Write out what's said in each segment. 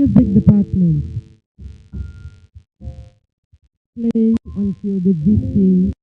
Music department. Play until the VC.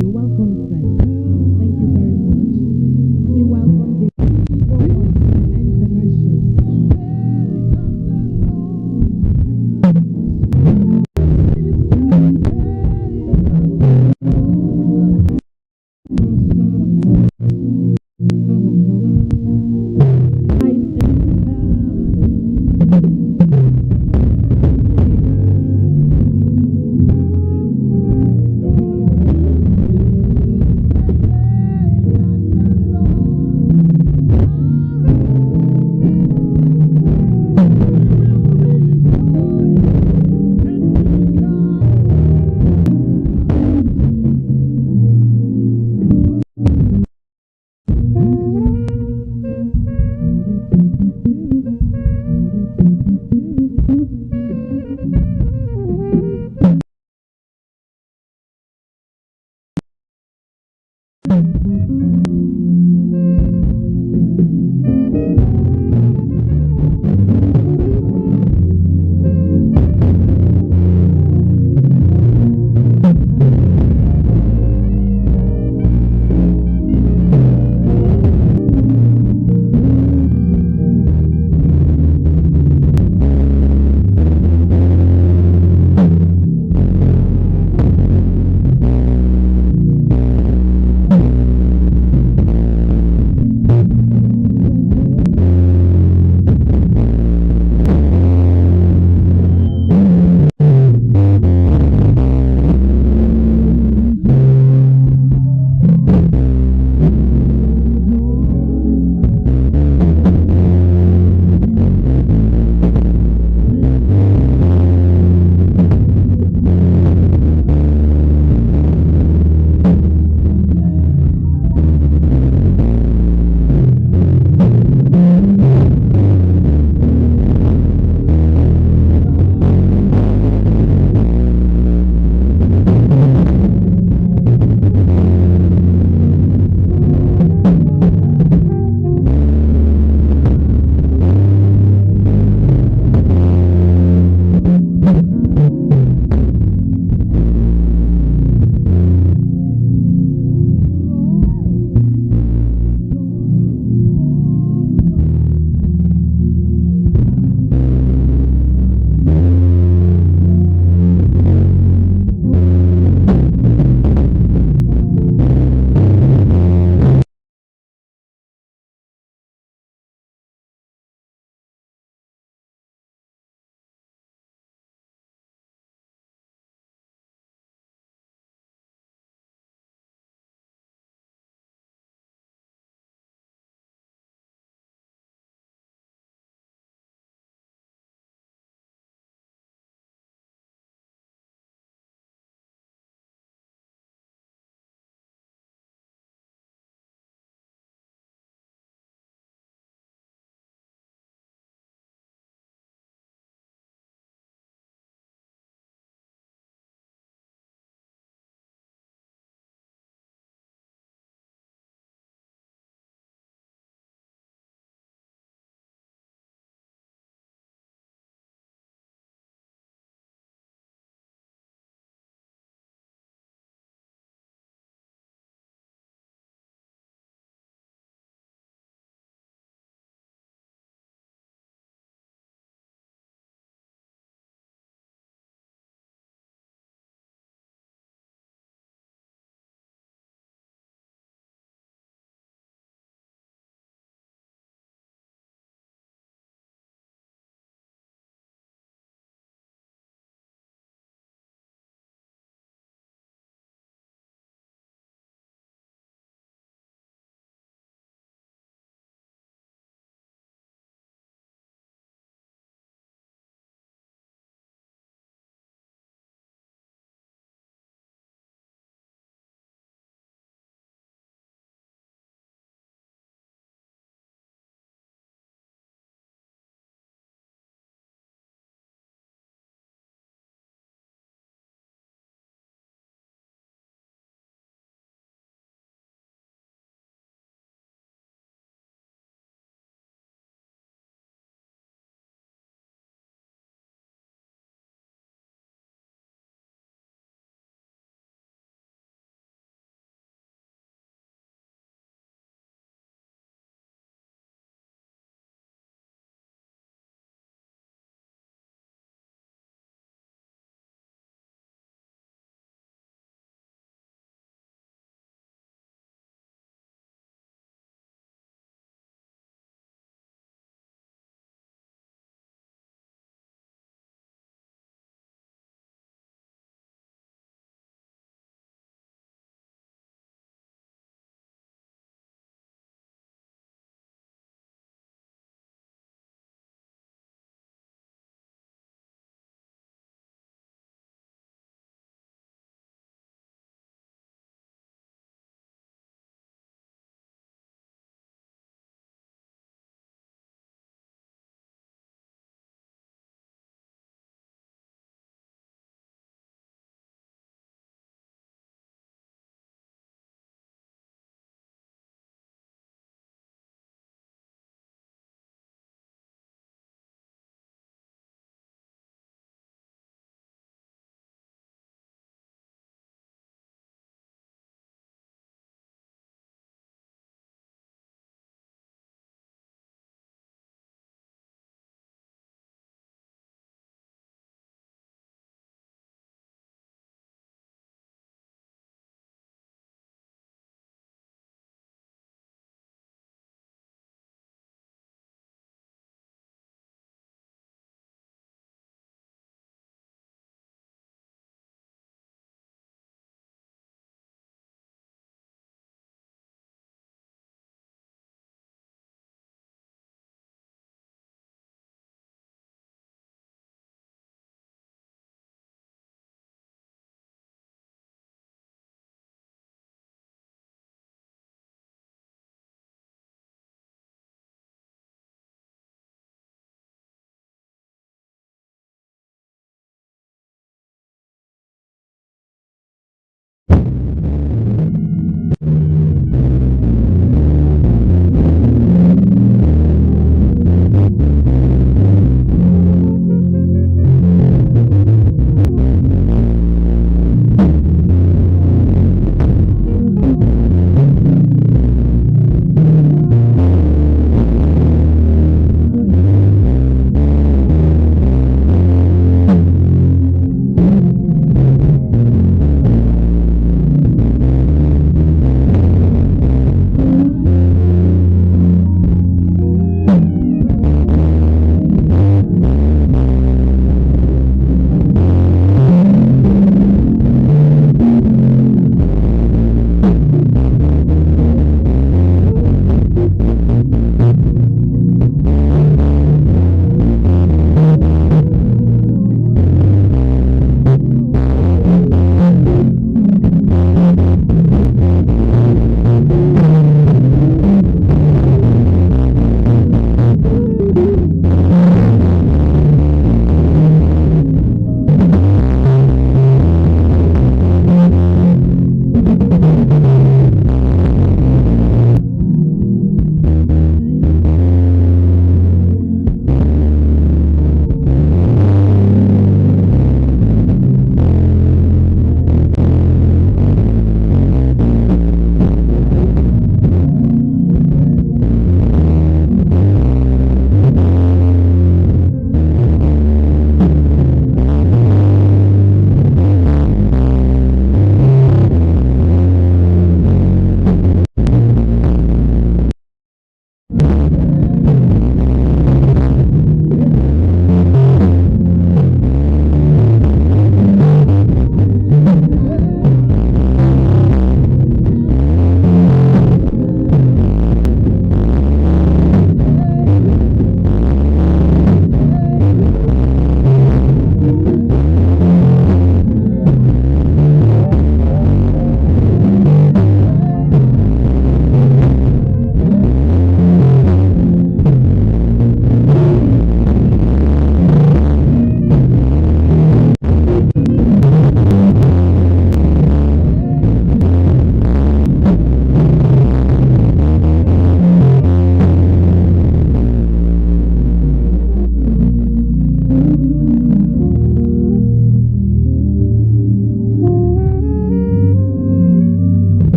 You're welcome, sir.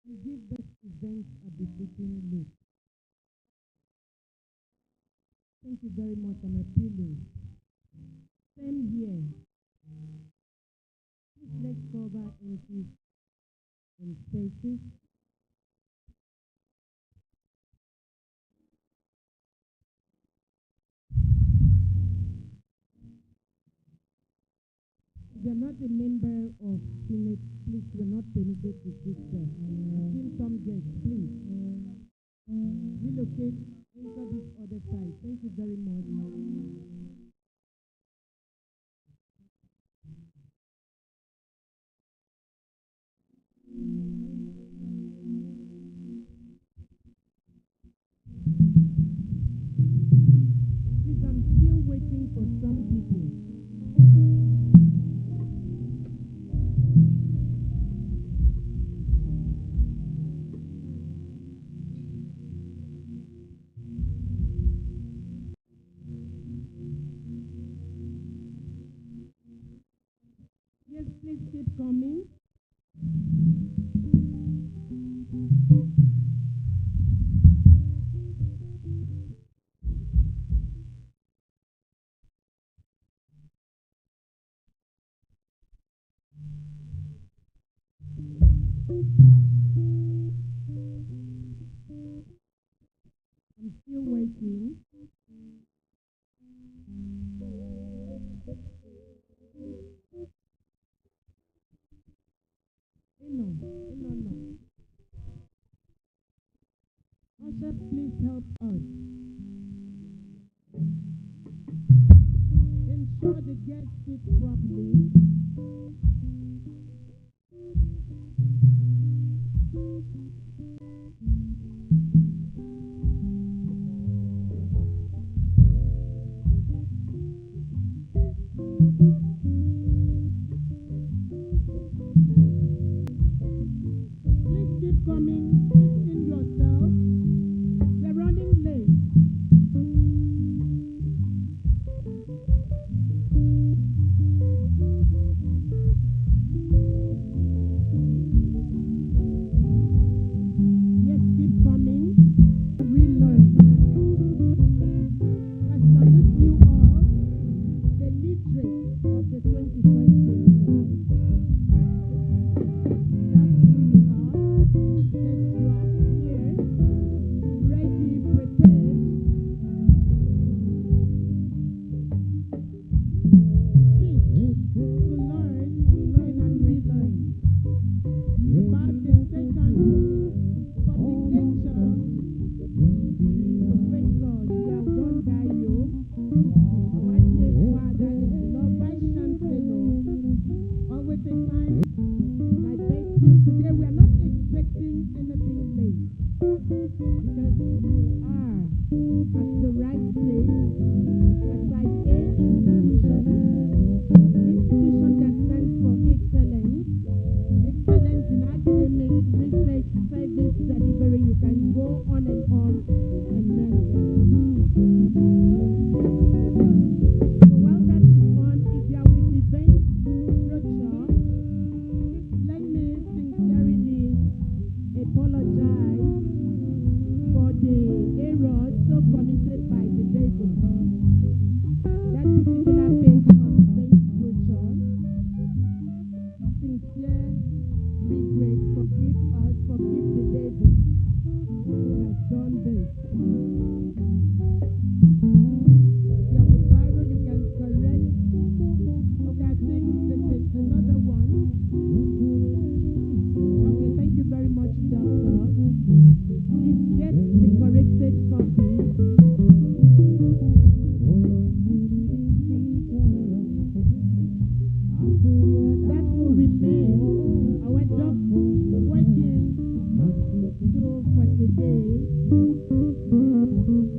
and give this event a befitting look. Thank you very much. I'm appealing. Same here. Please let's cover empty and spaces. If you're not a member of Senate, please, you're not permitted to sit there. Still some guests, please. Relocate, enter this other side. Thank you very much. Please, I'm still waiting for some people. Yes, please keep coming. I'm still waiting. No. Usher, please help us. Ensure the guests sit properly. Please keep coming. Sit in yourself. We're running late. Yes, keep coming. Relearn. I salute you all, the literate of the 21st century. That's who you are. That you are here, ready, prepared. Speak to learn, unlearn, and relearn about the second public lecture. Professor Nyaudoh, our dear father in the Lord, Vice Chancellor, always a time. I beg you today, we are not expecting anything late because you are at the right place, a type A institution that stands for excellence, excellence in academics, research, service delivery. You can go on and mention. So while that is on, if you are with event brochure, let me sincerely apologize for the errors so committed by the devil. That particular page of event brochure, sincere regret, forgive us, forgive the devil who has done this. If you're with Bible, you can correct. Okay, I think this is another one. Okay, thank you very much, Doctor. Please get the corrected copy. That will remain our job working through for today. Please help us.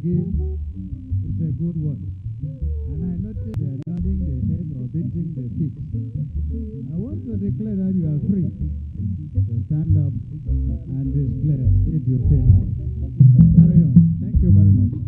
again is a good one. And I notice they are nodding their head or beating their feet. I want to declare that you are free to stand up and display if you feel like. Carry on. Thank you very much.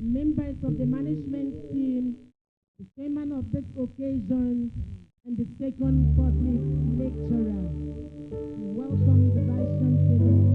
members of the management team, the chairman of this occasion, and the second public lecturer. Welcome the Vice Chancellor.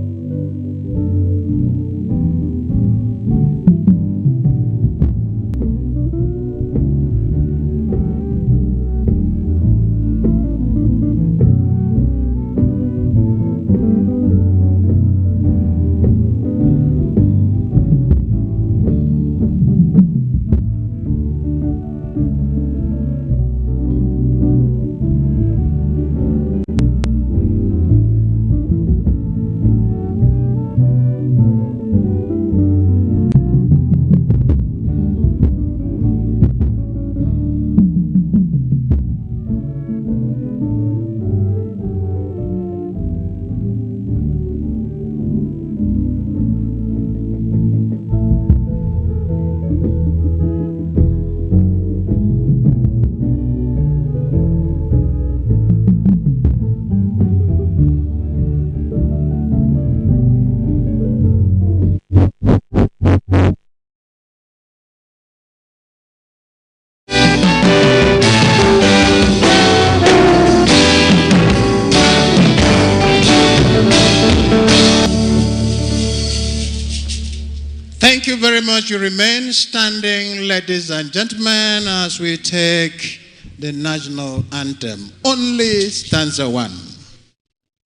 Thank you very much. You remain standing, ladies and gentlemen, as we take the national anthem. Only stanza 1.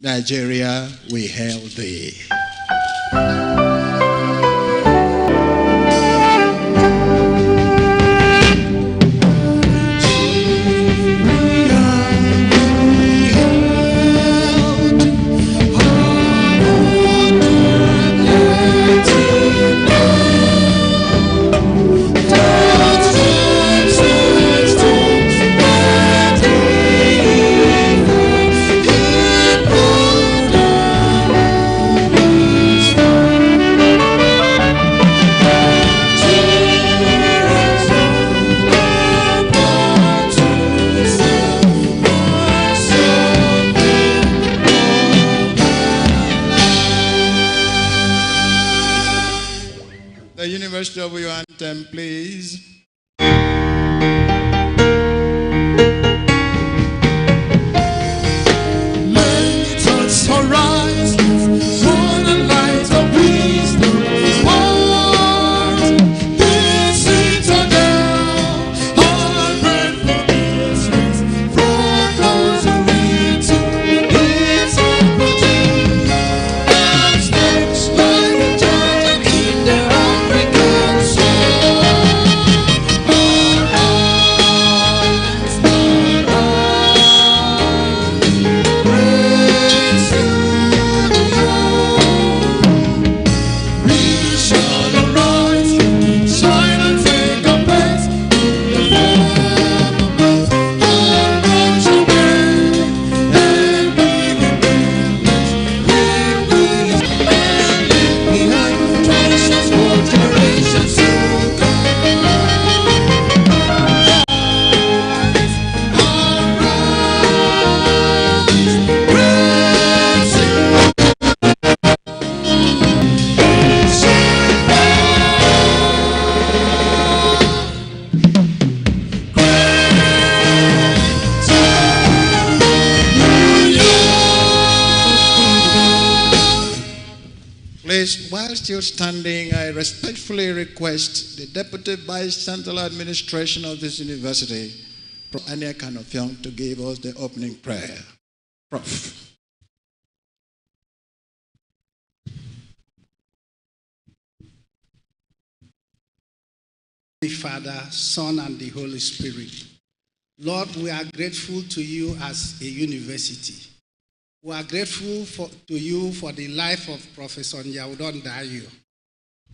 Nigeria, we hail thee. University of your anthem, please. Let us arise, for the light of wisdom is born. This citadel, our bread for business, from rosary to its apogee. And steps like a giant in the African soul. We shall arise, shine and take our place in the firmament, and march away, and be independent. We will and leave behind traditions for generations to come. Please, while still standing, I respectfully request the Deputy Vice Chancellor Administration of this university, Prof. Akintunde, to give us the opening prayer. Prof. The Father, Son, and the Holy Spirit. Lord, we are grateful to you as a university. We are grateful to you for the life of Professor Nyaudoh Ndaeyo'S.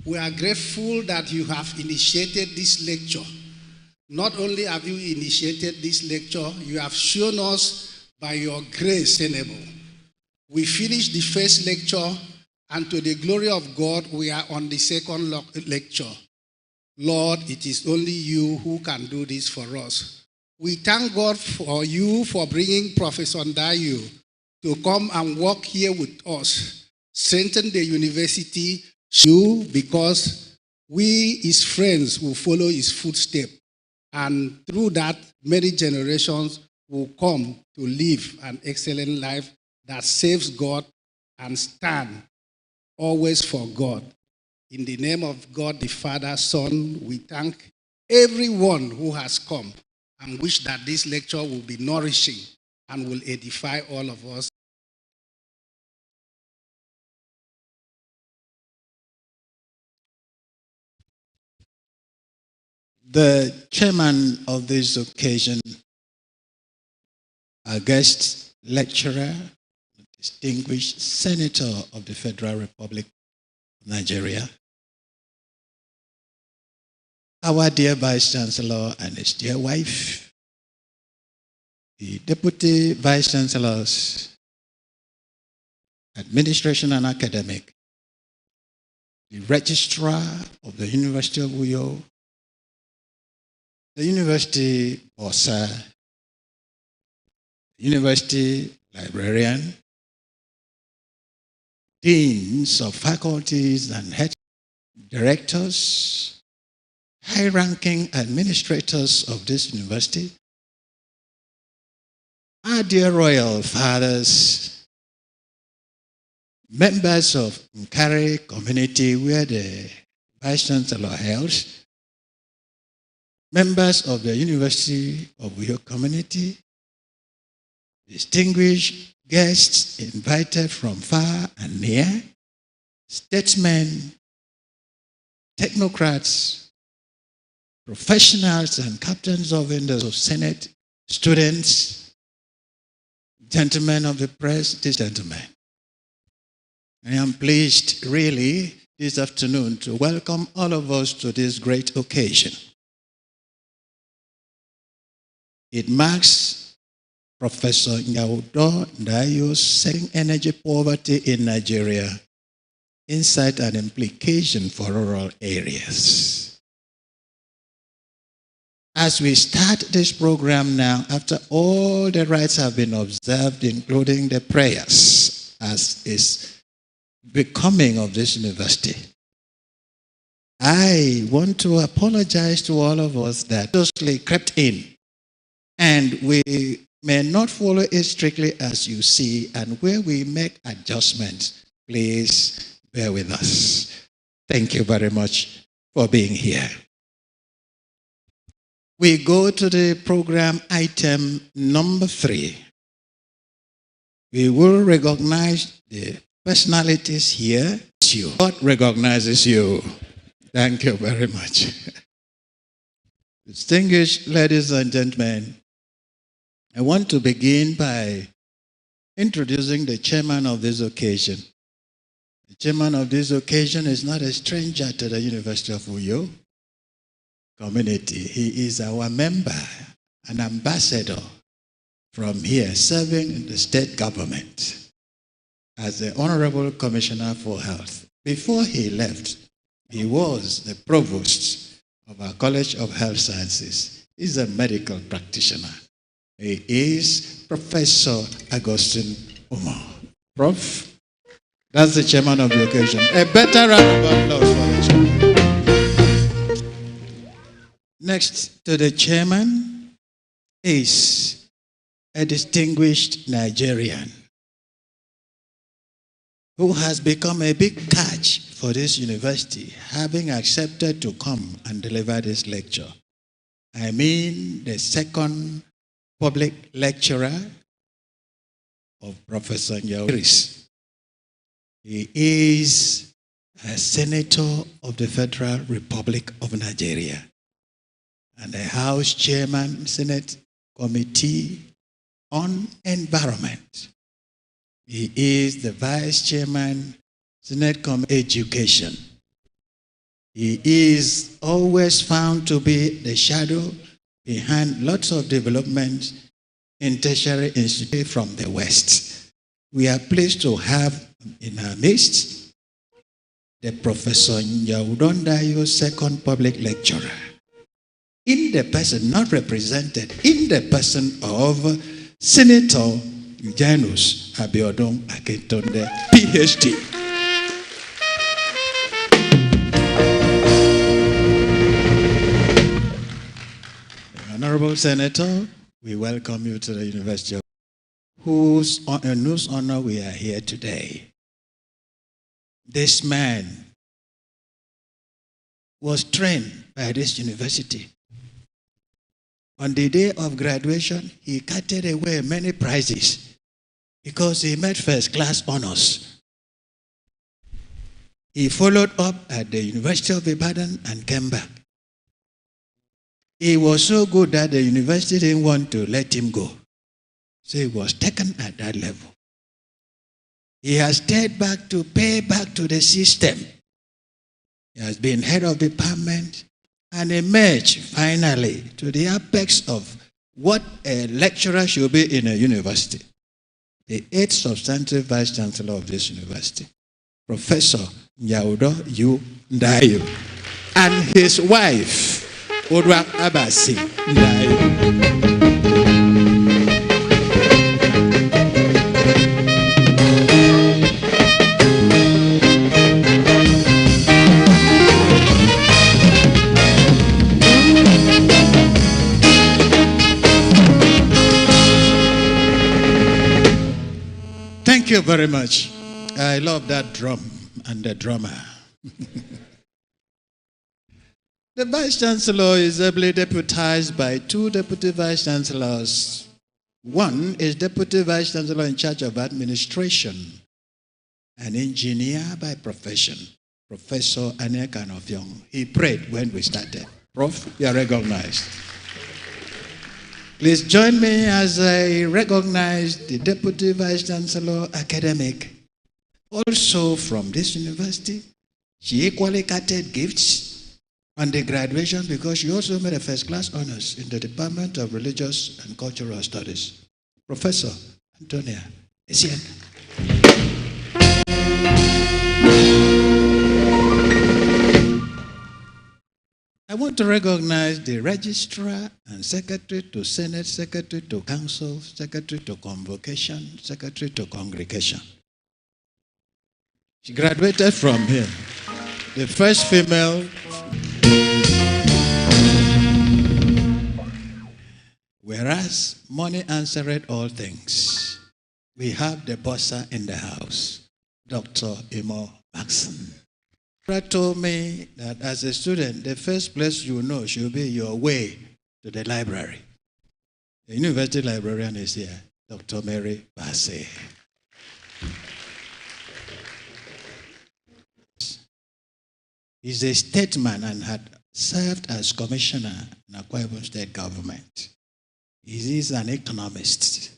We are grateful that you have initiated this lecture. Not only have you initiated this lecture, you have shown us by your grace enable. We finished the first lecture, and to the glory of God, we are on the second lecture. Lord, it is only you who can do this for us. We thank God for you for bringing Professor Ndaeyo'S to come and work here with us, strengthen the university, because we, his friends, will follow his footsteps. And through that, many generations will come to live an excellent life that saves God and stand always for God. In the name of God, the Father, Son, we thank everyone who has come and wish that this lecture will be nourishing and will edify all of us. The chairman of this occasion, our guest lecturer, distinguished senator of the Federal Republic of Nigeria, our dear Vice Chancellor and his dear wife, the Deputy Vice Chancellors, Administration and Academic, the Registrar of the University of Uyo, the University Bossa, University Librarian, Deans of faculties and head directors, high-ranking administrators of this university, our dear royal fathers, members of Nkari community where the Vice Chancellor hails, members of the University of Uyo community, distinguished guests invited from far and near, statesmen, technocrats, professionals and captains of industry, of Senate, students, gentlemen of the press, these gentlemen. I am pleased really this afternoon to welcome all of us to this great occasion. It marks Professor Nyaudoh Ndaeyo'S Setting Energy Poverty in Nigeria, Insight and Implication for Rural Areas. As we start this program now, after all the rites have been observed, including the prayers, as is becoming of this university, I want to apologize to all of us that justly crept in, and we may not follow it strictly as you see, and where we make adjustments, please bear with us. Thank you very much for being here. We go to the program item number 3. We will recognize the personalities here. God recognizes you. Thank you very much. Distinguished ladies and gentlemen, I want to begin by introducing the chairman of this occasion. The chairman of this occasion is not a stranger to the University of Uyo community. He is our member, an ambassador from here, serving in the state government as the Honorable Commissioner for Health. Before he left, he was the provost of our College of Health Sciences. He's a medical practitioner. He is Professor Augustine Umar. Prof, that's the chairman of the occasion. A better round of applause for the chairman. Next to the chairman is a distinguished Nigerian who has become a big catch for this university, having accepted to come and deliver this lecture. I mean the second public lecturer of Professor Nyaudoh. He is a senator of the Federal Republic of Nigeria and a House Chairman, Senate Committee on Environment. He is the Vice Chairman, Senate Committee on Education. He is always found to be the shadow behind lots of development in tertiary institutions from the West. We are pleased to have in our midst the Professor Nyaudoh Ndaeyo'S second public lecturer, in the person, not represented, in the person of Senator Yunus Abiodun Akintunde, Ph.D. Honorable Senator, we welcome you to the University of in whose honor we are here today. This man was trained by this university. On the day of graduation, he carted away many prizes because he made first-class honors. He followed up at the University of Ibadan and came back. He was so good that the university didn't want to let him go. So he was taken at that level. He has stayed back to pay back to the system. He has been head of department and emerged finally to the apex of what a lecturer should be in a university. The 8th substantive vice chancellor of this university, Professor Nyaudoh Ndaeyo'S, and his wife, Odwa Abasi Ndaeyo'S. Thank you very much. I love that drum and the drummer. The Vice Chancellor is ably deputized by 2 Deputy Vice Chancellors. One is Deputy Vice Chancellor in charge of administration, an engineer by profession, Professor Akintunde. He prayed when we started. Prof, you are recognized. Please join me as I recognize the Deputy Vice Chancellor Academic, also from this university. She equally carted gifts on the graduation because she also made a first-class honors in the Department of Religious and Cultural Studies. Professor Antonia Essien. I want to recognize the Registrar and Secretary to Senate, Secretary to Council, Secretary to Convocation, Secretary to Congregation. She graduated from here. The first female. Whereas money answered all things, we have the bossa in the house, Dr. Imo Maxson. Fred told me that as a student, the first place you know should be your way to the library. The university librarian is here, Dr. Mary Bassey. He's a statesman and had served as commissioner in Akwa Ibom state government. He is an economist.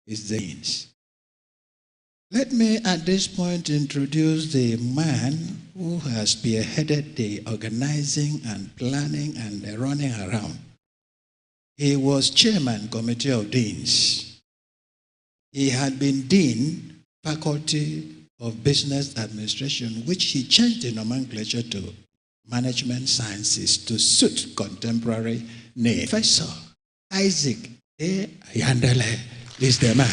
He's the deans. Let me at this point introduce the man who has spearheaded the organizing and planning and the running around. He was chairman committee of deans. He had been dean faculty of business administration, which he changed the nomenclature to management sciences to suit contemporary name. Professor Isaac A. Yandele is the man.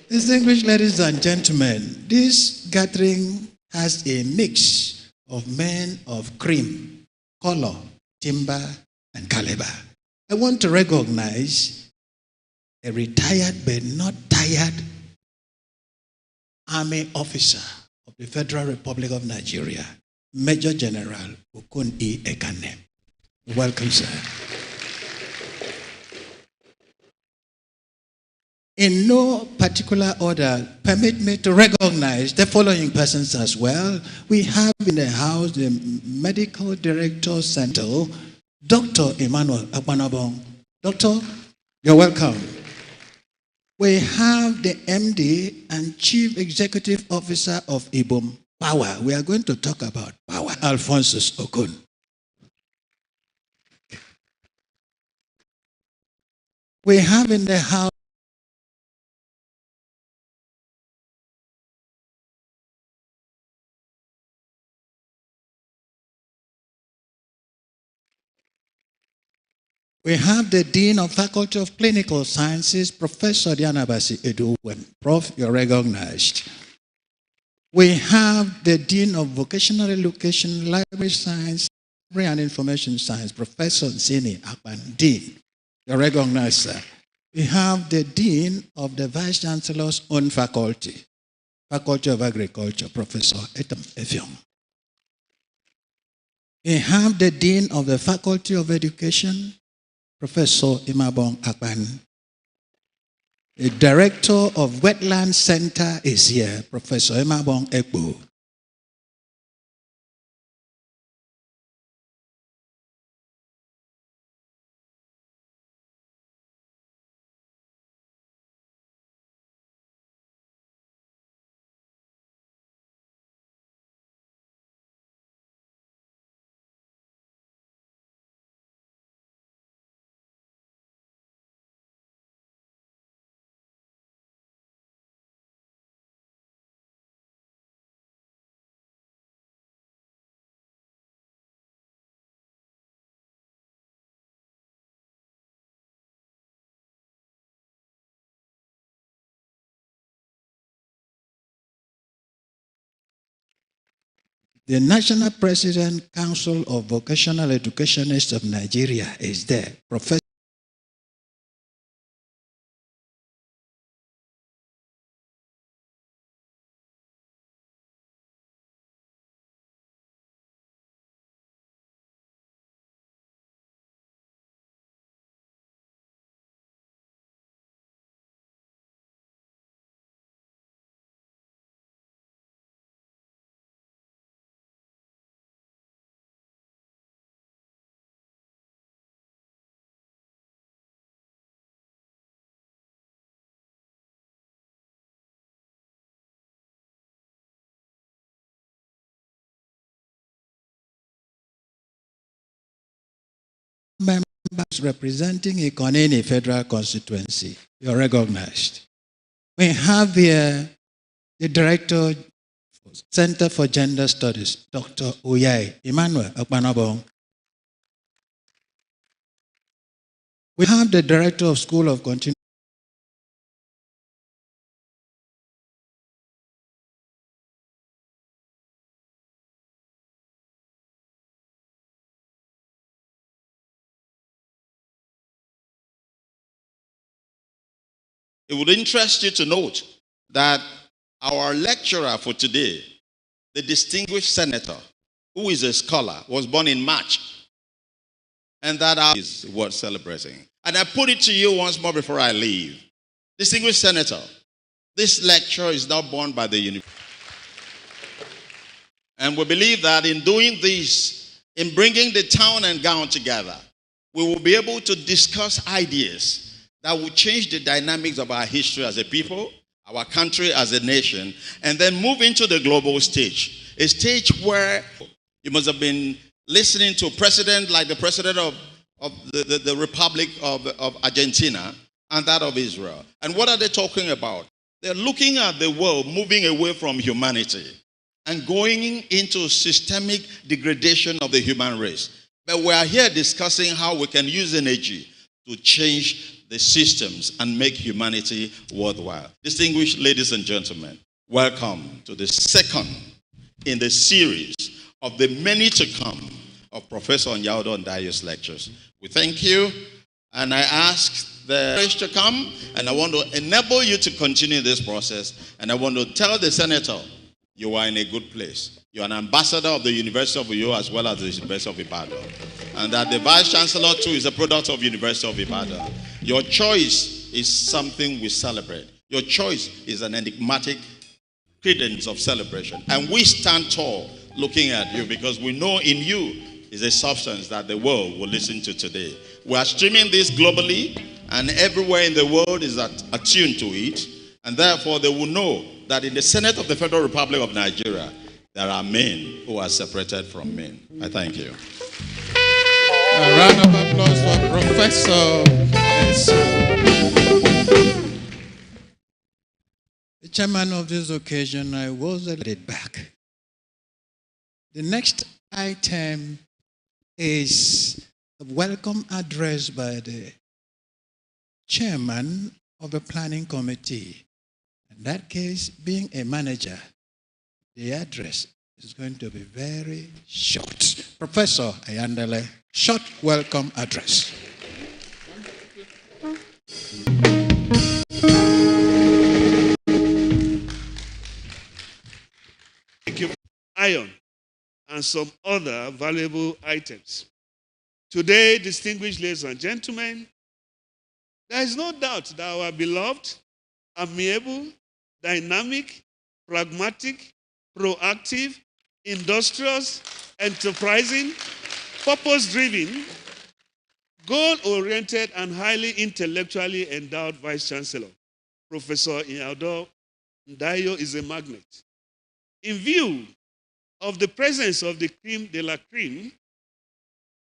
Distinguished ladies and gentlemen, this gathering has a mix of men of cream, color, timber, and caliber. I want to recognize a retired but not tired army officer of the Federal Republic of Nigeria, Major General Okun E. Ekane. Welcome, sir. In no particular order, permit me to recognize the following persons as well. We have in the house the Medical Director Center, Dr. Emmanuel Akwa. Doctor, you're welcome. We have the MD and Chief Executive Officer of Ibom Power. We are going to talk about power. Alphonsus Okun. We have in the house the Dean of Faculty of Clinical Sciences, Professor Dianabasi Edu. Prof, you're recognized. We have the Dean of Vocational Education, Library Science, and Information Science, Professor Zini Akpan, Dean. You're recognized, sir. We have the Dean of the Vice Chancellor's own faculty, Faculty of Agriculture, Professor Etam Effiong. We have the Dean of the Faculty of Education, Professor Imabong Akpan. The Director of Wetland Center is here, Professor Imabong Ekbo. The National President Council of Vocational Educationists of Nigeria is there, Professor. Members representing Ikonini Federal Constituency, you're recognized. We have here the Director, Center for Gender Studies, Dr. Uyai Emmanuel Akpanabong. We have the Director of School of Continuing. It would interest you to note that our lecturer for today, the distinguished senator, who is a scholar, was born in March. And that is worth celebrating. And I put it to you once more before I leave. Distinguished senator, this lecture is now born by the university. And we believe that in doing this, in bringing the town and gown together, we will be able to discuss ideas that will change the dynamics of our history as a people, our country as a nation, and then move into the global stage. A stage where you must have been listening to a president like the president of the Republic of Argentina and that of Israel. And what are they talking about? They're looking at the world moving away from humanity and going into systemic degradation of the human race. But we are here discussing how we can use energy to change the systems and make humanity worthwhile. Distinguished ladies and gentlemen, welcome to the second in the series of the many to come of Professor Nyaudoh and Ndaeyo'S lectures. We thank you, and I ask the rest to come, and I want to enable you to continue this process, and I want to tell the senator, you are in a good place. You are an ambassador of the University of Uyo as well as the University of Ibadan. And that the Vice Chancellor too is a product of University of Ibadan. Your choice is something we celebrate. Your choice is an enigmatic credence of celebration. And we stand tall looking at you because we know in you is a substance that the world will listen to today. We are streaming this globally, and everywhere in the world is attuned to it. And therefore they will know that in the Senate of the Federal Republic of Nigeria, there are men who are separated from men. I thank you. A round of applause for Professor. The chairman of this occasion, I was led back. The next item is a welcome address by the chairman of the planning committee. In that case, being a manager, the address is going to be very short. Professor Ayandele, short welcome address. Iron and some other valuable items. Today, distinguished ladies and gentlemen, there is no doubt that our beloved, amiable, dynamic, pragmatic, proactive, industrious, enterprising, purpose-driven, goal-oriented, and highly intellectually endowed Vice Chancellor, Professor Nyaudoh, Ndaeyo'S is a magnet. In view of the presence of the creme de la creme,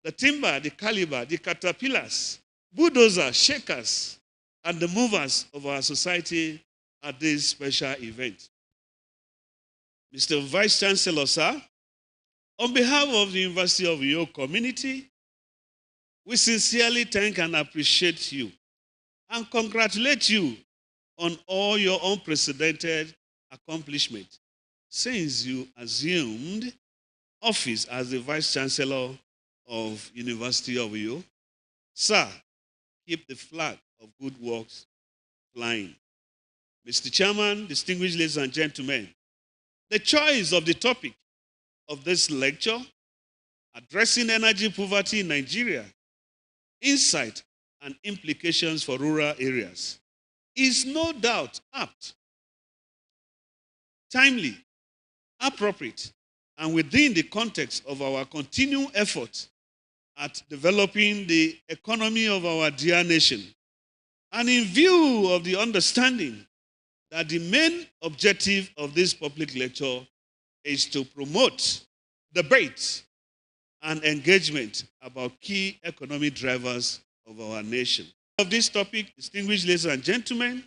the timber, the caliber, the caterpillars, bulldozers, shakers, and the movers of our society at this special event. Mr. Vice Chancellor, sir, on behalf of the University of Uyo community, we sincerely thank and appreciate you and congratulate you on all your unprecedented accomplishments since you assumed office as the Vice Chancellor of University of Uyo. Sir, keep the flag of good works flying. Mr. Chairman, distinguished ladies and gentlemen, the choice of the topic of this lecture, addressing energy poverty in Nigeria, insight and implications for rural areas, is no doubt apt, timely, appropriate, and within the context of our continuing efforts at developing the economy of our dear nation, and in view of the understanding that the main objective of this public lecture is to promote debate and engagement about key economic drivers of our nation. Of this topic, distinguished ladies and gentlemen,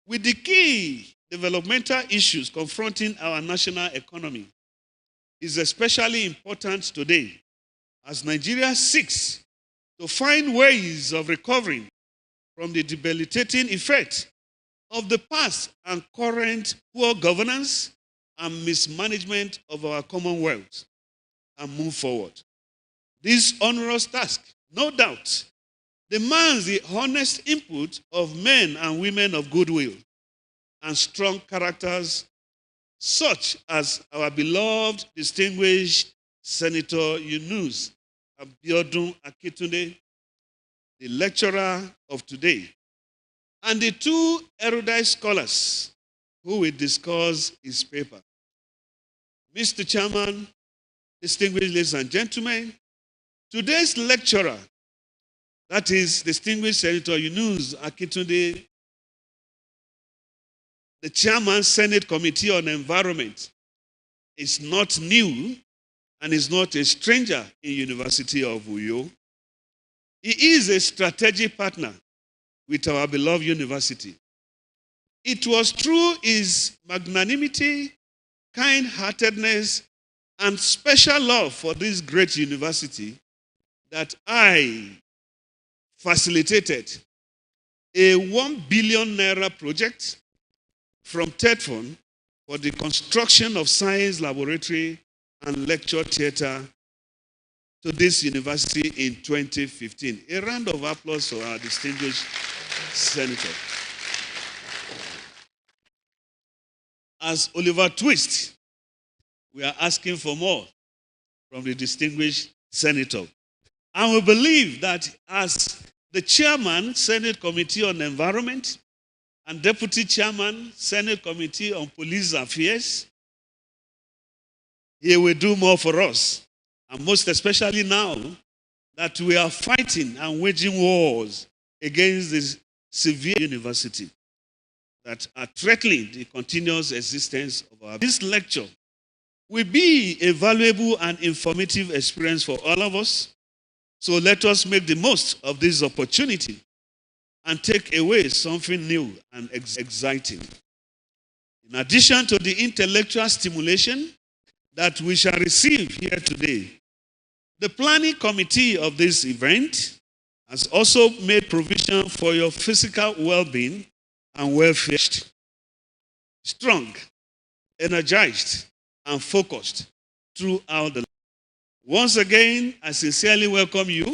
with the key developmental issues confronting our national economy, is especially important today as Nigeria seeks to find ways of recovering from the debilitating effect of the past and current poor governance and mismanagement of our commonwealth and move forward. This onerous task, no doubt, demands the honest input of men and women of goodwill and strong characters, such as our beloved, distinguished Senator Yunus, Abiodun Akintunde, the lecturer of today, and the two erudite scholars who will discuss his paper. Mr. Chairman, distinguished ladies and gentlemen, today's lecturer, that is distinguished Senator Yunus Akintunde, the Chairman, Senate Committee on Environment, is not new and is not a stranger in University of Uyo. He is a strategic partner with our beloved university. It was through his magnanimity, kind-heartedness, and special love for this great university that I facilitated a 1 billion naira project from TETFUND for the construction of science laboratory and lecture theater to this university in 2015. A round of applause for our distinguished senator. As Oliver Twist, we are asking for more from the distinguished senator. And we believe that as the chairman, Senate Committee on Environment, and Deputy Chairman, Senate Committee on Police Affairs, he will do more for us. And most especially now that we are fighting and waging wars against this severe university that are threatening the continuous existence of our. This lecture will be a valuable and informative experience for all of us. So let us make the most of this opportunity and take away something new and exciting. In addition to the intellectual stimulation that we shall receive here today, the planning committee of this event has also made provision for your physical well-being and welfare. Strong, energized, and focused throughout the life. Once again, I sincerely welcome you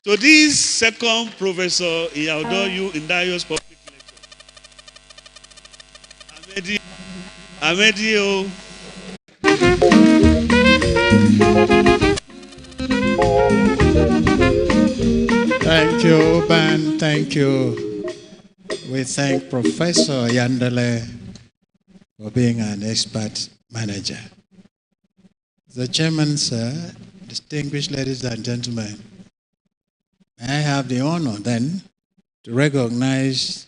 to this second Professor Nyaudoh Ndaeyo'S public lecture. Amedio. Thank you, Ben. Thank you. We thank Professor Yandele for being an expert manager. The chairman, sir, distinguished ladies and gentlemen, may I have the honor then to recognize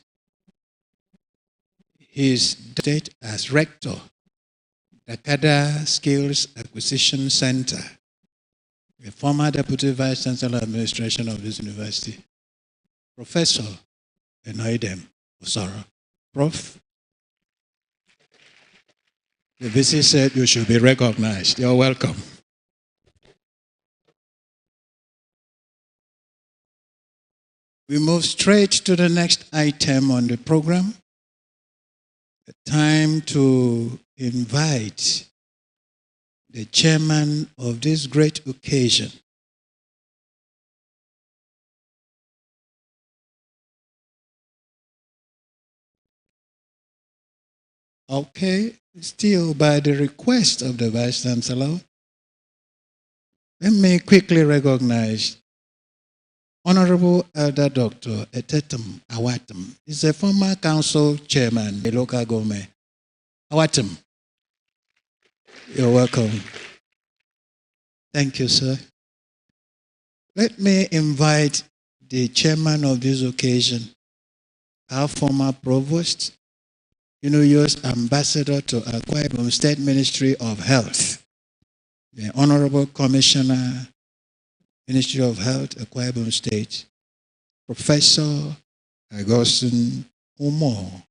his state as rector, the Kada Skills Acquisition Center, the former Deputy Vice Chancellor Administration of this university, Professor Nwaniba, Prof. The VC said you should be recognized. You're welcome. We move straight to the next item on the program. Time to invite the chairman of this great occasion, okay, still by the request of the Vice Chancellor, let me quickly recognize Honorable Elder Dr. Etetum Awatum. He's a former council chairman of the local government. Awatum, you're welcome. Thank you, sir. Let me invite the chairman of this occasion, our former provost, Yunus ambassador to Akwa Ibom State Ministry of Health, the Honorable Commissioner, Ministry of Health, Akwa Ibom State, Professor Augustine Umo,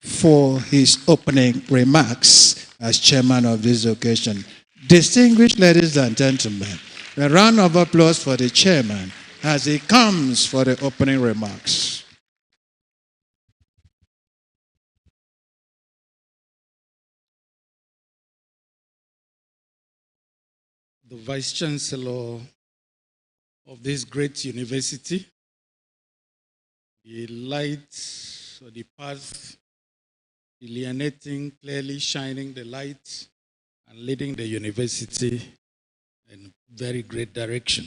for his opening remarks as chairman of this occasion. Distinguished ladies and gentlemen, a round of applause for the chairman as he comes for the opening remarks. The Vice Chancellor of this great university, the light or the path illuminating, clearly shining the light and leading the university in very great direction.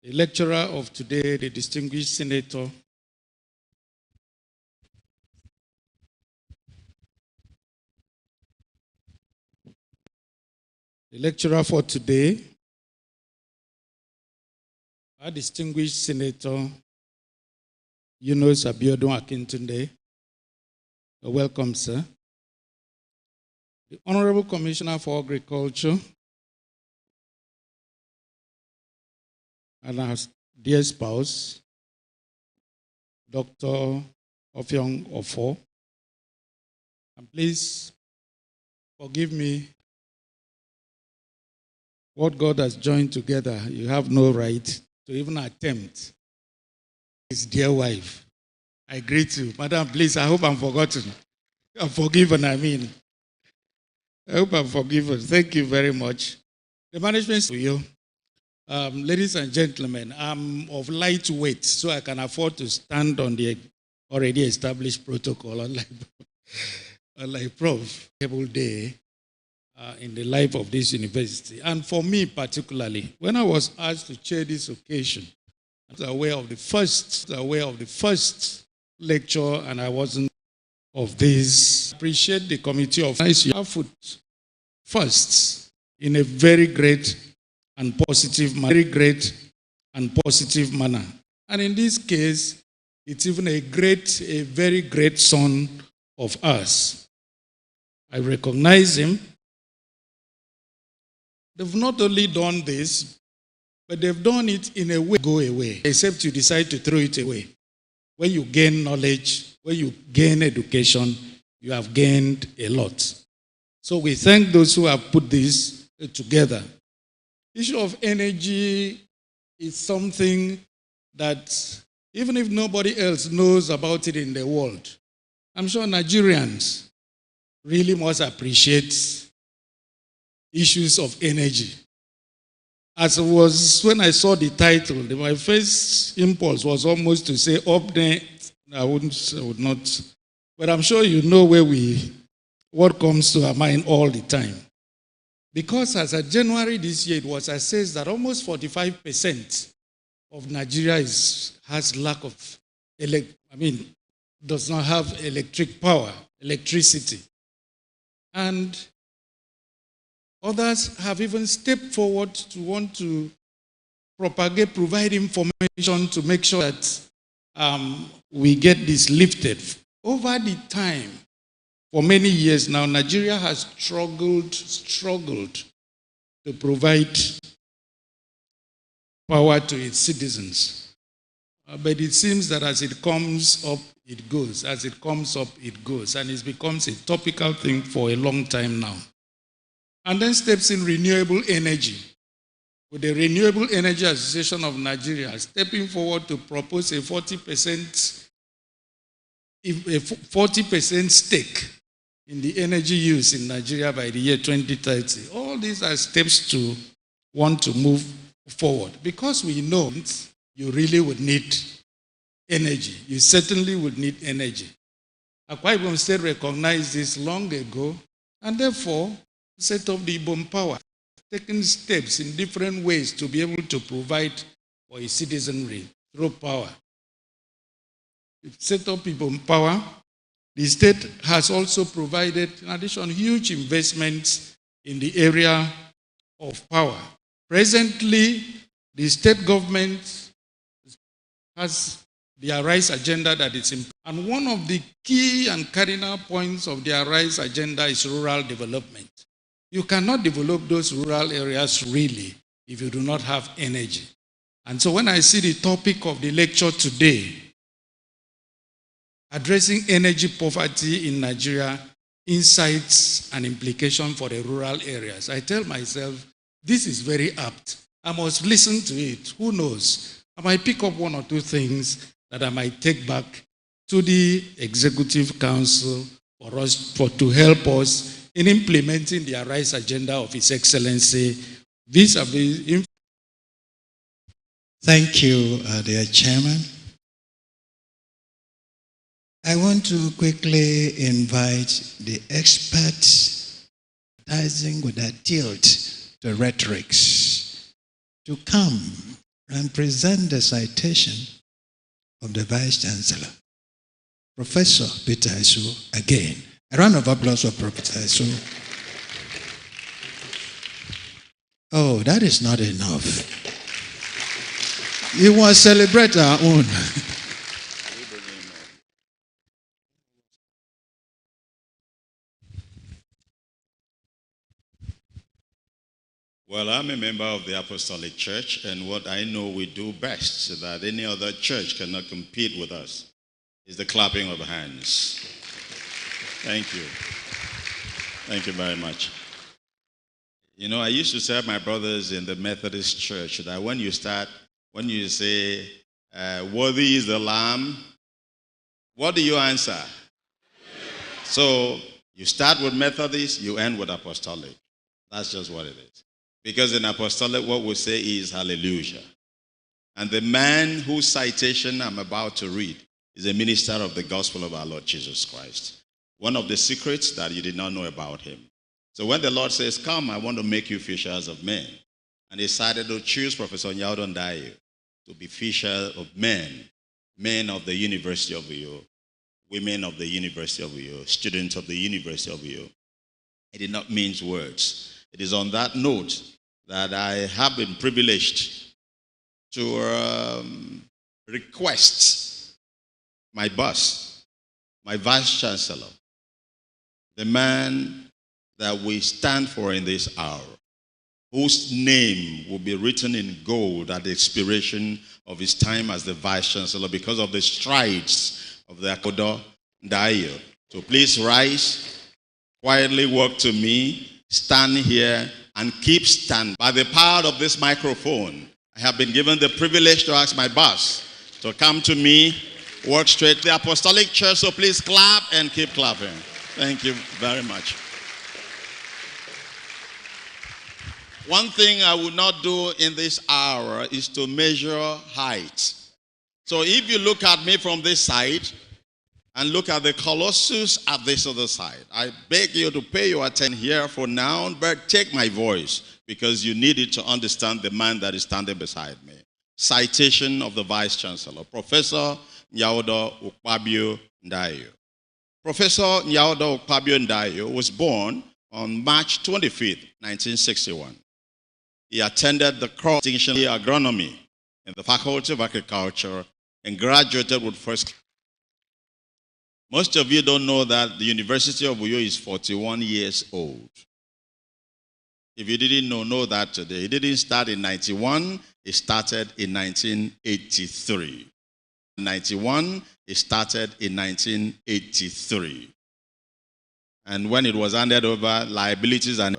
The lecturer of today, the distinguished senator, the lecturer for today, our distinguished senator, Yunus Abiodun Akintunde. Welcome, sir. The Honorable Commissioner for Agriculture and our dear spouse, Dr. Ofo. And please forgive me. What God has joined together, you have no right to even attempt. His dear wife, I greet you. Madam, please, I hope I'm forgotten. I'm forgiven, I mean. I hope I'm forgiven. Thank you very much. The management to you. Ladies and gentlemen, I'm of light weight, so I can afford to stand on the already established protocol, unlike Prof. Every day in the life of this university. And for me particularly, when I was asked to chair this occasion, I was aware of the first lecture, and I wasn't of this. I appreciate the committee of nice foot first in a very great and positive manner. And in this case, it's even a very great son of ours. I recognize him. They've not only done this, but they've done it in a way go away, except you decide to throw it away. When you gain knowledge, when you gain education, you have gained a lot. So we thank those who have put this together. The issue of energy is something that even if nobody else knows about it in the world, I'm sure Nigerians really must appreciate issues of energy. As it was when I saw the title, my first impulse was almost to say up there. I would not, but I'm sure you know what comes to our mind all the time. Because as of January this year, it was assessed that almost 45% of Nigeria has lack of does not have electricity. And others have even stepped forward to want to provide information to make sure that we get this lifted. Over the time, for many years now, Nigeria has struggled to provide power to its citizens. But it seems that as it comes up, it goes. As it comes up, it goes. And it becomes a topical thing for a long time now. And then steps in renewable energy. With the Renewable Energy Association of Nigeria stepping forward to propose a 40% stake in the energy use in Nigeria by the year 2030. All these are steps to want to move forward. Because we know you really would need energy. You certainly would need energy. Akwa Ibom State recognized this long ago, and therefore set up the Ibom Power, taking steps in different ways to be able to provide for its citizenry through power. It set up Ibom Power. The state has also provided, in addition, huge investments in the area of power. Presently, the state government has the Arise agenda that is important. And one of the key and cardinal points of the Arise agenda is rural development. You cannot develop those rural areas really if you do not have energy. And so when I see the topic of the lecture today, addressing energy poverty in Nigeria, insights and implications for the rural areas, I tell myself, this is very apt. I must listen to it. Who knows? I might pick up one or two things that I might take back to the Executive Council to help us in implementing the Arise agenda of His Excellency vis-a-vis. Thank you, dear Chairman. I want to quickly invite the experts with a tilt to rhetorics to come and present the citation of the Vice Chancellor, Professor Peter Isu. Again, a round of applause for Professor Isu. Oh, that is not enough. You must celebrate our own. Well, I'm a member of the Apostolic Church, and what I know we do best, so that any other church cannot compete with us, is the clapping of hands. Thank you. Thank you very much. You know, I used to tell my brothers in the Methodist Church that when you say, worthy is the Lamb, what do you answer? So, you start with Methodist, you end with Apostolic. That's just what it is. Because in Apostolic, what we say is hallelujah. And the man whose citation I'm about to read is a minister of the gospel of our Lord Jesus Christ. One of the secrets that you did not know about him. So when the Lord says, come, I want to make you fishers of men, and he decided to choose Professor Nyaudoh and Ndaeyo'S to be fisher of men, men of the University of Uyo, women of the University of Uyo, students of the University of Uyo. He did not mince words. It is on that note that I have been privileged to request my boss, my Vice Chancellor, the man that we stand for in this hour, whose name will be written in gold at the expiration of his time as the Vice Chancellor because of the strides of the Nyaudoh Ndaeyo'S. So please rise, quietly walk to me, stand here, and keep standing. By the power of this microphone, I have been given the privilege to ask my boss to come to me, walk straight to the Apostolic Church, so please clap and keep clapping. Thank you very much. One thing I will not do in this hour is to measure height. So if you look at me from this side and look at the Colossus at this other side, I beg you to pay your attention here for now, but take my voice because you need it to understand the man that is standing beside me. Citation of the Vice Chancellor, Professor Nyaudoh Ndaeyo'S. Professor Nyaudoh Ndaeyo'S was born on March 25th, 1961. He attended the cross distinction agronomy in the Faculty of Agriculture and graduated with first. Most of you don't know that the University of Uyo is 41 years old. If you didn't know that today. It didn't start in 91, it started in 1983. 91, it started in 1983. And when it was handed over, liabilities, and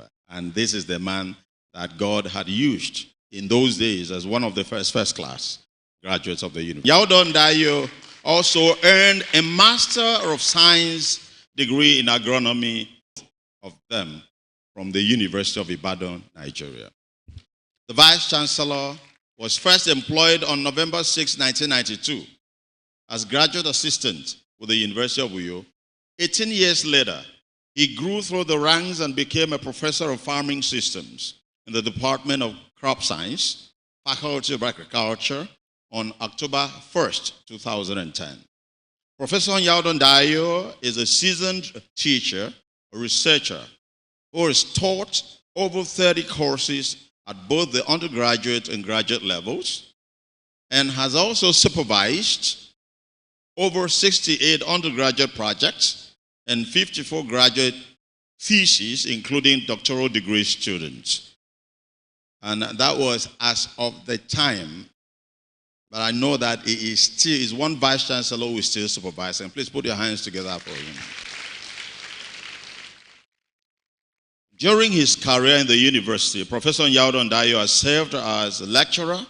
this is the man that God had used in those days as one of the first class graduates of the university. Nyaudoh Ndaeyo'S also earned a Master of Science degree in agronomy of them from the University of Ibadan, Nigeria. The Vice Chancellor was first employed on November 6, 1992 as graduate assistant with the University of Uyo. 18 years later, he grew through the ranks and became a professor of farming systems in the Department of Crop Science, Faculty of Agriculture, on October 1st, 2010. Professor Nyaudoh Ndaeyo'S is a seasoned teacher, a researcher, who has taught over 30 courses at both the undergraduate and graduate levels, and has also supervised over 68 undergraduate projects and 54 graduate theses, including doctoral degree students. And that was as of the time. But I know that he is one vice chancellor who is still supervising. Please put your hands together for him. During his career in the university, Professor Nyaudoh Ndaeyo'S has served as a lecturer,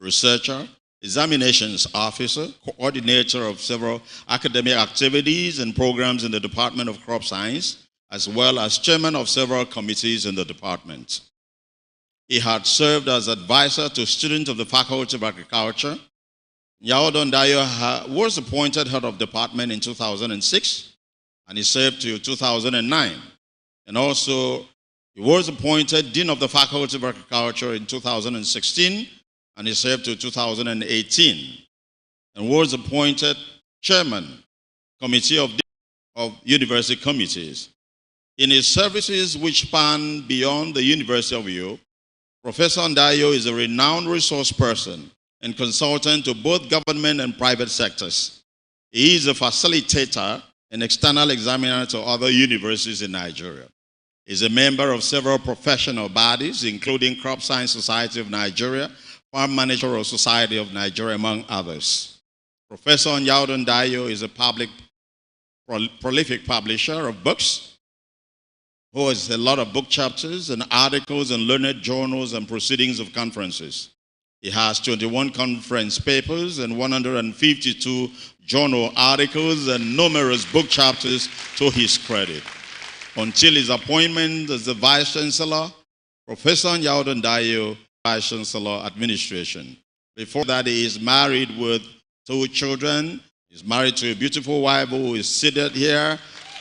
researcher, examinations officer, coordinator of several academic activities and programs in the Department of Crop Science, as well as chairman of several committees in the department. He had served as advisor to students of the Faculty of Agriculture. Nyaudoh Ndaeyo'S was appointed head of department in 2006, and he served till 2009. And also, he was appointed dean of the Faculty of Agriculture in 2016, and he served till 2018. And was appointed chairman, committee of university committees. In his services, which span beyond the University of Uyo, Professor Ndaeyo'S is a renowned resource person and consultant to both government and private sectors. He is a facilitator and external examiner to other universities in Nigeria. He is a member of several professional bodies, including Crop Science Society of Nigeria, Farm Managerial Society of Nigeria, among others. Professor Nyaudoh Ndaeyo'S is a prolific publisher of books, who has a lot of book chapters and articles and learned journals and proceedings of conferences. He has 21 conference papers and 152 journal articles and numerous book chapters to his credit. Until his appointment as the Vice Chancellor, Professor Nyaudoh Ndaeyo'S, Vice Chancellor Administration. Before that, he is married with 2 children. He's married to a beautiful wife who is seated here,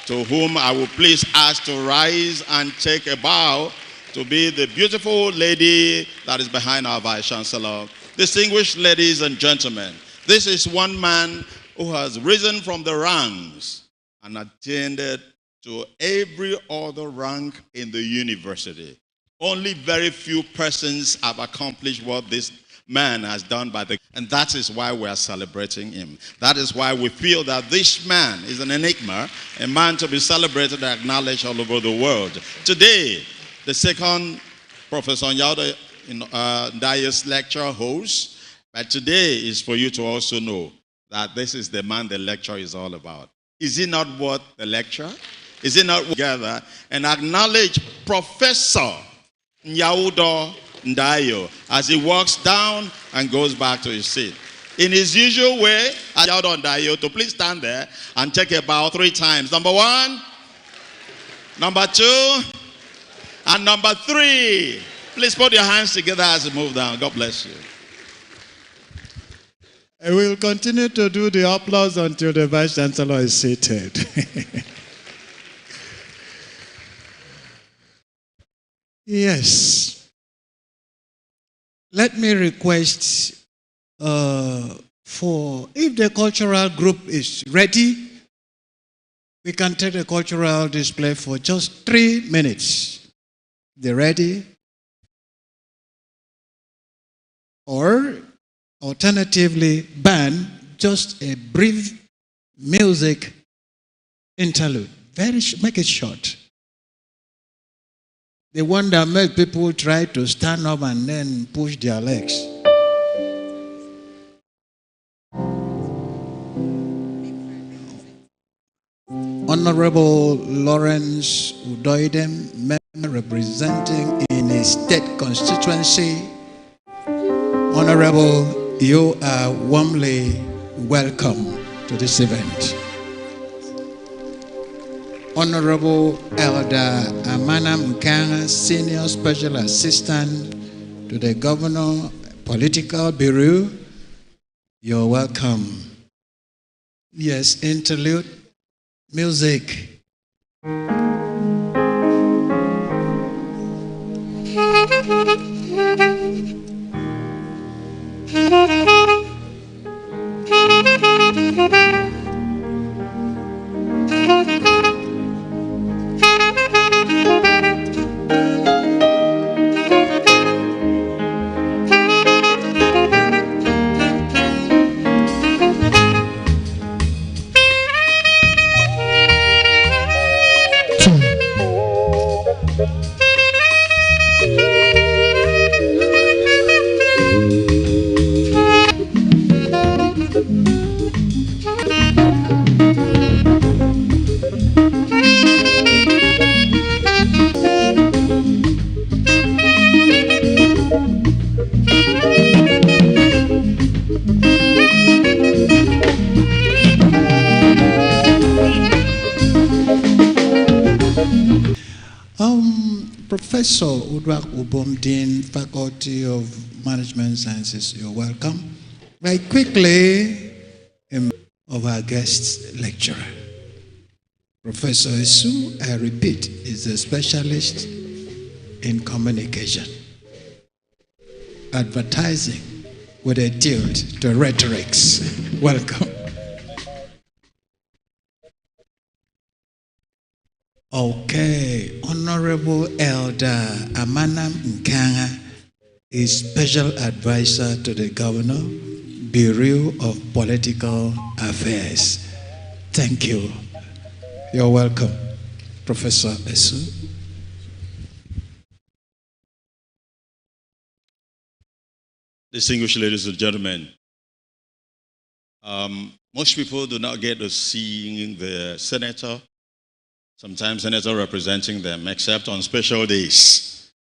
to whom I will please ask to rise and take a bow to be the beautiful lady that is behind our Vice Chancellor. Distinguished ladies and gentlemen, this is one man who has risen from the ranks and attained to every other rank in the university. Only very few persons have accomplished what this man has done and that is why we are celebrating him. That is why we feel that this man is an enigma, a man to be celebrated and acknowledged all over the world. Today, the second Professor Nyaudoh Ndaeyo'S lecture host, but today is for you to also know that this is the man the lecture is all about. Is it not what the lecture? Is it not together and acknowledge Professor Nyaudoh Ndaeyo'S as he walks down and goes back to his seat. In his usual way, Nyaudoh Ndaeyo'S to please stand there and take a bow 3 times. Number 1, Number 2. And number 3. Please put your hands together as you move down. God bless you. We will continue to do the applause until the Vice Chancellor is seated. Yes. Let me request for, if the cultural group is ready, we can take the cultural display for just 3 minutes. They're ready? Or alternatively, band, just a brief music interlude. Make it short. The one that makes people try to stand up and then push their legs. Honorable Lawrence Udoidem, member representing in a state constituency. Honorable, you are warmly welcome to this event. Honorable Elder Amana Mkanga, Senior Special Assistant to the Governor, Political Bureau, you're welcome. Yes, interlude, music. Professor Udwak Ubom, Dean, Faculty of Management Sciences, you're welcome. Very quickly, of our guest lecturer. Professor Esu, I repeat, is a specialist in communication, advertising with a tilt to rhetorics. Welcome. Okay, Honorable Elder Amana Mkanga is Special Advisor to the Governor, Bureau of Political Affairs. Thank you. You're welcome, Professor Esu. Distinguished ladies and gentlemen, most people do not get to see the senator, sometimes senator representing them, except on special days.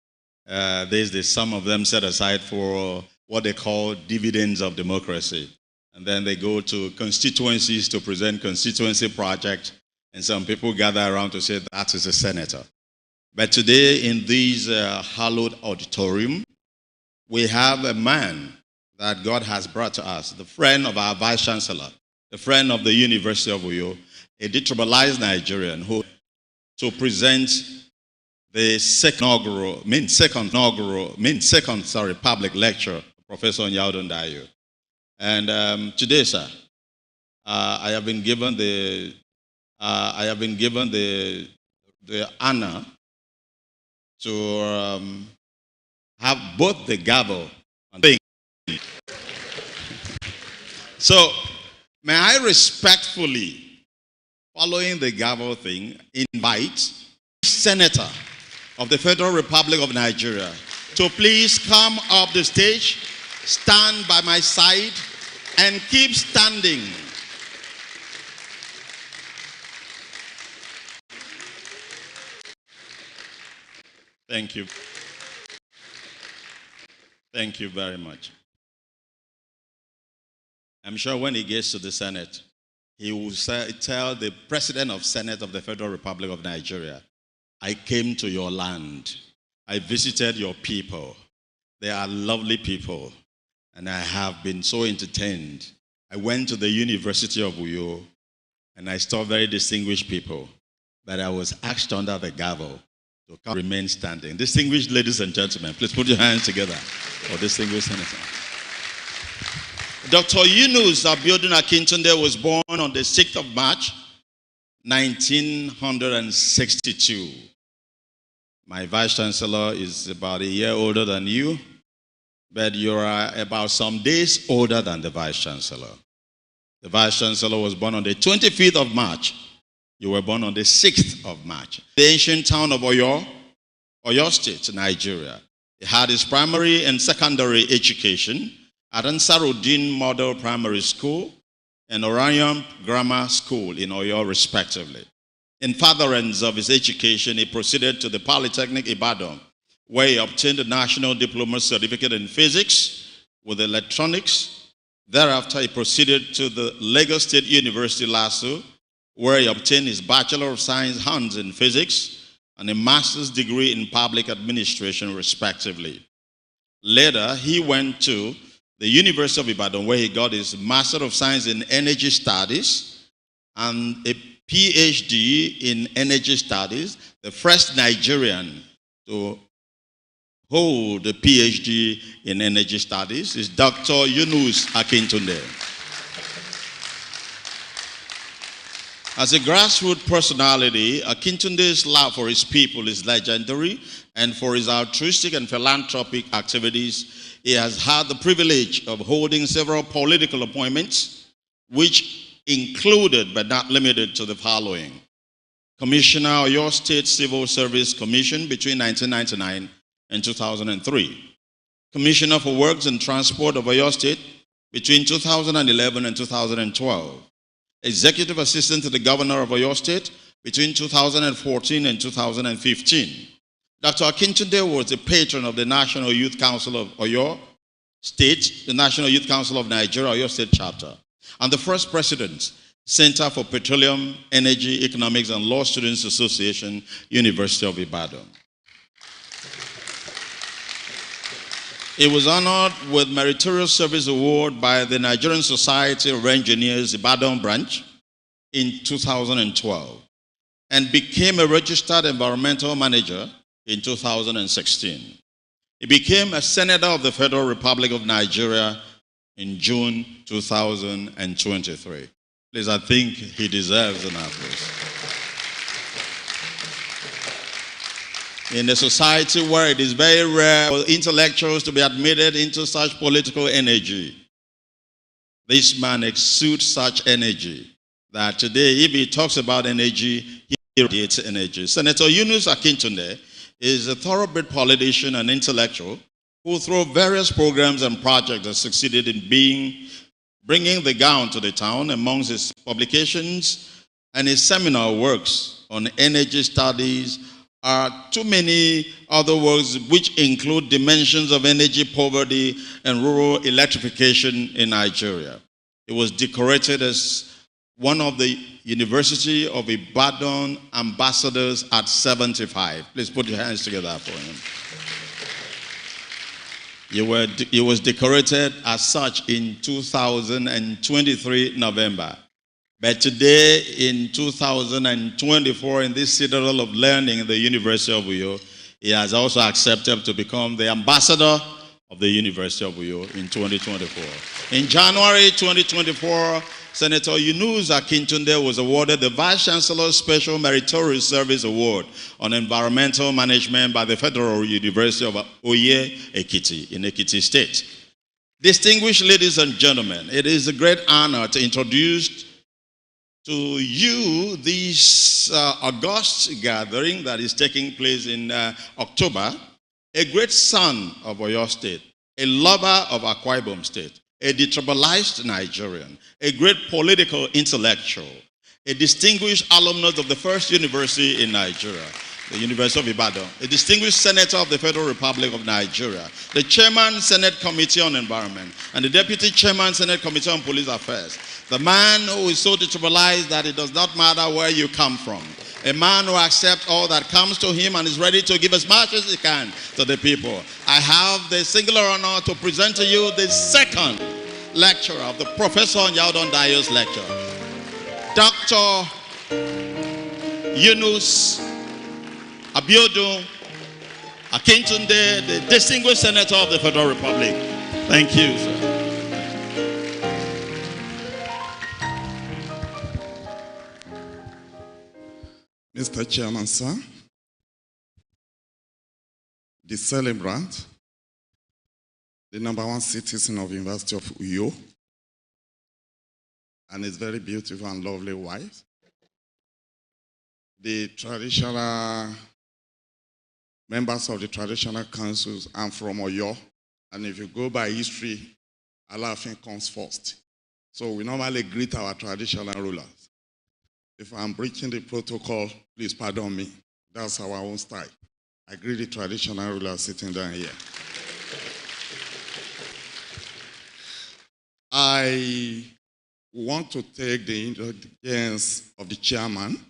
There's some of them set aside for what they call dividends of democracy. And then they go to constituencies to present constituency projects, and some people gather around to say that is a senator. But today in this hallowed auditorium, we have a man that God has brought to us, the friend of our Vice Chancellor, the friend of the University of Uyo, a detribalized Nigerian who to present the second public lecture of Professor Nyaudoh Ndaeyo'S. And today, sir, I have been given the honor to have both the gavel and thing. So, may I respectfully, following the gavel thing, invite Senator of the Federal Republic of Nigeria to please come up the stage, stand by my side, and keep standing. Thank you. Thank you very much. I'm sure when he gets to the Senate, he will tell the President of Senate of the Federal Republic of Nigeria I came to your land. I visited your people. They are lovely people, and I have been so entertained. I went to the University of Uyo, and I saw very distinguished people, but I was asked under the gavel to come remain standing. Distinguished ladies and gentlemen, please put your hands together for distinguished senator. Dr. Yunus Abiodun Akintunde was born on the 6th of March, 1962. My Vice Chancellor is about a year older than you, but you are about some days older than the Vice Chancellor. The Vice Chancellor was born on the 25th of March. You were born on the 6th of March. The ancient town of Oyo State, Nigeria. He had his primary and secondary education at Ansarudin Model Primary School and Orion Grammar School in Oyo, respectively. In furtherance of his education, he proceeded to the Polytechnic Ibadan, where he obtained a National Diploma Certificate in Physics with Electronics. Thereafter, he proceeded to the Lagos State University, LASU, where he obtained his Bachelor of Science Honors in Physics and a Master's degree in Public Administration, respectively. Later, he went to the University of Ibadan, where he got his Master of Science in Energy Studies and a Ph.D. in Energy Studies. The first Nigerian to hold a Ph.D. in Energy Studies is Dr. Yunus Akintunde. As a grassroots personality, Akintunde's love for his people is legendary, and for his altruistic and philanthropic activities, he has had the privilege of holding several political appointments, which included but not limited to the following: Commissioner of your State Civil Service Commission between 1999 and 2003, Commissioner for Works and Transport of Oyo State between 2011 and 2012, Executive Assistant to the Governor of Oyo State between 2014 and 2015. Dr. Akintunde was the patron of the National Youth Council of Oyo State, the National Youth Council of Nigeria, Oyo State Chapter, and the first president, Center for Petroleum, Energy, Economics, and Law Students Association, University of Ibadan. He was honored with Meritorious Service Award by the Nigerian Society of Engineers, Ibadan branch, in 2012, and became a registered environmental manager in 2016. He became a senator of the Federal Republic of Nigeria in June 2023. Please, I think he deserves an applause. In a society where it is very rare for intellectuals to be admitted into such political energy, this man exudes such energy that today, if he talks about energy, he radiates energy. Senator Yunus Akintunde is a thoroughbred politician and intellectual who, through various programs and projects, has succeeded in bringing the gown to the town. Amongst his publications and his seminal works on energy studies are too many other works which include dimensions of energy poverty and rural electrification in Nigeria. He was decorated as one of the University of Ibadan ambassadors at 75. Please put your hands together for him. He was decorated as such in 2023 November. But today, in 2024, in this citadel of learning in the University of Uyo, he has also accepted to become the ambassador of the University of Uyo in 2024. In January 2024, Senator Yunus Akintunde was awarded the Vice Chancellor's Special Meritorious Service Award on Environmental Management by the Federal University of Oye Ekiti in Ekiti State. Distinguished ladies and gentlemen, it is a great honor to introduce to you this august gathering that is taking place in October. A great son of Oyo State, a lover of Akwa Ibom State, a detribalized Nigerian, a great political intellectual, a distinguished alumnus of the first university in Nigeria, the University of Ibadan, a distinguished senator of the Federal Republic of Nigeria, the chairman, Senate Committee on Environment, and the deputy chairman, Senate Committee on Police Affairs, the man who is so detribalized that it does not matter where you come from. A man who accepts all that comes to him and is ready to give as much as he can to the people. I have the singular honor to present to you the second lecturer of the Professor Nyaudoh Ndaeyo'S lecture, Dr. Yunus Abiodun Akintunde, the distinguished senator of the Federal Republic. Thank you, sir. Mr. Chairman, sir, the celebrant, the #1 citizen of University of Uyo, and his very beautiful and lovely wife, the traditional members of the traditional councils. I'm from Oyo, and if you go by history, Alafin comes first. So we normally greet our traditional rulers. If I'm breaching the protocol, please pardon me. That's our own style. I greet the traditional rulers sitting down here. I want to take the indulgence of the chairman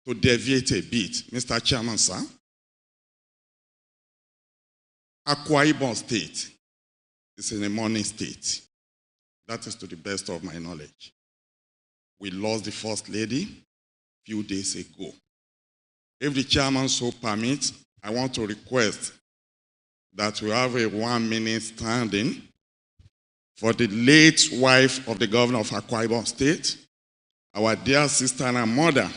to deviate a bit. Mr. Chairman, sir, Akwa Ibom State is in a mourning state. That is to the best of my knowledge. We lost the First Lady a few days ago. If the chairman so permits, I want to request that we have a 1-minute standing for the late wife of the governor of Akwa Ibom State, our dear sister and mother,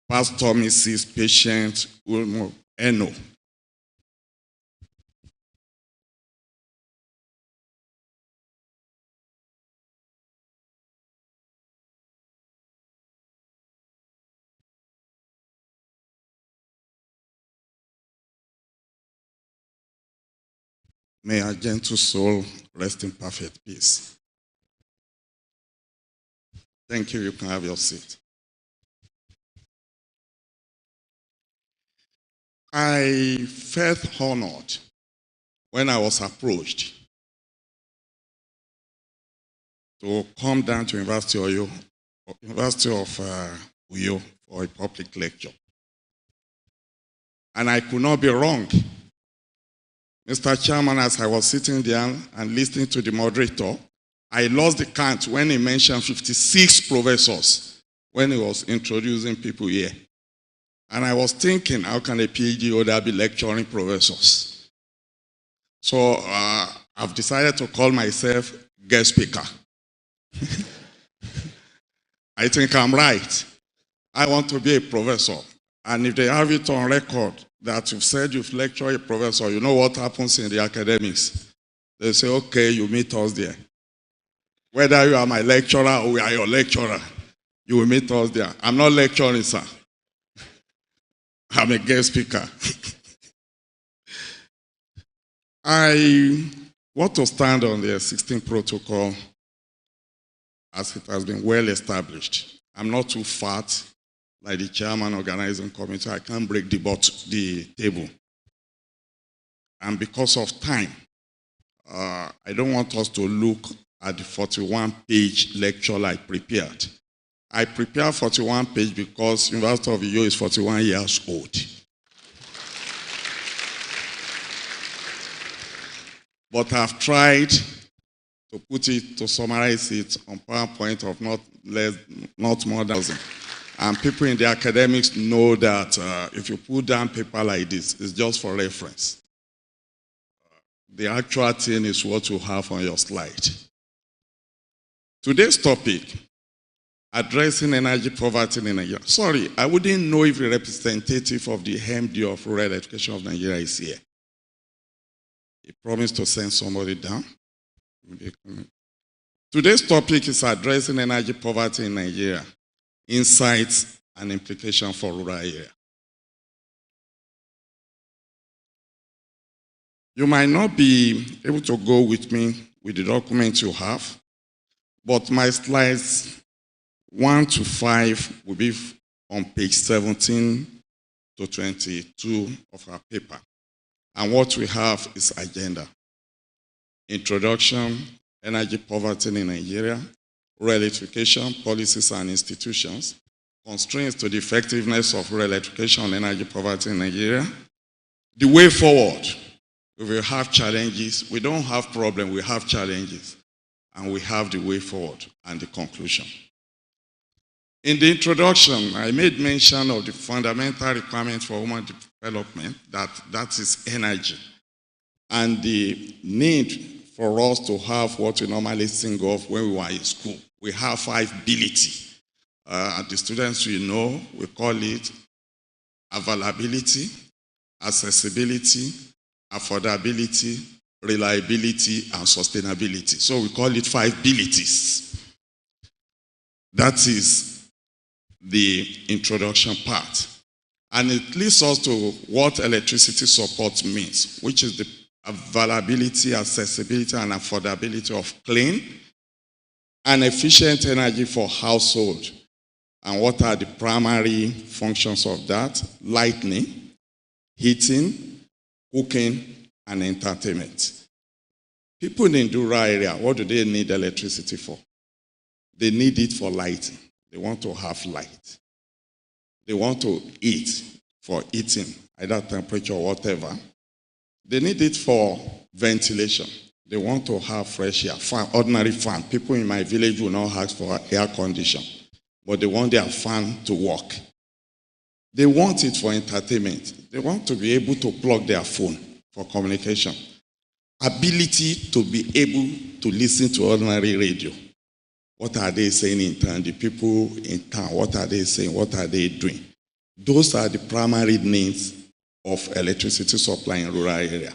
Pastor Mrs. Patient Ulmo Eno. May her gentle soul rest in perfect peace. Thank you. You can have your seat. I felt honored when I was approached to come down to University of Uyo for a public lecture. And I could not be wrong. Mr. Chairman, as I was sitting there and listening to the moderator, I lost the count when he mentioned 56 professors when he was introducing people here. And I was thinking, how can a PhD holder be lecturing professors? So I've decided to call myself guest speaker. I think I'm right. I want to be a professor. And if they have it on record that you've said you've lectured a professor, you know what happens in the academics? They say, okay, you meet us there. Whether you are my lecturer or we are your lecturer, you will meet us there. I'm not lecturing, sir. I'm a guest speaker. I want to stand on the 16th protocol as it has been well established. I'm not too fat like the chairman organizing committee. I can't break the table. And because of time, I don't want us to look at the 41-page lecture I prepared. I prepared 41 pages because University of Uyo is 41 years old. But I've tried to to summarize it on PowerPoint of not more than 1,000. And people in the academics know that if you put down paper like this, it's just for reference. The actual thing is what you have on your slide. Today's topic, addressing energy poverty in Nigeria. Sorry, I wouldn't know if a representative of the MD of Rural Education of Nigeria is here. He promised to send somebody down. Today's topic is addressing energy poverty in Nigeria, insights and implications for rural area. You might not be able to go with me with the document you have, but my slides 1 to 5 will be on page 17 to 22 of our paper. And what we have is agenda. Introduction, energy poverty in Nigeria, rural electrification, policies and institutions, constraints to the effectiveness of rural electrification and energy poverty in Nigeria. The way forward, we will have challenges. We don't have problems, we have challenges. And we have the way forward and the conclusion. In the introduction, I made mention of the fundamental requirement for human development, that is energy, and the need for us to have what we normally think of when we were in school. We have 5 ability. The students we know, we call it availability, accessibility, affordability, reliability, and sustainability. So we call it 5 abilities. That is the introduction part. And it leads us to what electricity support means, which is the availability, accessibility, and affordability of clean and efficient energy for household. And what are the primary functions of that? Lighting, heating, cooking, and entertainment. People in the rural area, what do they need electricity for? They need it for lighting. They want to have light. They want to eat for eating, either temperature or whatever. They need it for ventilation. They want to have fresh air, fan, ordinary fan. People in my village will not ask for air condition, but they want their fan to work. They want it for entertainment. They want to be able to plug their phone for communication. Ability to be able to listen to ordinary radio. What are they saying in town? The people in town, what are they saying? What are they doing? Those are the primary needs of electricity supply in rural area.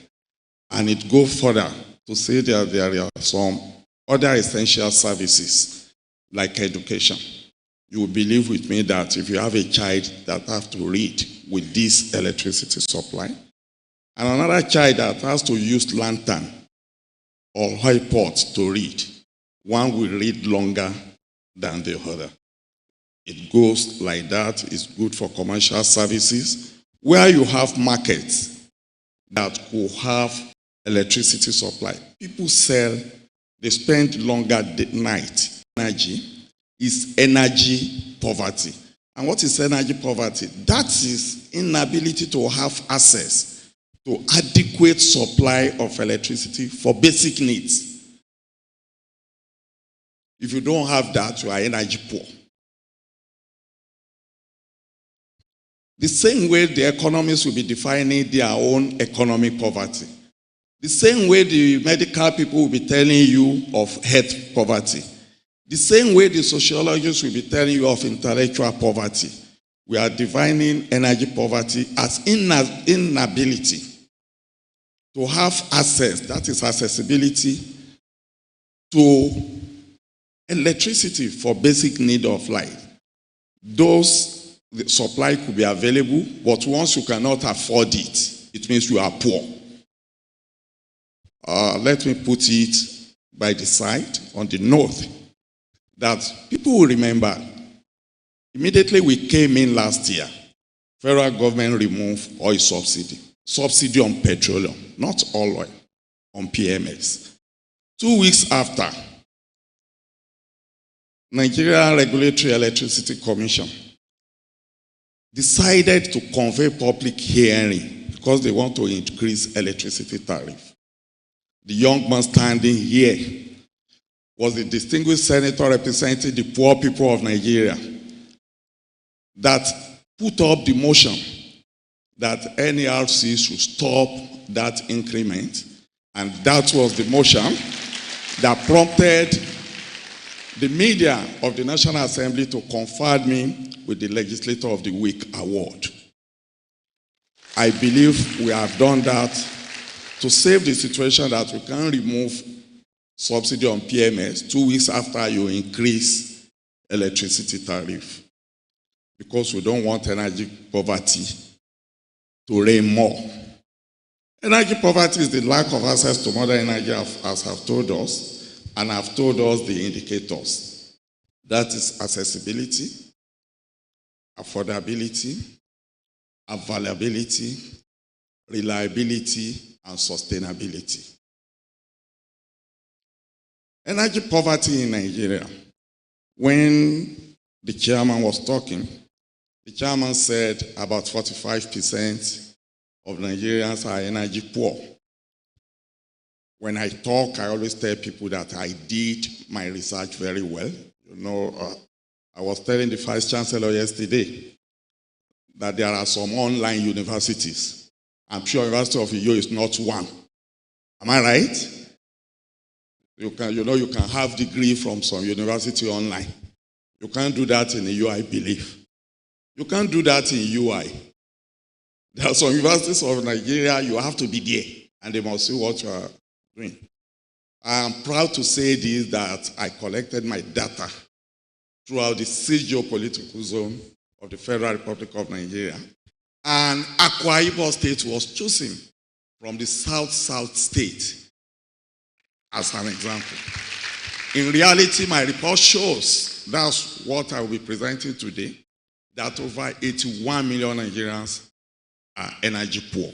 And it goes further to say that there are some other essential services like education. You will believe with me that if you have a child that has to read with this electricity supply, and another child that has to use lantern or iPod to read, one will read longer than the other. It goes like that. It's good for commercial services. Where you have markets that will have electricity supply, people sell, they spend longer night. Energy is energy poverty. And what is energy poverty? That is inability to have access to adequate supply of electricity for basic needs. If you don't have that, you are energy poor. The same way the economists will be defining their own economic poverty. The same way the medical people will be telling you of health poverty. The same way the sociologists will be telling you of intellectual poverty. We are defining energy poverty as inability to have access, that is accessibility, to electricity for basic need of life. Those the supply could be available, but once you cannot afford it, it means you are poor. Let me put it by the side on the north, that people will remember, immediately we came in last year, federal government removed oil subsidy on petroleum, not all oil, on PMS. 2 weeks after, Nigeria Regulatory Electricity Commission decided to convey public hearing because they want to increase electricity tariff. The young man standing here was the distinguished senator representing the poor people of Nigeria that put up the motion that NERC should stop that increment, and that was the motion that prompted the media of the National Assembly to confer me with the Legislator of the Week award. I believe we have done that to save the situation that we can remove subsidy on PMS 2 weeks after you increase electricity tariff, because we don't want energy poverty to reign more. Energy poverty is the lack of access to modern energy, as I've told us, and I've told us the indicators. That is accessibility, affordability, availability, reliability, and sustainability. Energy poverty in Nigeria, when the chairman was talking, The chairman said about 45% of Nigerians are energy poor. When I talk, I always tell people that I did my research very well. You know, I was telling the Vice Chancellor yesterday that there are some online universities. I'm sure University of Uyo is not one. Am I right? You can have degree from some university online. You can't do that in the UI, believe. You can't do that in UI. There are some universities of Nigeria, you have to be there, and they must see what you are doing. I am proud to say this, that I collected my data throughout the 6 geopolitical zone of the Federal Republic of Nigeria. And Akwa Ibom State was chosen from the South-South state as an example. In reality, my report shows, that's what I will be presenting today, that over 81 million Nigerians are energy poor.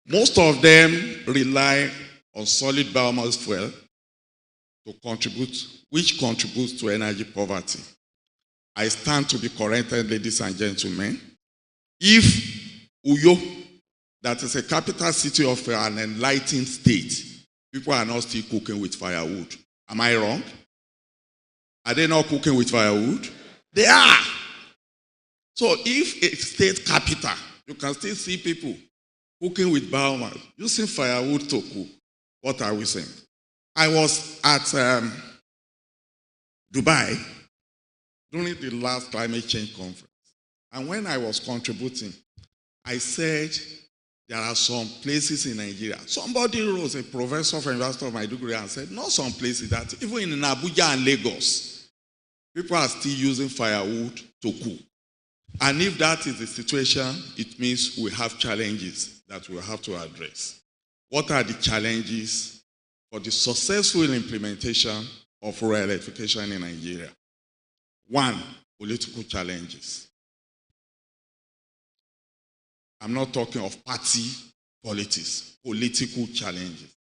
Most of them rely on solid biomass fuel to contribute, which contributes to energy poverty. I stand to be corrected, ladies and gentlemen. If Uyo, that is a capital city of an enlightened state, people are not still cooking with firewood. Am I wrong? Are they not cooking with firewood? They are. So if a state capital, you can still see people cooking with biomass, using firewood to cook. What are we saying? I was at Dubai during the last climate change conference. And when I was contributing, I said there are some places in Nigeria. Somebody rose, a professor from University of Maiduguri, and said, not some places, that even in Abuja and Lagos, people are still using firewood to cook. And if that is the situation, it means we have challenges that we have to address. What are the challenges for the successful implementation of rural electrification in Nigeria? One, political challenges. I'm not talking of party politics, political challenges.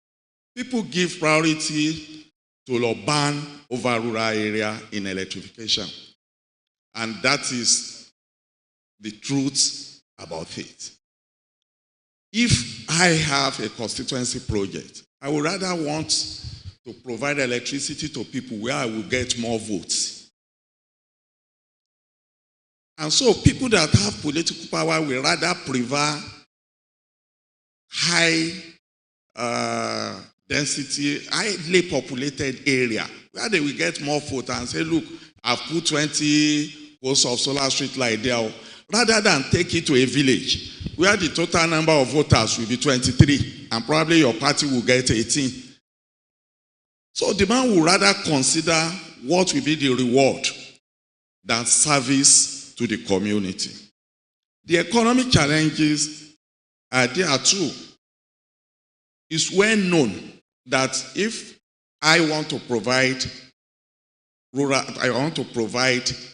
People give priority to urban over rural area in electrification. And that is the truth about it. If I have a constituency project, I would rather want to provide electricity to people where I will get more votes. And so people that have political power will rather prefer high density, highly populated area where they will get more votes and say, look, I've put 20 posts of solar street light there, rather than take it to a village where the total number of voters will be 23 and probably your party will get 18. So the man will rather consider what will be the reward than service to the community. The economic challenges are there too. It's well known that if I want to provide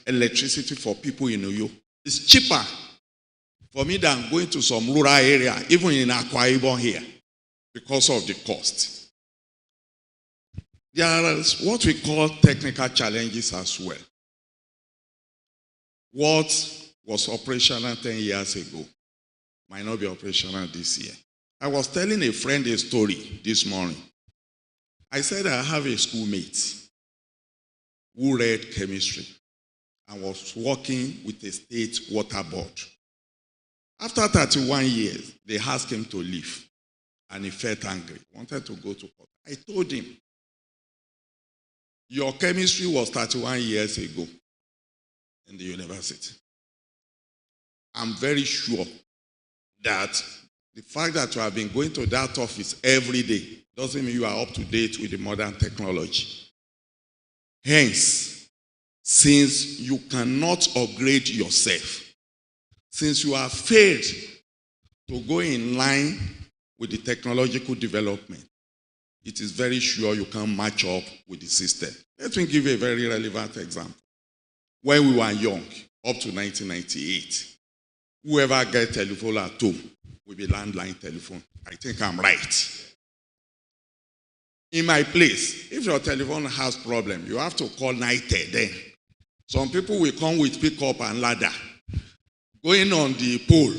electricity for people in Uyo, it's cheaper for me than going to some rural area, even in Akwa Ibom here, because of the cost. There are what we call technical challenges as well. What was operational 10 years ago might not be operational this year. I was telling a friend a story this morning. I said I have a schoolmate who read chemistry and was working with the state water board. After 31 years, they asked him to leave, and he felt angry, wanted to go to court. I told him, your chemistry was 31 years ago in the university. I'm very sure that the fact that you have been going to that office every day doesn't mean you are up to date with the modern technology. Hence, since you cannot upgrade yourself, since you have failed to go in line with the technological development, it is very sure you can't match up with the system. Let me give you a very relevant example. When we were young, up to 1998, whoever gets telephone at home will be landline telephone. I think I'm right. In my place, if your telephone has problem, you have to call 90 then. Some people will come with pickup and ladder, going on the pole,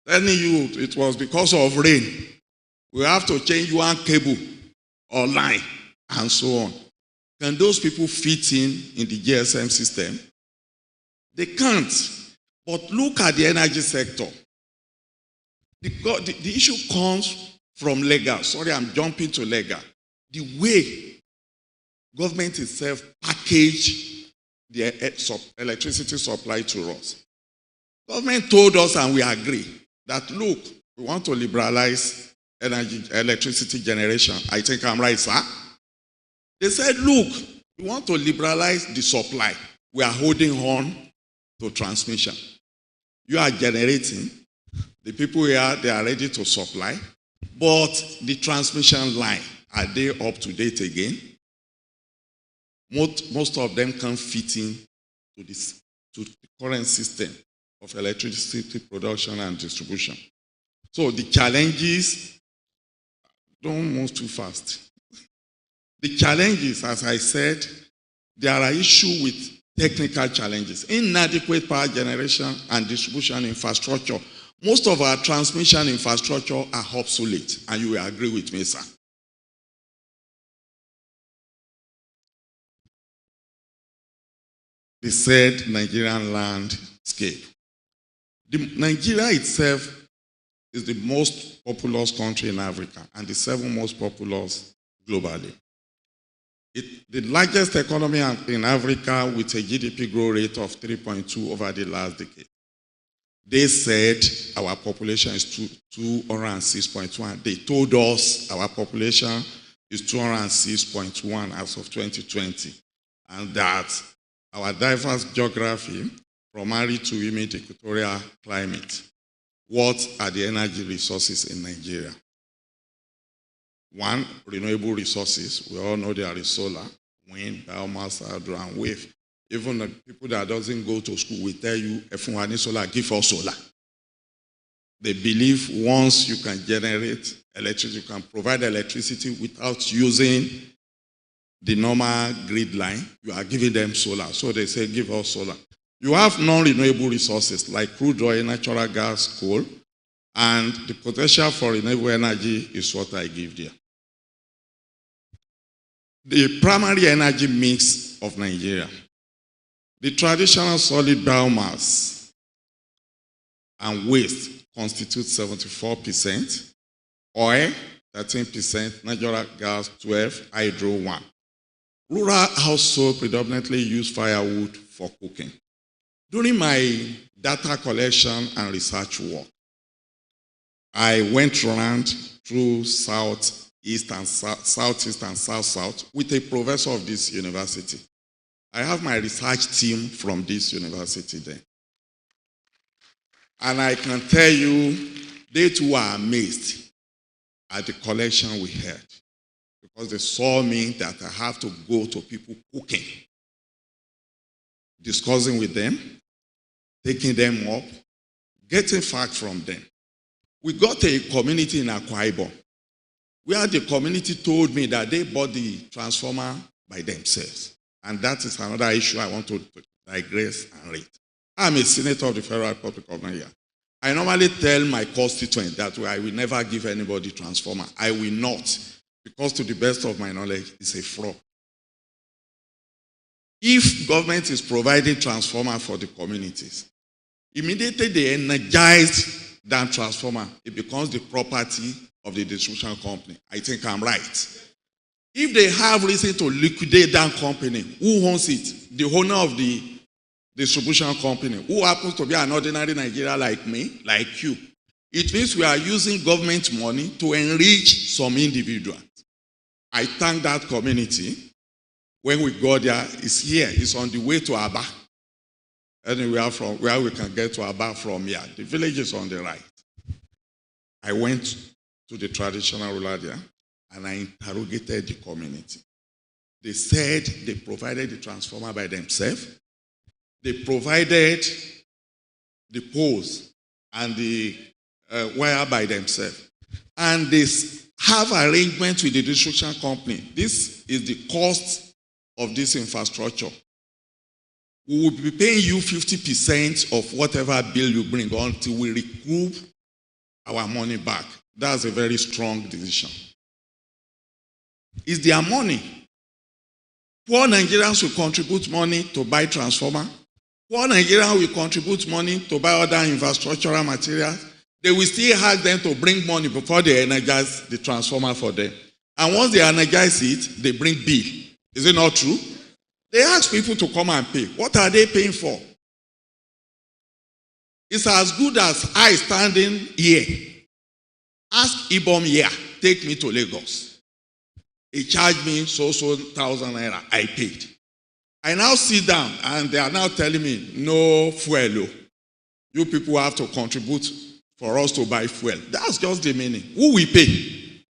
telling you it was because of rain. We have to change one cable or line, and so on. Can those people fit in the GSM system? They can't. But look at the energy sector. The issue comes from legal. Sorry, I'm jumping to legal. The way government itself package the electricity supply to us. Government told us, and we agree, that look, we want to liberalize electricity generation. I think I'm right, sir. They said, look, we want to liberalize the supply. We are holding on to transmission. You are generating. The people here, they are ready to supply. But the transmission line, are they up to date again? Most of them can't fit in to the current system of electricity production and distribution. So the challenges, don't move too fast. The challenges, as I said, there are issues with technical challenges, inadequate power generation and distribution infrastructure. Most of our transmission infrastructure are obsolete, and you will agree with me, sir. They said Nigerian landscape. Nigeria itself is the most populous country in Africa and the 7th most populous globally. The largest economy in Africa with a GDP growth rate of 3.2 over the last decade. They said our population is 206.1. They told us our population is 206.1 as of 2020. And that our diverse geography, from arid to humid equatorial climate, what are the energy resources in Nigeria? One, renewable resources. We all know there is solar, wind, biomass, hydro, and wave. Even the people that doesn't go to school will tell you, if you want solar, give us solar. They believe once you can generate electricity, you can provide electricity without using the normal grid line, you are giving them solar. So they say, give us solar. You have non-renewable resources like crude oil, natural gas, coal, and the potential for renewable energy is what I give there. The primary energy mix of Nigeria. The traditional solid biomass and waste constitute 74%, oil 13%, natural gas 12%, hydro 1%. Rural households predominantly use firewood for cooking. During my data collection and research work, I went around through southeast and south with a professor of this university. I have my research team from this university there. And I can tell you, they too are amazed at the collection we had. Because they saw me that I have to go to people cooking, discussing with them, taking them up, getting facts from them. We got a community in Akwa Ibom where the community told me that they bought the transformer by themselves. And that is another issue I want to digress and read. I'm a senator of the Federal Republic of Nigeria. I normally tell my constituents that I will never give anybody transformer. I will not. Because to the best of my knowledge, it's a fraud. If government is providing transformer for the communities, immediately they energize that transformer, it becomes the property of the distribution company. I think I'm right. If they have reason to liquidate that company, who owns it? The owner of the distribution company, who happens to be an ordinary Nigerian like me, like you. It means we are using government money to enrich some individuals. I thank that community. When we got there, it's here. It's on the way to Aba. Anywhere from where we can get to Aba from here. The village is on the right. I went to the traditional ruler there and I interrogated the community. They said they provided the transformer by themselves. They provided the poles and the wire by themselves. And they have arrangements with the distribution company. This is the cost of this infrastructure. We will be paying you 50% of whatever bill you bring until we recoup our money back. That's a very strong decision. It's their money. Poor Nigerians will contribute money to buy transformer. Poor Nigerians will contribute money to buy other infrastructural materials. They will still ask them to bring money before they energize the transformer for them. And once they energize it, they bring bill. Is it not true? They ask people to come and pay. What are they paying for? It's as good as I standing here. Ask Ibom here, take me to Lagos. He charged me so 1,000 naira. I paid. I now sit down and they are now telling me, no fuel. You people have to contribute for us to buy fuel. That's just the meaning. Who will pay?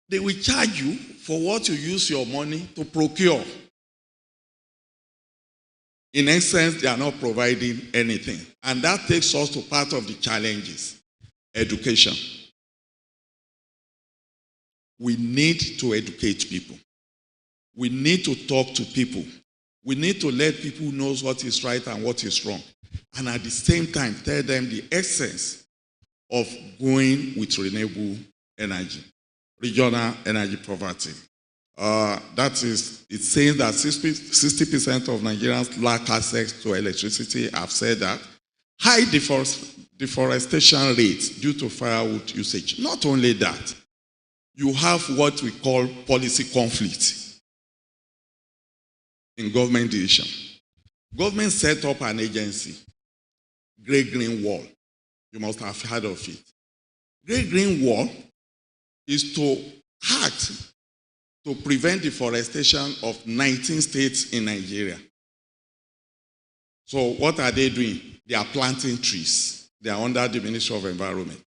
They will charge you for what you use your money to procure. In essence, they are not providing anything. And that takes us to part of the challenges. Education. We need to educate people. We need to talk to people. We need to let people know what is right and what is wrong. And at the same time, tell them the essence of going with renewable energy. Regional energy poverty. That is, it says that 60% of Nigerians lack access to electricity. I've said that. High deforestation rates due to firewood usage. Not only that, you have what we call policy conflict in government decision. Government set up an agency, Great Green Wall. You must have heard of it. Great Green Wall is to act to prevent deforestation of 19 states in Nigeria. So what are they doing? They are planting trees. They are under the Ministry of Environment.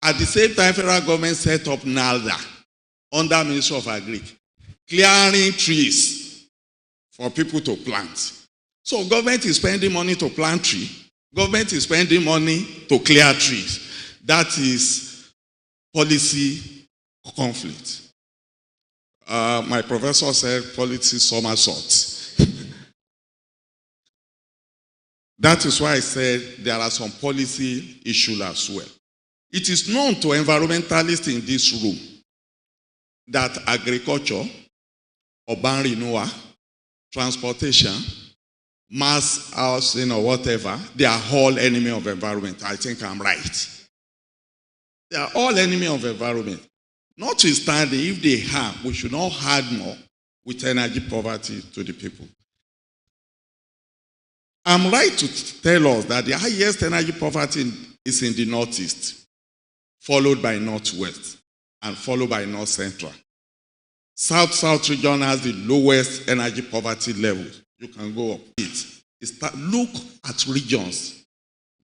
At the same time, federal government set up NALDA under Ministry of Agri, clearing trees for people to plant. So government is spending money to plant trees. Government is spending money to clear trees. That is policy conflict. My professor said policy somersault. That is why I said there are some policy issues as well. It is known to environmentalists in this room that agriculture, urban renewal, transportation, mass housing or whatever, they are all enemy of environment. I think I'm right. They are all enemy of environment. Notwithstanding, if they harm, we should not add more with energy poverty to the people. I'm right to tell us that the highest energy poverty is in the northeast, followed by northwest, and followed by north central. South region has the lowest energy poverty level. You can go up. Look at regions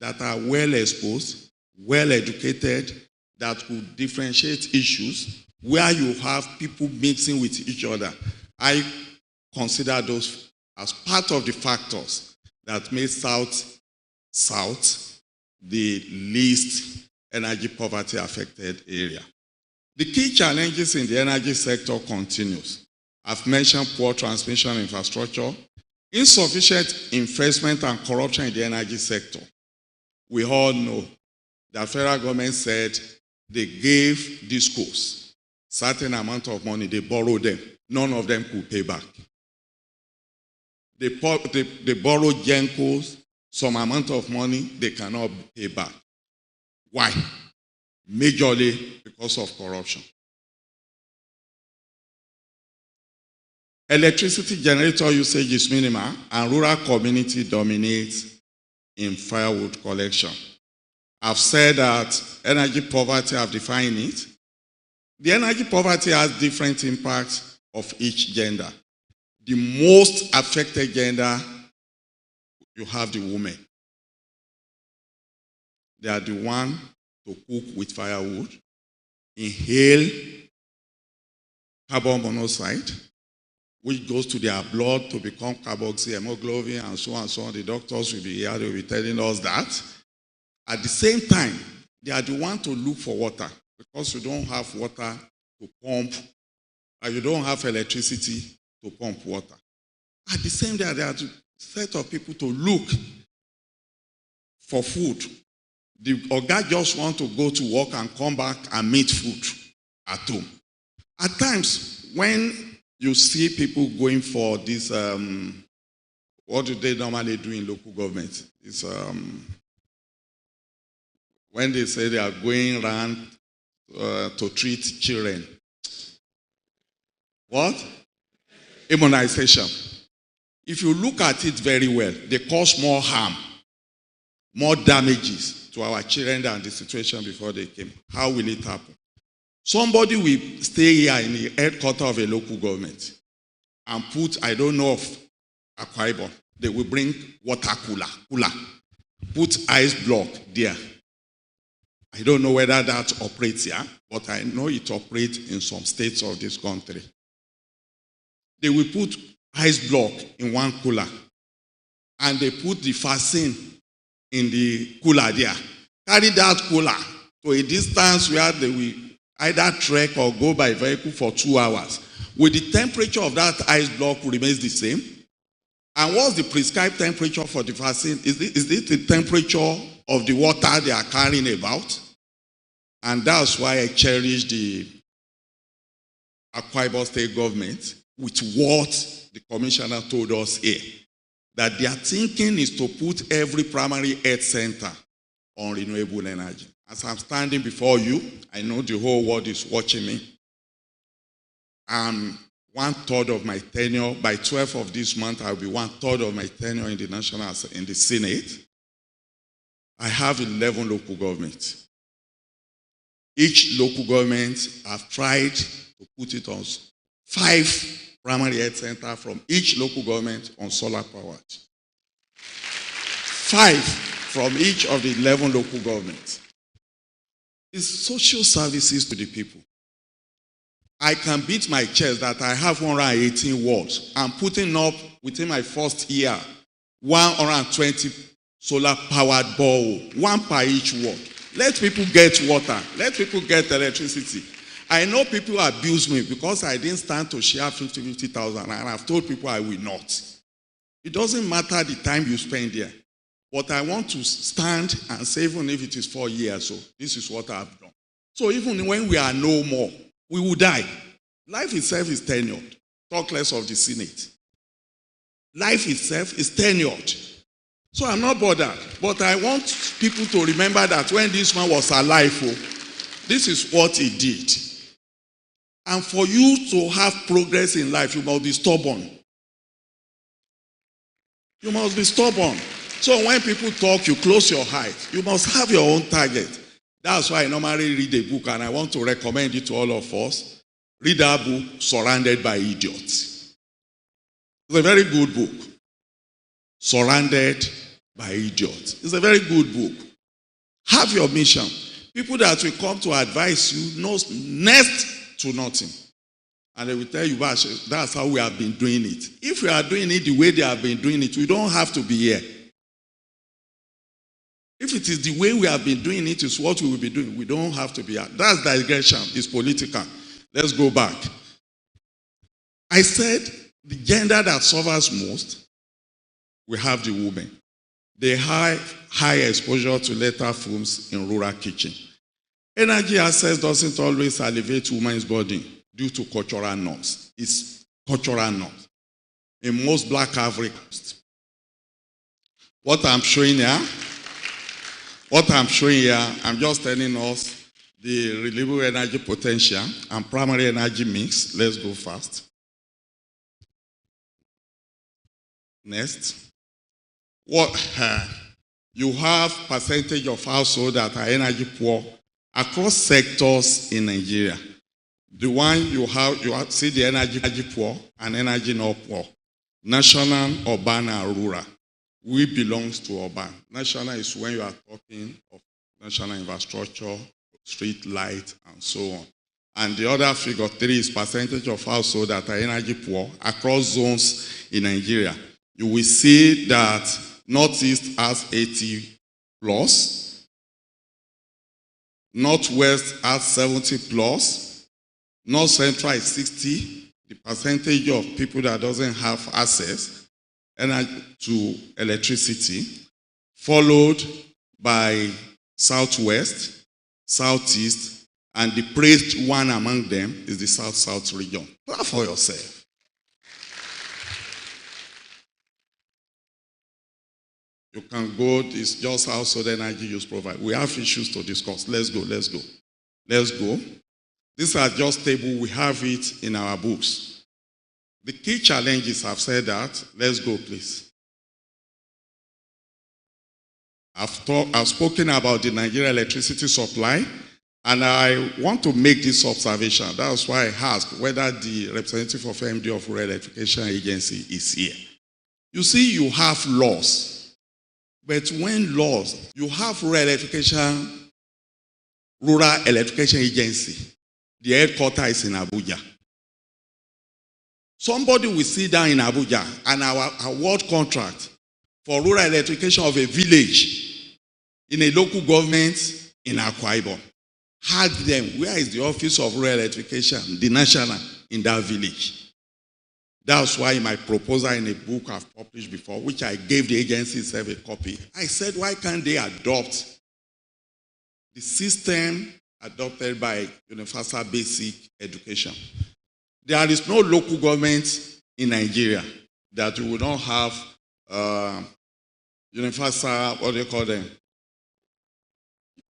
that are well exposed, well educated, that could differentiate issues, where you have people mixing with each other. I consider those as part of the factors that made South the least energy poverty affected area. The key challenges in the energy sector continues. I've mentioned poor transmission infrastructure, insufficient investment and corruption in the energy sector. We all know the federal government said they gave discos certain amount of money, they borrowed them. None of them could pay back. They borrowed Gencos some amount of money they cannot pay back. Why? Majorly because of corruption. Electricity generator usage is minimal and rural community dominates in firewood collection. I've said that energy poverty, I've defined it. The energy poverty has different impacts of each gender. The most affected gender, you have the women. They are the one to cook with firewood, inhale carbon monoxide, which goes to their blood to become carboxyhemoglobin and so on and so on. The doctors will be here, they will be telling us that. At the same time, they are the one to look for water because you don't have water to pump, and you don't have electricity to pump water. At the same time, there are a set of people to look for food. The Oga just want to go to work and come back and meet food at home. At times, when you see people going for this, what do they normally do in local government? It's when they say they are going around to treat children. What? Immunization. If you look at it very well, they cause more harm, more damages to our children than the situation before they came. How will it happen? Somebody will stay here in the headquarters of a local government and put, I don't know, of Akwa Ibom. They will bring water cooler, put ice block there. I don't know whether that operates here, but I know it operates in some states of this country. They will put ice block in one cooler, and they put the vaccine in the cooler there. Carry that cooler to a distance where they will either trek or go by vehicle for 2 hours. Will the temperature of that ice block remains the same? And what's the prescribed temperature for the vaccine? Is it the temperature of the water they are carrying about? And that's why I cherish the Akwa Ibom State government with what the commissioner told us here. That their thinking is to put every primary health center on renewable energy. As I'm standing before you, I know the whole world is watching me. 1/3 of my tenure, by 12th of this month, I'll be 1/3 of my tenure in the Senate. I have 11 local governments. Each local government have tried to put it on 5 primary health centers from each local government on solar power. 5 from each of the 11 local governments. It's social services to the people. I can beat my chest that I have 118 wards. I'm putting up, within my first year, 120 solar-powered borehole, 1 per each ward. Let people get water. Let people get electricity. I know people abuse me because I didn't stand to share 50,000, and I've told people I will not. It doesn't matter the time you spend there. But I want to stand and say, even if it is 4 years, so this is what I've done. So even when we are no more, we will die. Life itself is tenured. Talk less of the Senate. Life itself is tenured. So I'm not bothered. But I want people to remember that when this man was alive, this is what he did. And for you to have progress in life, you must be stubborn. You must be stubborn. So when people talk, you close your eyes. You must have your own target. That's why I normally read a book, and I want to recommend it to all of us. Read that book, Surrounded by Idiots. It's a very good book. Surrounded by Idiots. It's a very good book. Have your mission. People that will come to advise you know next to nothing. And they will tell you, that's how we have been doing it. If we are doing it the way they have been doing it, we don't have to be here. If it is the way we have been doing it, is what we will be doing, we don't have to be here. That's digression. It's political. Let's go back. I said the gender that suffers most, we have the women. They have high exposure to lethal fumes in rural kitchen. Energy access doesn't always elevate women's body due to cultural norms. It's cultural norms. In most black Africans, what I'm showing here, I'm just telling us the renewable energy potential and primary energy mix. Let's go fast. Next. You have percentage of households that are energy poor across sectors in Nigeria. The one you have see the energy poor and energy not poor. National, urban, and rural. We belong to urban. National is when you are talking of national infrastructure, street light, and so on. And the other figure 3 is percentage of households that are energy poor across zones in Nigeria. You will see that Northeast has 80 plus, Northwest has 70 plus. North Central is 60. The percentage of people that doesn't have access to electricity, followed by Southwest, Southeast, and the praised one among them is the South-South region. Clap for yourself. You can go, it's just household energy use provide. We have issues to discuss. Let's go. These are just tables. We have it in our books. The key challenges, I've said that. Let's go, please. I've spoken about the Nigeria electricity supply, and I want to make this observation. That's why I asked whether the representative of MD of Rural Electrification Agency is here. You see, you have laws. But when laws, you have Rural Electrification Agency, the headquarters is in Abuja. Somebody will sit down in Abuja and award contract for rural electrification of a village in a local government in Akwa Ibom. Ask them, where is the office of rural electrification, the national, in that village? That's why in my proposal in a book I've published before, which I gave the agency itself a copy, I said, why can't they adopt the system adopted by Universal Basic Education? There is no local government in Nigeria that will not have universal, what do you call them?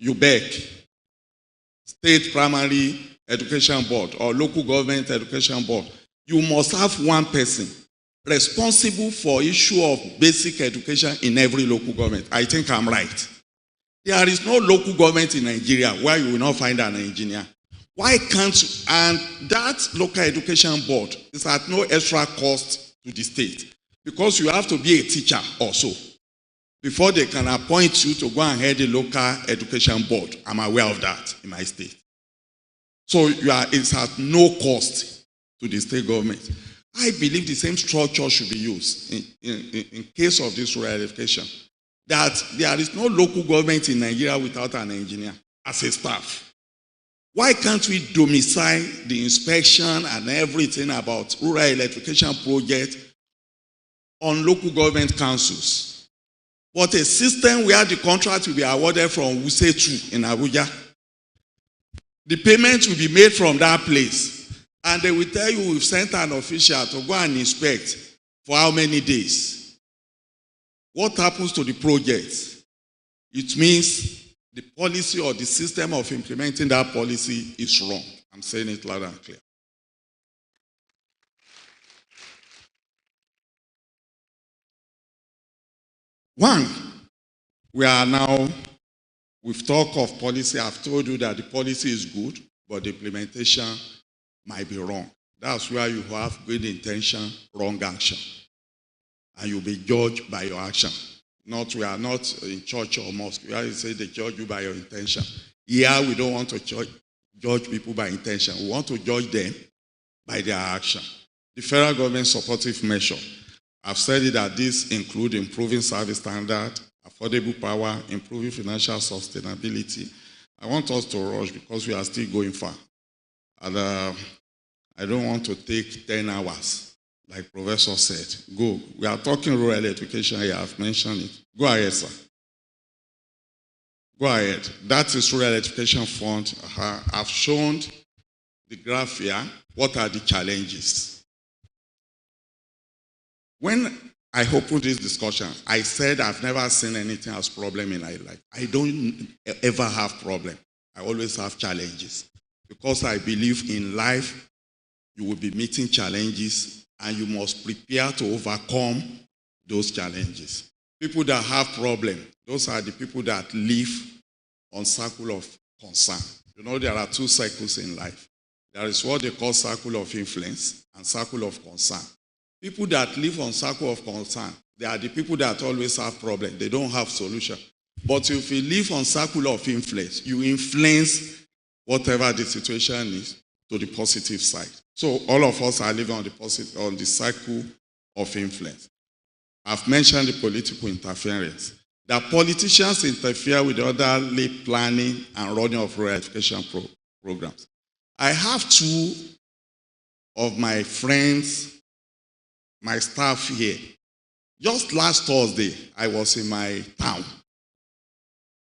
UBEC, State Primary Education Board, or Local Government Education Board. You must have one person responsible for issue of basic education in every local government. I think I'm right. There is no local government in Nigeria where you will not find an engineer. Why can't you? And that local education board is at no extra cost to the state, because you have to be a teacher also before they can appoint you to go and head the local education board. I'm aware of that in my state. So it's at no cost to the state government. I believe the same structure should be used in case of this rural education. That there is no local government in Nigeria without an engineer as a staff. Why can't we domicile the inspection and everything about rural electrification project on local government councils? But a system where the contract will be awarded from Wuse in Abuja. The payment will be made from that place. And they will tell you we've sent an official to go and inspect for how many days. What happens to the project? It means the policy or the system of implementing that policy is wrong. I'm saying it loud and clear. One, we've talked of policy. I've told you that the policy is good, but the implementation might be wrong. That's where you have good intention, wrong action. And you'll be judged by your action. We are not in church or mosque. We have to say they judge you by your intention. Here we don't want to judge people by intention. We want to judge them by their action. The federal government supportive measure. I've said it that this include improving service standard, affordable power, improving financial sustainability. I want us to rush because we are still going far. And I don't want to take 10 hours, like Professor said. Go. We are talking rural electrification here. I've mentioned it. Go ahead, sir. Go ahead. That is Rural Electrification Fund. I've shown the graph here. What are the challenges? When I opened this discussion, I said I've never seen anything as problem in my life. I don't ever have problem. I always have challenges. Because I believe in life, you will be meeting challenges and you must prepare to overcome those challenges. People that have problems, those are the people that live on circle of concern. You know, there are two cycles in life. There is what they call circle of influence and circle of concern. People that live on circle of concern, they are the people that always have problems. They don't have solution. But if you live on circle of influence, you influence whatever the situation is to the positive side. So all of us are living on the cycle of influence. I've mentioned the political interference. that politicians interfere with the orderly planning and running of rural education programs. I have two of my friends, my staff here. Just last Thursday, I was in my town,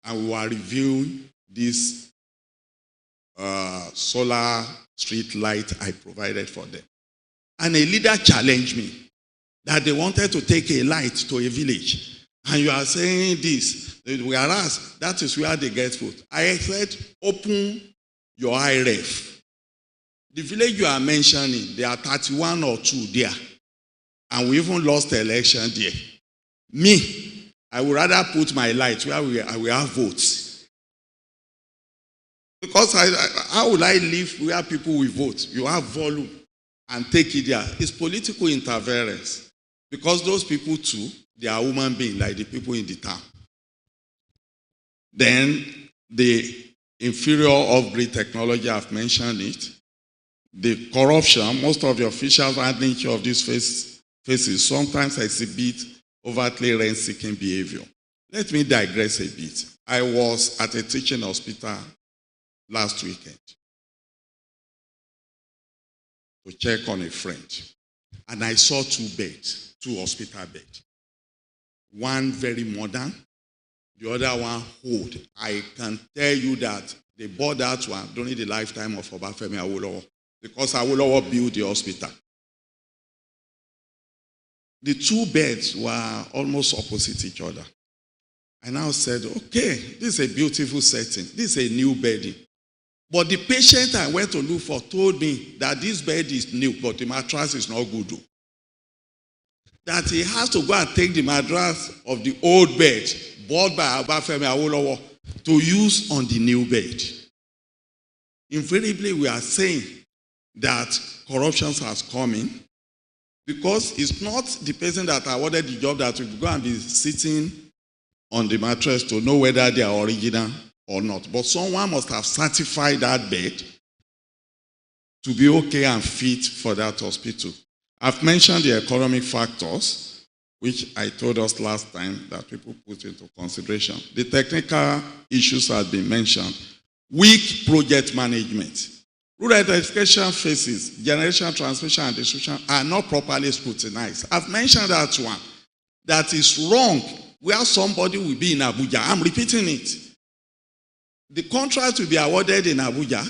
and we were reviewing this solar street light I provided for them. And a leader challenged me that they wanted to take a light to a village. And you are saying this, whereas that is where they get food. I said, open your IRF. The village you are mentioning, there are 31 or 2 there. And we even lost the election there. Me, I would rather put my light where I will have votes. Because how will I live where people will vote? You have volume and take it there. It's political interference. Because those people too, they are human beings like the people in the town. Then the inferior off-grid technology, I've mentioned it. The corruption, most of the officials handling each of these faces sometimes exhibit overtly rent-seeking behavior. Let me digress a bit. I was at a teaching hospital last weekend to check on a friend. And I saw 2 beds, 2 hospital beds. One very modern, the other one old. I can tell you that they bought that one during the lifetime of Obafemi Awolowo, because Awolowo built the hospital. The 2 beds were almost opposite each other. I now said, okay, this is a beautiful setting. This is a new bedding. But the patient I went to look for told me that this bed is new, but the mattress is not good. That he has to go and take the mattress of the old bed bought by Obafemi Awolowo to use on the new bed. Invariably, we are saying that corruption has come in, because it's not the person that awarded the job that will go and be sitting on the mattress to know whether they are original or not. But someone must have certified that bed to be okay and fit for that hospital. I've mentioned the economic factors, which I told us last time that people put into consideration. The technical issues have been mentioned. Weak project management. Rural education phases, generation, transmission, and distribution are not properly scrutinized. I've mentioned that one. That is wrong, where somebody will be in Abuja. I'm repeating it. The contract will be awarded in Abuja.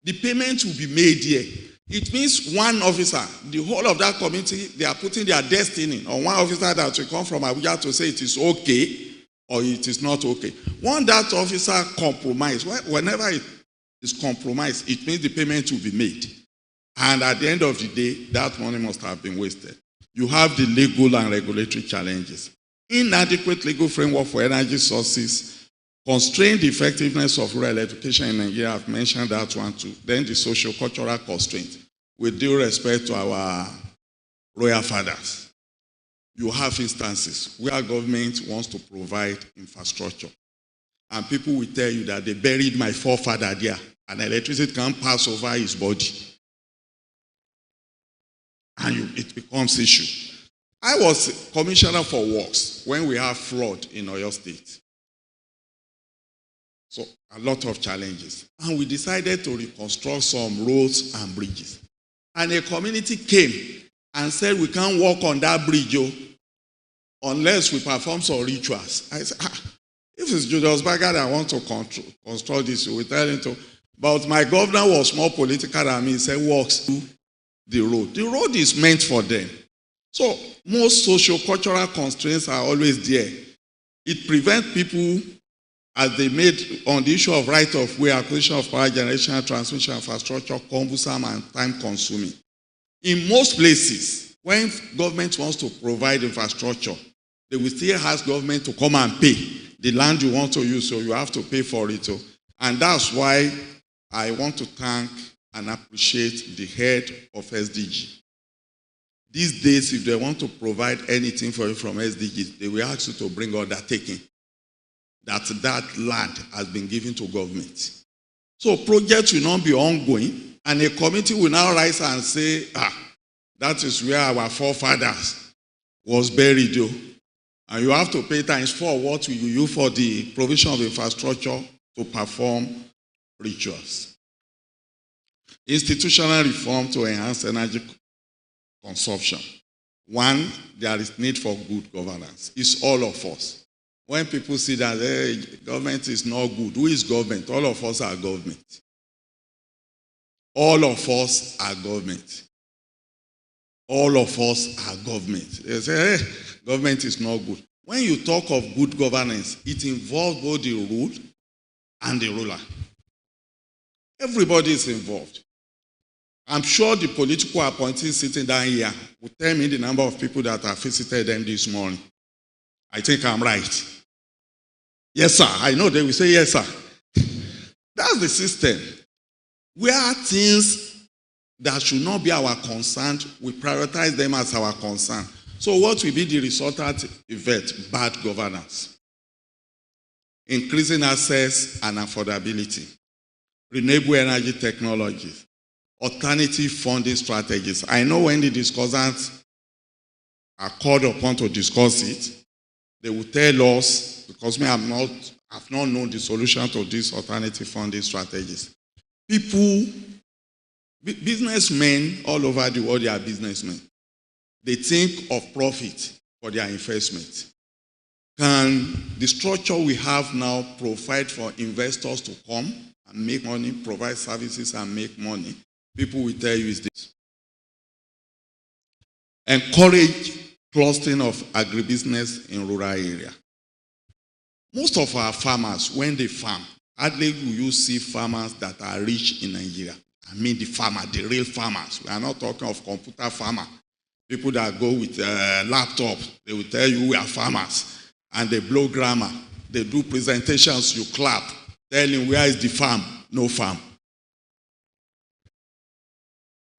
The payment will be made here. It means one officer, the whole of that community, they are putting their destiny on one officer that will come from Abuja to say it is okay or it is not okay. Once that officer compromise, whenever it is compromised, it means the payment will be made. And at the end of the day, that money must have been wasted. You have the legal and regulatory challenges. Inadequate legal framework for energy sources, constrain the effectiveness of rural education in Nigeria. I've mentioned that one too. Then the socio-cultural constraint. With due respect to our royal fathers, you have instances where government wants to provide infrastructure. And people will tell you that they buried my forefather there, and electricity can't pass over his body. And it becomes issue. I was commissioner for works when we have flood in Oyo State. So a lot of challenges. And we decided to reconstruct some roads and bridges. And a community came and said, we can't walk on that bridge unless we perform some rituals. I said, if it's Julius Berger that wants to construct this, we tell him to. But my governor was more political than me. He said, walks through the road. The road is meant for them. So most socio-cultural constraints are always there. It prevents people, as they made on the issue of right-of-way, acquisition of power generation, transmission infrastructure, cumbersome and time-consuming. In most places, when government wants to provide infrastructure, they will still ask government to come and pay the land you want to use, so you have to pay for it. And that's why I want to thank and appreciate the head of SDG. These days, if they want to provide anything for you from SDG, they will ask you to bring undertaking that land has been given to government. So projects will not be ongoing, and a committee will now rise and say, that is where our forefathers was buried. And you have to pay times 4 what you use for the provision of infrastructure to perform rituals. Institutional reform to enhance energy consumption. 1, there is need for good governance. It's all of us. When people see that government is not good, who is government? All of us are government. All of us are government. All of us are government. They say, government is not good. When you talk of good governance, it involves both the rule and the ruler. Everybody is involved. I'm sure the political appointees sitting down here will tell me the number of people that have visited them this morning. I think I'm right. Yes, sir. I know they will say yes, sir. That's the system. Where things that should not be our concern, we prioritize them as our concern. So what will be the resultant effect? Bad governance. Increasing access and affordability. Renewable energy technologies. Alternative funding strategies. I know when the discussants are called upon to discuss it, they will tell us, because I've not known the solution to these alternative funding strategies. People, businessmen all over the world, they are businessmen. They think of profit for their investment. Can the structure we have now provide for investors to come and make money, provide services and make money? People will tell you is this. Encourage clustering of agribusiness in rural area. Most of our farmers, when they farm, hardly will you see farmers that are rich in Nigeria. I mean the farmer, the real farmers. We are not talking of computer farmer. People that go with a laptop, they will tell you we are farmers. And they blow grammar. They do presentations, you clap. Telling where is the farm? No farm.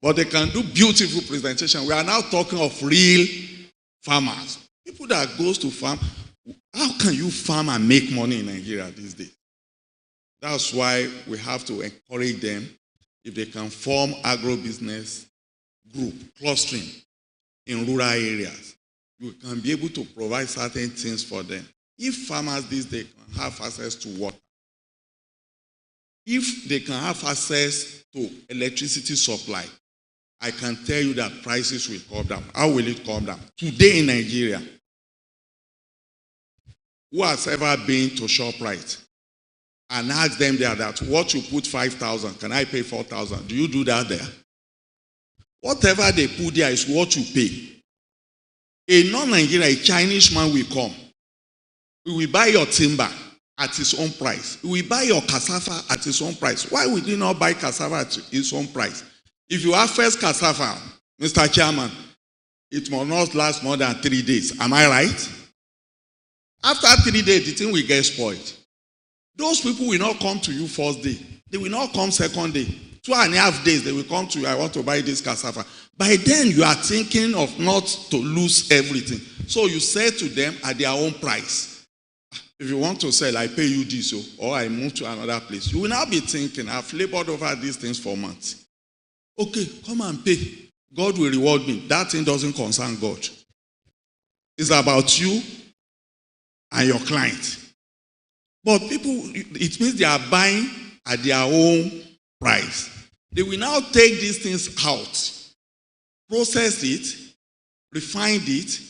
But they can do beautiful presentation. We are now talking of real farmers. People that goes to farm. How can you farm and make money in Nigeria these days? That's why we have to encourage them if they can form agro-business group, clustering in rural areas. You can be able to provide certain things for them. If farmers these days can have access to water, if they can have access to electricity supply, I can tell you that prices will come down. How will it come down? Today in Nigeria, who has ever been to ShopRite and asked them there that what you put 5,000, can I pay 4,000? Do you do that there? Whatever they put there is what you pay. A non-Nigerian, a Chinese man will come. He will buy your timber at his own price. He will buy your cassava at his own price. Why would he not buy cassava at his own price? If you have first cassava, Mr. Chairman, it must not last more than 3 days. Am I right? After 3 days, the thing will get spoiled. Those people will not come to you first day. They will not come second day. 2.5 days, they will come to you, I want to buy this cassava. By then, you are thinking of not to lose everything. So you say to them at their own price. If you want to sell, I pay you this, or I move to another place. You will now be thinking, I've labored over these things for months. Okay, come and pay. God will reward me. That thing doesn't concern God. It's about you and your client. But people, it means they are buying at their own price. They will now take these things out, process it, refine it,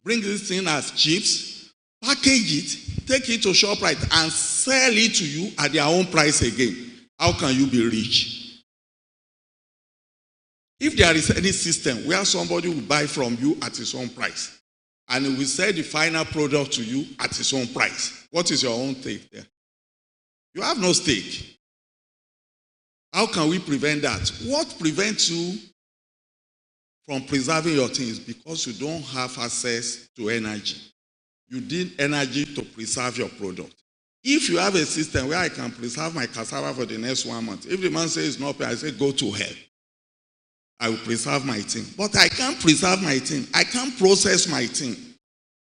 bring this thing as chips, package it, take it to ShopRite and sell it to you at their own price again. How can you be rich? If there is any system where somebody will buy from you at his own price and he will sell the final product to you at his own price, what is your own stake there? You have no stake. How can we prevent that? What prevents you from preserving your things? Because you don't have access to energy. You need energy to preserve your product. If you have a system where I can preserve my cassava for the next 1 month, if the man says it's not paying, I say go to hell. I will preserve my thing. But I can't preserve my thing. I can't process my thing.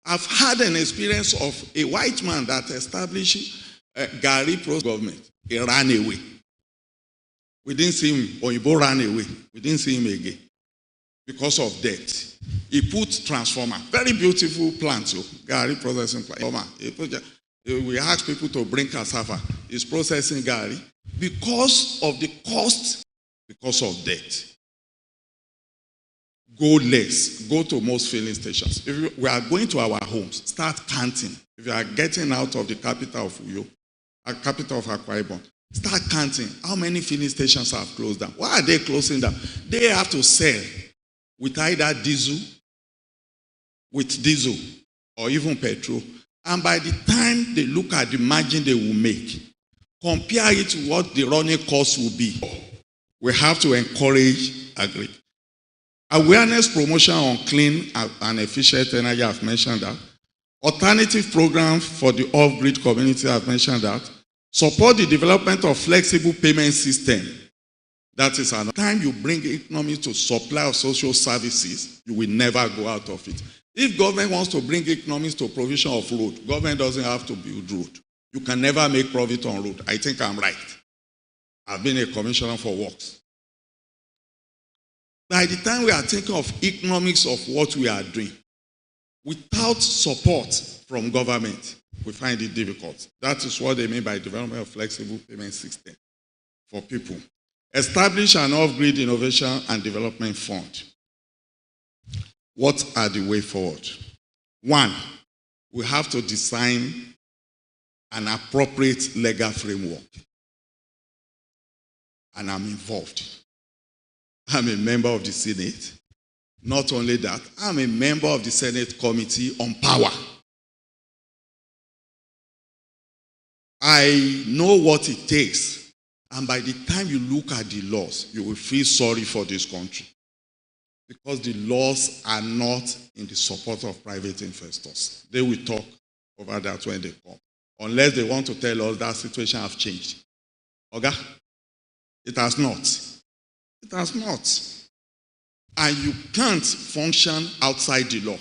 I've had an experience of a white man that established Gary Pro's government. He ran away. We didn't see him, or Ibom ran away. We didn't see him again. because of debt. He put transformer, very beautiful plant, Gary processing plant. We ask people to bring cassava. He's processing Gary because of the cost, because of debt. Go less. Go to most filling stations. If we are going to our homes, start counting. If you are getting out of the capital of Uyo, capital of Akwa Ibom, start counting how many filling stations have closed down. Why are they closing down? They have to sell with either diesel, or even petrol. And by the time they look at the margin they will make, compare it to what the running cost will be. We have to encourage agriculture. Awareness promotion on clean and efficient energy, I've mentioned that. Alternative programs for the off-grid community, I've mentioned that. Support the development of flexible payment system. That is another time you bring economy to supply of social services, you will never go out of it. If government wants to bring economies to provision of road, government doesn't have to build road. You can never make profit on road. I think I'm right. I've been a commissioner for works. By the time we are thinking of economics of what we are doing, without support from government, we find it difficult. That is what they mean by development of flexible payment system for people. Establish an off-grid innovation and development fund. What are the way forward? One, we have to design an appropriate legal framework. And I'm involved. I'm a member of the Senate. Not only that, I'm a member of the Senate Committee on Power. I know what it takes. And by the time you look at the laws, you will feel sorry for this country. Because the laws are not in the support of private investors. They will talk over that when they come. Unless they want to tell us that situation has changed. Okay? It has not. It has not. And you can't function outside the law.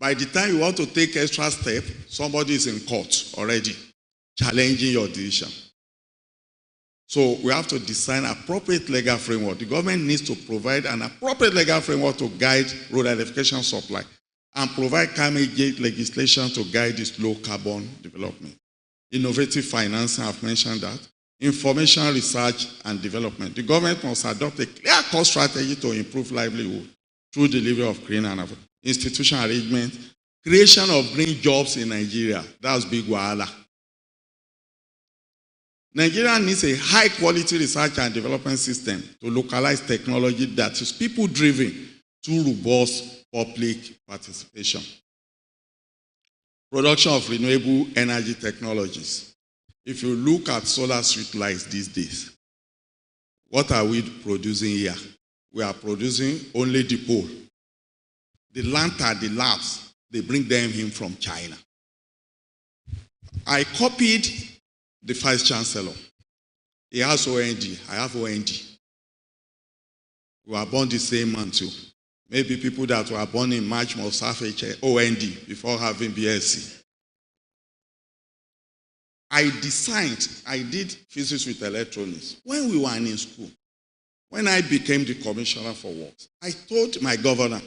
By the time you want to take extra step, somebody is in court already, challenging your decision. So we have to design appropriate legal framework. The government needs to provide an appropriate legal framework to guide road electrification supply and provide climate change legislation to guide this low carbon development. Innovative financing, I've mentioned that. Information research and development. The government must adopt a clear cost strategy to improve livelihood through delivery of green and institutional arrangement, creation of green jobs in Nigeria. That's big wahala. Nigeria needs a high-quality research and development system to localize technology that is people-driven through robust public participation. Production of renewable energy technologies. If you look at solar street lights these days, what are we producing here? We are producing only the pole. The lantern, the lamps, they bring them in from China. I copied the Vice Chancellor. He has OND. I have OND. We were born the same month too. Maybe people that were born in March must have OND before having BSc. I did physics with electronics. When we were in school, when I became the commissioner for works, I told my governor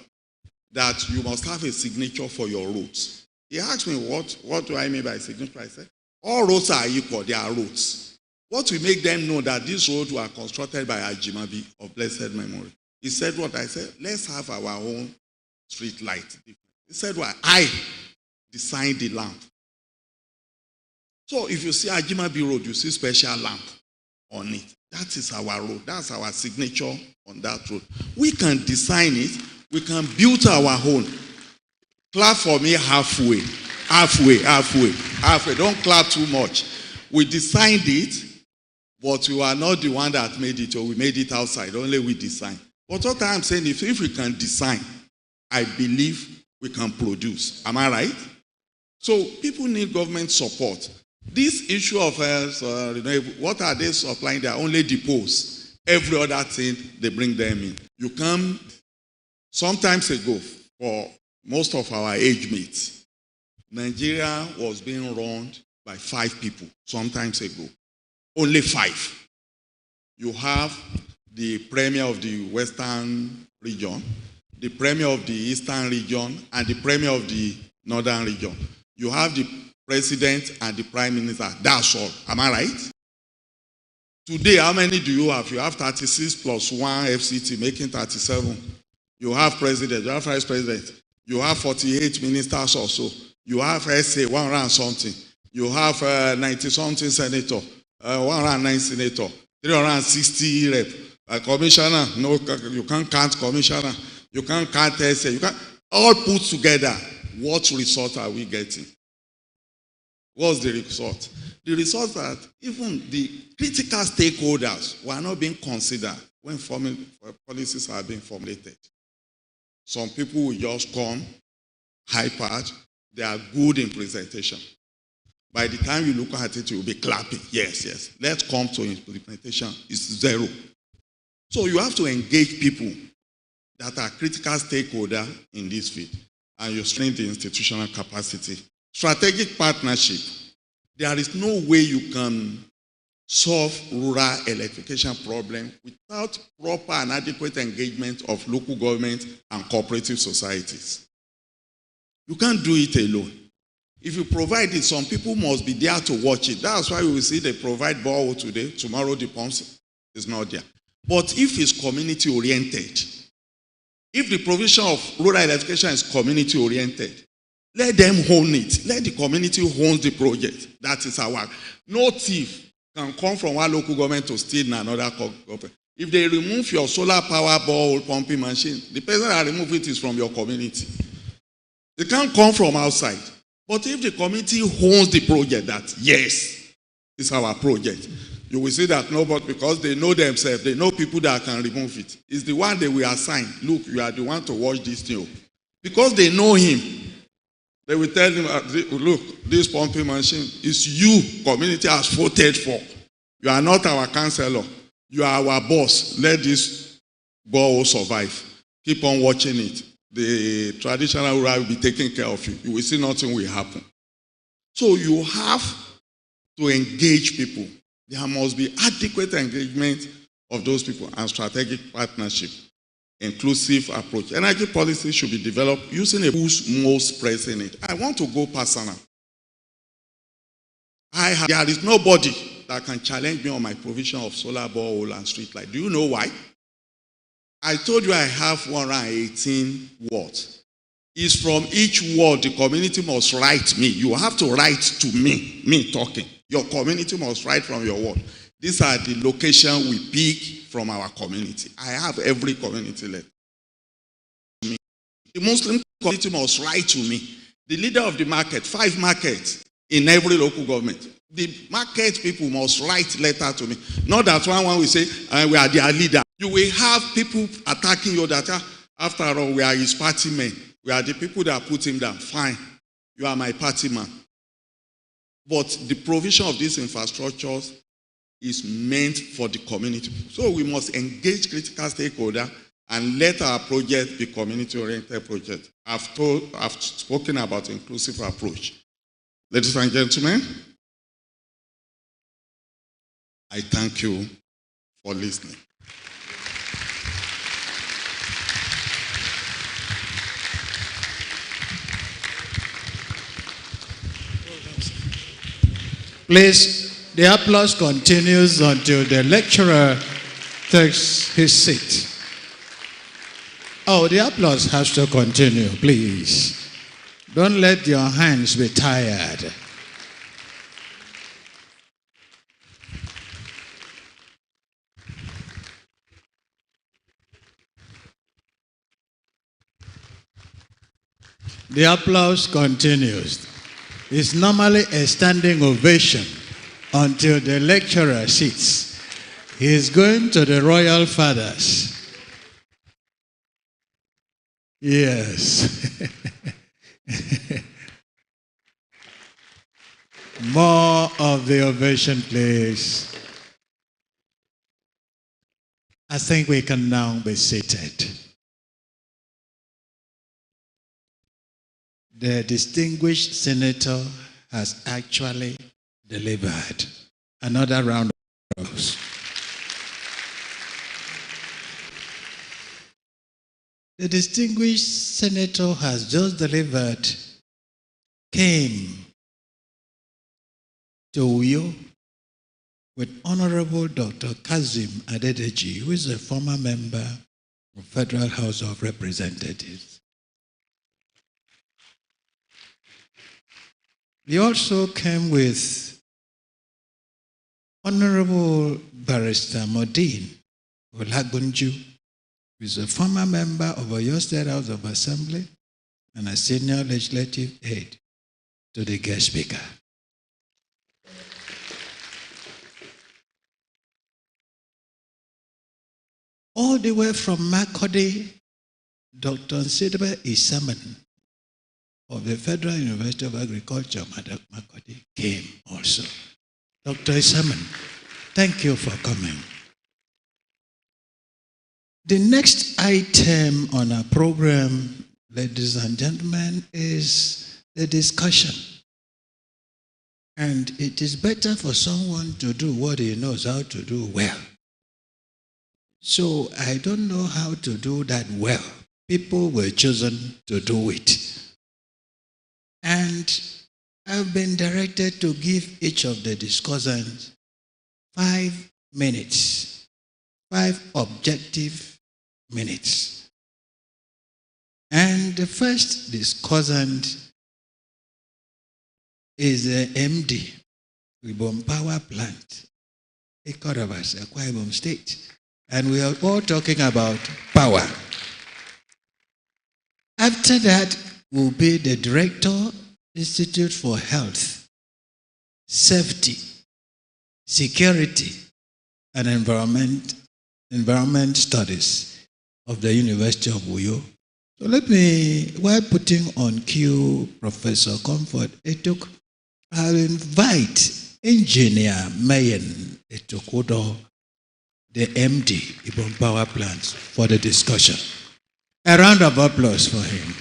that you must have a signature for your roads. He asked me, what do I mean by signature? I said, all roads are equal, they are roads. What will make them know that these roads were constructed by Ajimabi of blessed memory? He said what? I said, let's have our own street light. He said what? I designed the lamp. So if you see Ajimabi Road, you see special lamp on it. That is our road. That's our signature on that road. We can design it. We can build our own. Clap for me halfway. Halfway. Don't clap too much. We designed it, but we are not the one that made it, or we made it outside. Only we design. But what I'm saying is, if we can design, I believe we can produce. Am I right? So people need government support. This issue of what are they supplying? They are only depots. Every other thing, they bring them in. You come, sometimes ago, for most of our age mates, Nigeria was being run by 5 people, sometimes ago. Only 5. You have the premier of the Western region, the premier of the eastern region, and the premier of the northern region. You have the president and the prime minister. That's all. Am I right? Today, how many do you have? You have 36 plus 1 FCT, making 37. You have president, you have vice president. You have 48 ministers or so. You have SA, 100 and something. You have 90-something senator, 109 senator, 360 rep. Commissioner, no, you can't count commissioner. You can't count SA. You can't, all put together, what result are we getting? What's the result? The result that even the critical stakeholders were not being considered when policies are being formulated. Some people will just come, hypered, they are good in presentation. By the time you look at it, you'll be clapping. Yes, yes. Let's come to implementation. It's zero. So you have to engage people that are critical stakeholders in this field, and you strengthen the institutional capacity. Strategic partnership. There is no way you can solve rural electrification problem without proper and adequate engagement of local government and cooperative societies. You can't do it alone. If you provide it, some people must be there to watch it. That's why we will see they provide borehole today. Tomorrow the pumps is not there. But if it's community-oriented, if the provision of rural electrification is community-oriented, let them own it. Let the community own the project. That is our work. No thief can come from one local government to steal another government. If they remove your solar power borehole pumping machine, the person that remove it is from your community. It can't come from outside. But if the community owns the project, that yes, it's our project, you will see that nobody, because they know themselves, they know people that can remove it. It's the one they will assign. Look, you are the one to watch this thing. Because they know him, they will tell him, look, this pumping machine is you, community has voted for. You are not our councillor. You are our boss. Let this borehole survive. Keep on watching it. The traditional ruler will be taking care of you. You will see nothing will happen. So you have to engage people. There must be adequate engagement of those people and strategic partnership, inclusive approach. Energy policy should be developed using a who's most pressing it. I want to go personal. There is nobody that can challenge me on my provision of solar borehole and street light. Do you know why? I told you I have 118 words. It's from each word the community must write me. You have to write to me talking. Your community must write from your word. These are the locations we pick from our community. I have every community letter. The Muslim community must write to me. The leader of the market, 5 markets in every local government. The market people must write letter to me. Not that one will say, we are their leader. You will have people attacking your data. After all, we are his party men. We are the people that put him down. Fine. You are my party man. But the provision of these infrastructures is meant for the community. So we must engage critical stakeholders and let our project be community-oriented project. I've spoken about inclusive approach. Ladies and gentlemen, I thank you for listening. Please, the applause continues until the lecturer takes his seat. Oh, the applause has to continue, please. Don't let your hands be tired. The applause continues. It's normally a standing ovation until the lecturer sits. He is going to the royal fathers. Yes. More of the ovation, please. I think we can now be seated. The distinguished senator has actually delivered. Another round of applause. the distinguished senator has just delivered came to Uyo with Honorable Dr. Kazim Adedeji, who is a former member of Federal House of Representatives. He also came with Honorable Barrister Modine Olagunju, who is a former member of Oyo State House of Assembly and a senior legislative aide to the guest speaker. All the way from Makurdi, Dr. Nsidebe Isaman of the Federal University of Agriculture, Makurdi, came also. Dr. Isaman, thank you for coming. The next item on our program, ladies and gentlemen, is the discussion. And it is better for someone to do what he knows how to do well. So I don't know how to do that well. People were chosen to do it. And I've been directed to give each of the discussants 5 minutes, 5 objective minutes. And the first discussant is the MD, Ibom Power Plant, Akwa Ibom State. And we are all talking about power. After that will be the Director, Institute for Health, Safety, Security, and Environment Studies of the University of Uyo. So let me, while putting on cue Professor Comfort Etuk, I'll invite Engineer Mayen Etokodo, the MD, Ibom Power Plants, for the discussion. A round of applause for him.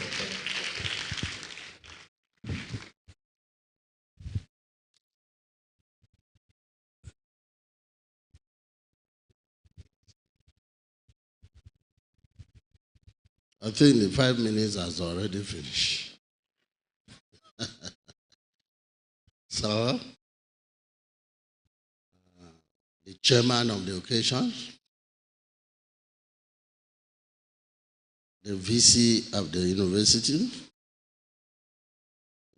I think the 5 minutes has already finished. So, the chairman of the occasion, the VC of the university,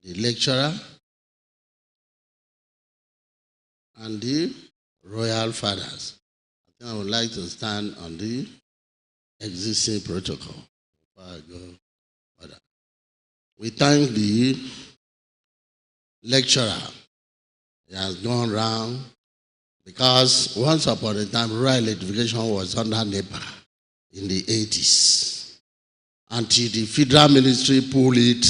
the lecturer, and the royal fathers. I think I would like to stand on the existing protocol. We thank the lecturer. He has gone round because once upon a time, rural electrification was under NEPA in the 80s until the federal ministry pulled it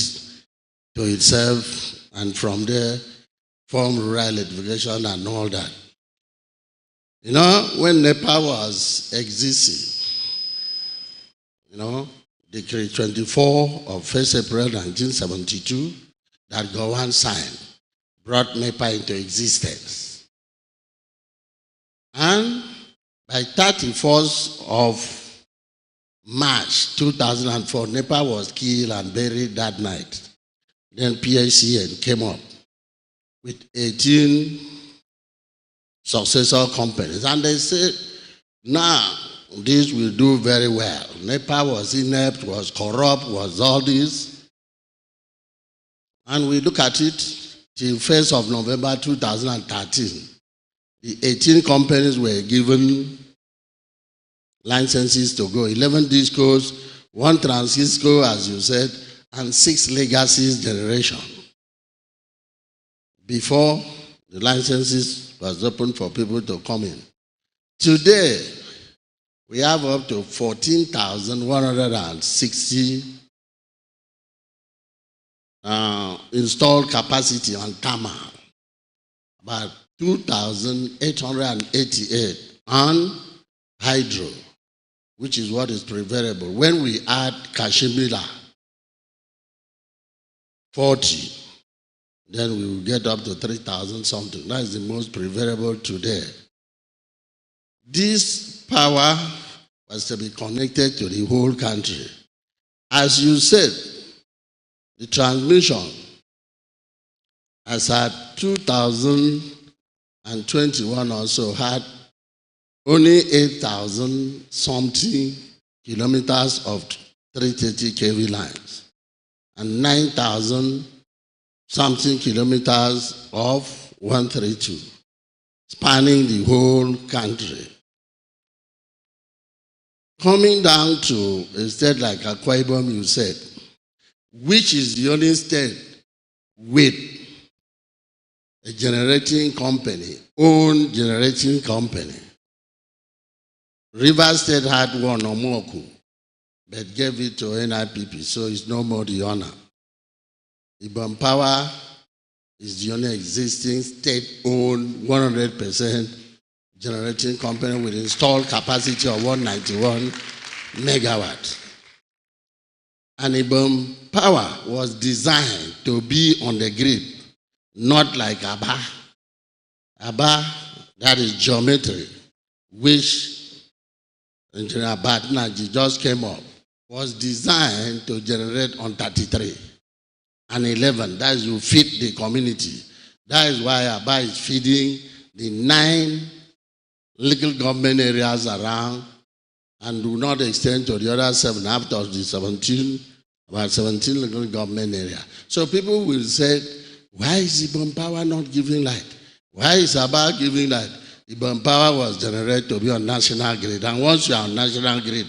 to itself and from there formed rural electrification and all that. You know, when NEPA was existing, Decree 24 of 1st April 1972 that Gowon signed brought NEPA into existence. And by 31st of March 2004, NEPA was killed and buried that night. Then PICN came up with 18 successor companies. And they said, now, this will do very well. NEPA was inept, was corrupt, was all this. And we look at it till 1st of November 2013. The 18 companies were given licenses to go. 11 discos, 1 Transisco, as you said, and 6 legacies generation. Before the licenses was open for people to come in. Today, we have up to 14,160 installed capacity on thermal, about 2,888 on hydro, which is what is preferable. When we add Kashmira, 40, then we will get up to 3,000 something. That is the most preferable today. This power was to be connected to the whole country. As you said, the transmission as at 2021 also had only 8,000 something kilometers of 330 kV lines and 9,000 something kilometers of 132, spanning the whole country. Coming down to a state like Akwa Ibom, you said, which is the only state with a generating company, own generating company. Rivers State had one, Omoku, but gave it to NIPP, so it's no more the owner. Ibom Power is the only existing state-owned 100% generating company with installed capacity of 191 megawatts. And Ibom Power was designed to be on the grid, not like Aba. Aba, that is geometry, which Engineer Batnaji just came up, was designed to generate on 33 and 11. That is, you feed the community. That is why Aba is feeding the 9 local government areas around and do not extend to the other 7 after the 17, about 17 local government areas. So people will say, why is Ibom Power not giving light? Why is Aba giving light? Ibom Power was generated to be on national grid. And once you are on national grid,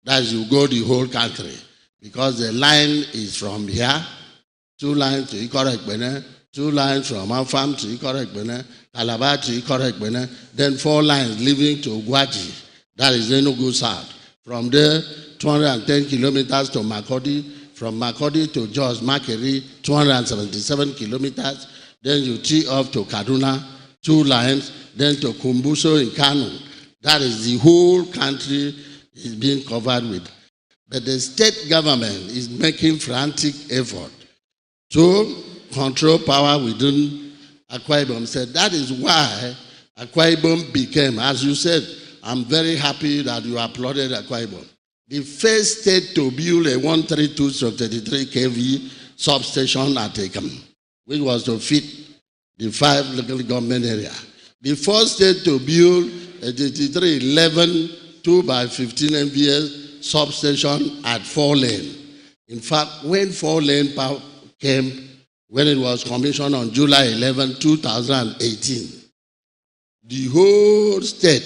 that is, you go the whole country. Because the line is from here, 2 lines to Ikorekbene, 2 lines from Afam to Ikorekbene, Calabar to Ikorekbene, then 4 lines leaving to Gwaji, that is Enugu South. From there, 210 kilometers to Makodi, from Makodi to Jos Makeri, 277 kilometers, then you tee off to Kaduna, 2 lines, then to Kumbuso in Kano. That is the whole country is being covered with. But the state government is making frantic effort to control power within Akwa Ibom. Said that is why Akwa Ibom became, as you said, I'm very happy that you applauded Akwa Ibom, the first state to build a 132/33 kV substation at Ekam, which was to fit the 5 local government areas. The first state to build a 3311 2x15 MVA substation at 4-lane. In fact, when 4-lane power came, when it was commissioned on July 11, 2018, the whole state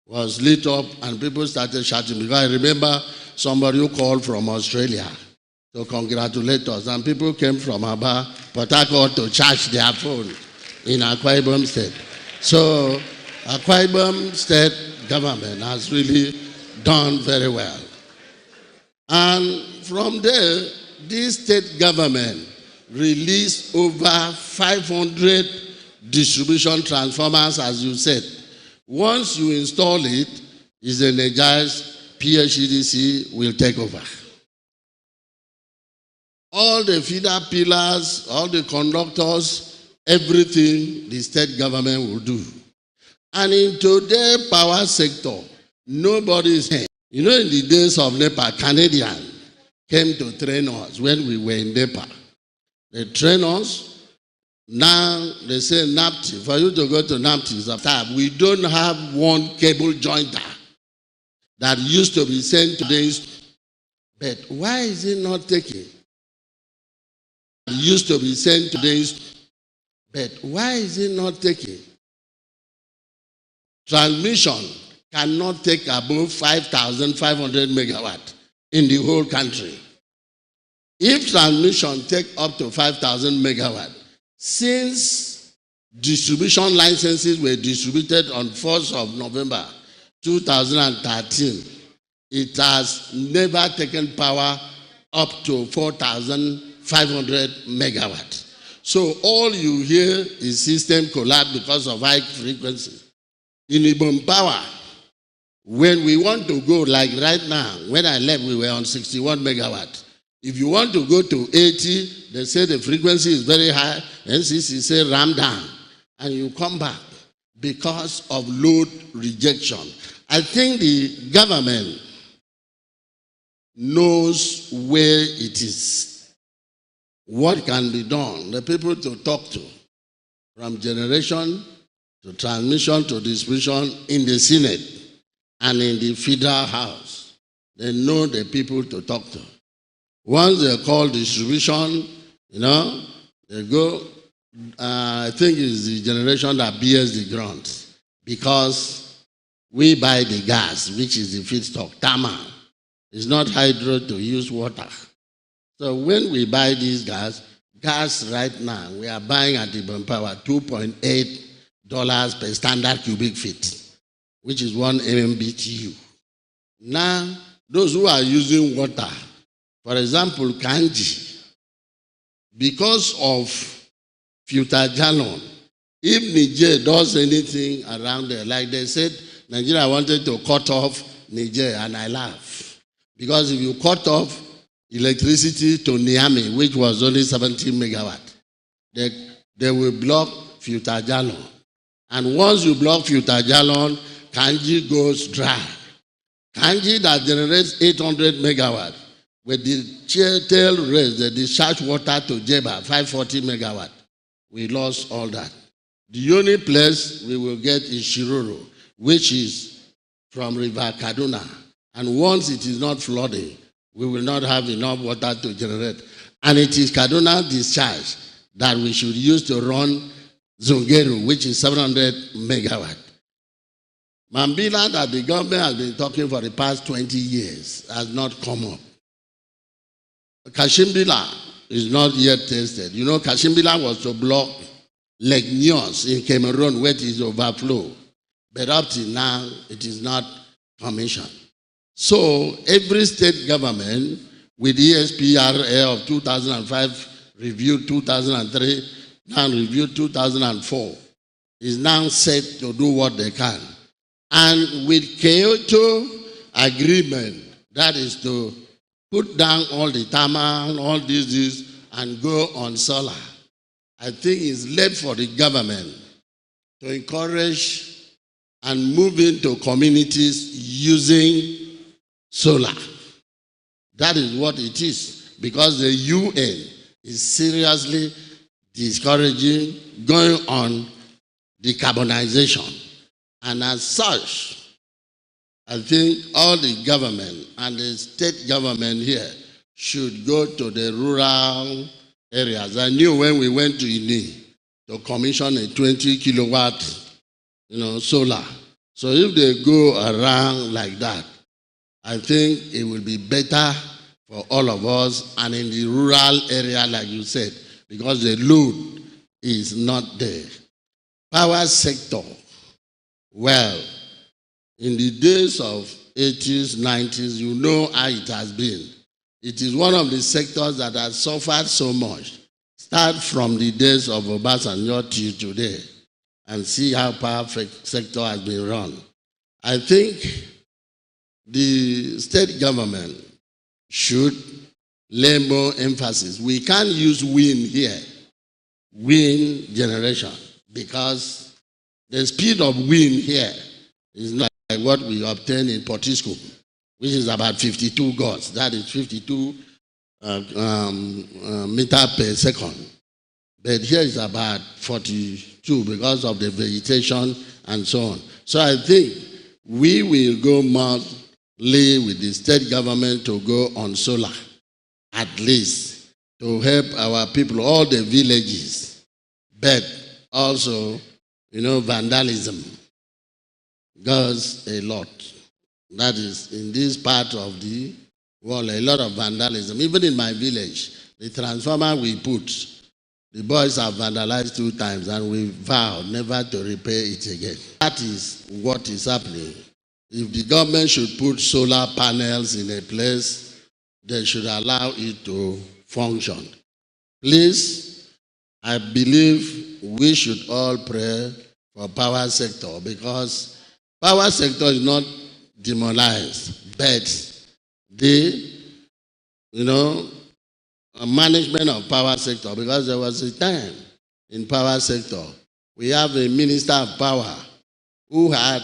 was lit up and people started shouting. Because I remember somebody who called from Australia to congratulate us, and people came from Aba, Port Harcourt to charge their phone in Akwa Ibom State. So Akwa Ibom State government has really done very well. And from there, this state government released over 500 distribution transformers, as you said. Once you install it, is energized, Ph.D will take over. All the feeder pillars, all the conductors, everything the state government will do. And in today's power sector, nobody is here. You know, in the days of NEPA, Canadian came to train us when we were in NEPA. They train us. Now they say NAPTI. For you to go to NAPTI, we don't have one cable jointer that used to be sent to the. But why is it not taking? It used to be sent to the. But why is it not taking? Transmission cannot take above 5,500 megawatts in the whole country. If transmission take up to 5,000 megawatts, since distribution licenses were distributed on 1st of November 2013, it has never taken power up to 4,500 megawatts. So all you hear is system collapse because of high frequency. In Ibom Power, when we want to go, like right now, when I left, we were on 61 megawatts. If you want to go to 80, they say the frequency is very high, NCC say ram down, and you come back because of load rejection. I think the government knows where it is, what can be done, the people to talk to, from generation to transmission to distribution in the Senate and in the Federal House. They know the people to talk to. Once they call distribution, they go, I think it's the generation that bears the grunt, because we buy the gas, which is the feedstock, thermal. It's not hydro to use water. So when we buy this gas right now, we are buying at Ibom Power $2.8 per standard cubic feet, which is 1 MMBTU. Now, those who are using water, for example, Kanji, because of Futajalon, if Niger does anything around there, like they said, Nigeria wanted to cut off Niger, and I laugh. Because if you cut off electricity to Niamey, which was only 17 megawatt, they will block Futajalon. And once you block Futajalon, Kanji goes dry. Kanji that generates 800 megawatt, with the tail raise, they discharge water to Jeba, 540 megawatt. We lost all that. The only place we will get is Shiroro, which is from River Kaduna. And once it is not flooding, we will not have enough water to generate. And it is Kaduna discharge that we should use to run Zungeru, which is 700 megawatt. Mambila, that the government has been talking for the past 20 years, has not come up. Kashimbila is not yet tested. Kashimbila was to block Lake Nyaudoh in Cameroon, where it is overflow. But up till now, it is not commissioned. So every state government, with ESPRA of 2005, reviewed 2003, now reviewed 2004, is now set to do what they can. And with Kyoto Agreement, that is to put down all the thermal, all this, and go on solar. I think it's left for the government to encourage and move into communities using solar. That is what it is, because the UN is seriously discouraging going on decarbonization. And as such, I think all the government and the state government here should go to the rural areas. I knew when we went to Ini to commission a 20 kilowatt, solar. So if they go around like that, I think it will be better for all of us, and in the rural area, like you said, because the load is not there. Power sector, well, in the days of 80s, 90s, you know how it has been. It is one of the sectors that has suffered so much. Start from the days of Obasanjo till today and see how power sector has been run. I think the state government should lay more emphasis. We can't use wind here, wind generation, because the speed of wind here is not like what we obtain in Portisco, which is about 52 gauss. That is 52 meter per second. But here is about 42 because of the vegetation and so on. So I think we will go more with the state government to go on solar, at least, to help our people, all the villages. But also, vandalism goes a lot. That is, in this part of the world, a lot of vandalism. Even in my village, the transformer we put, the boys have vandalized 2 times, and we vow never to repair it again. That is what is happening. If the government should put solar panels in a place, they should allow it to function. Please, I believe we should all pray for power sector, because power sector is not demonized, but the management of power sector, because there was a time in power sector, we have a minister of power who had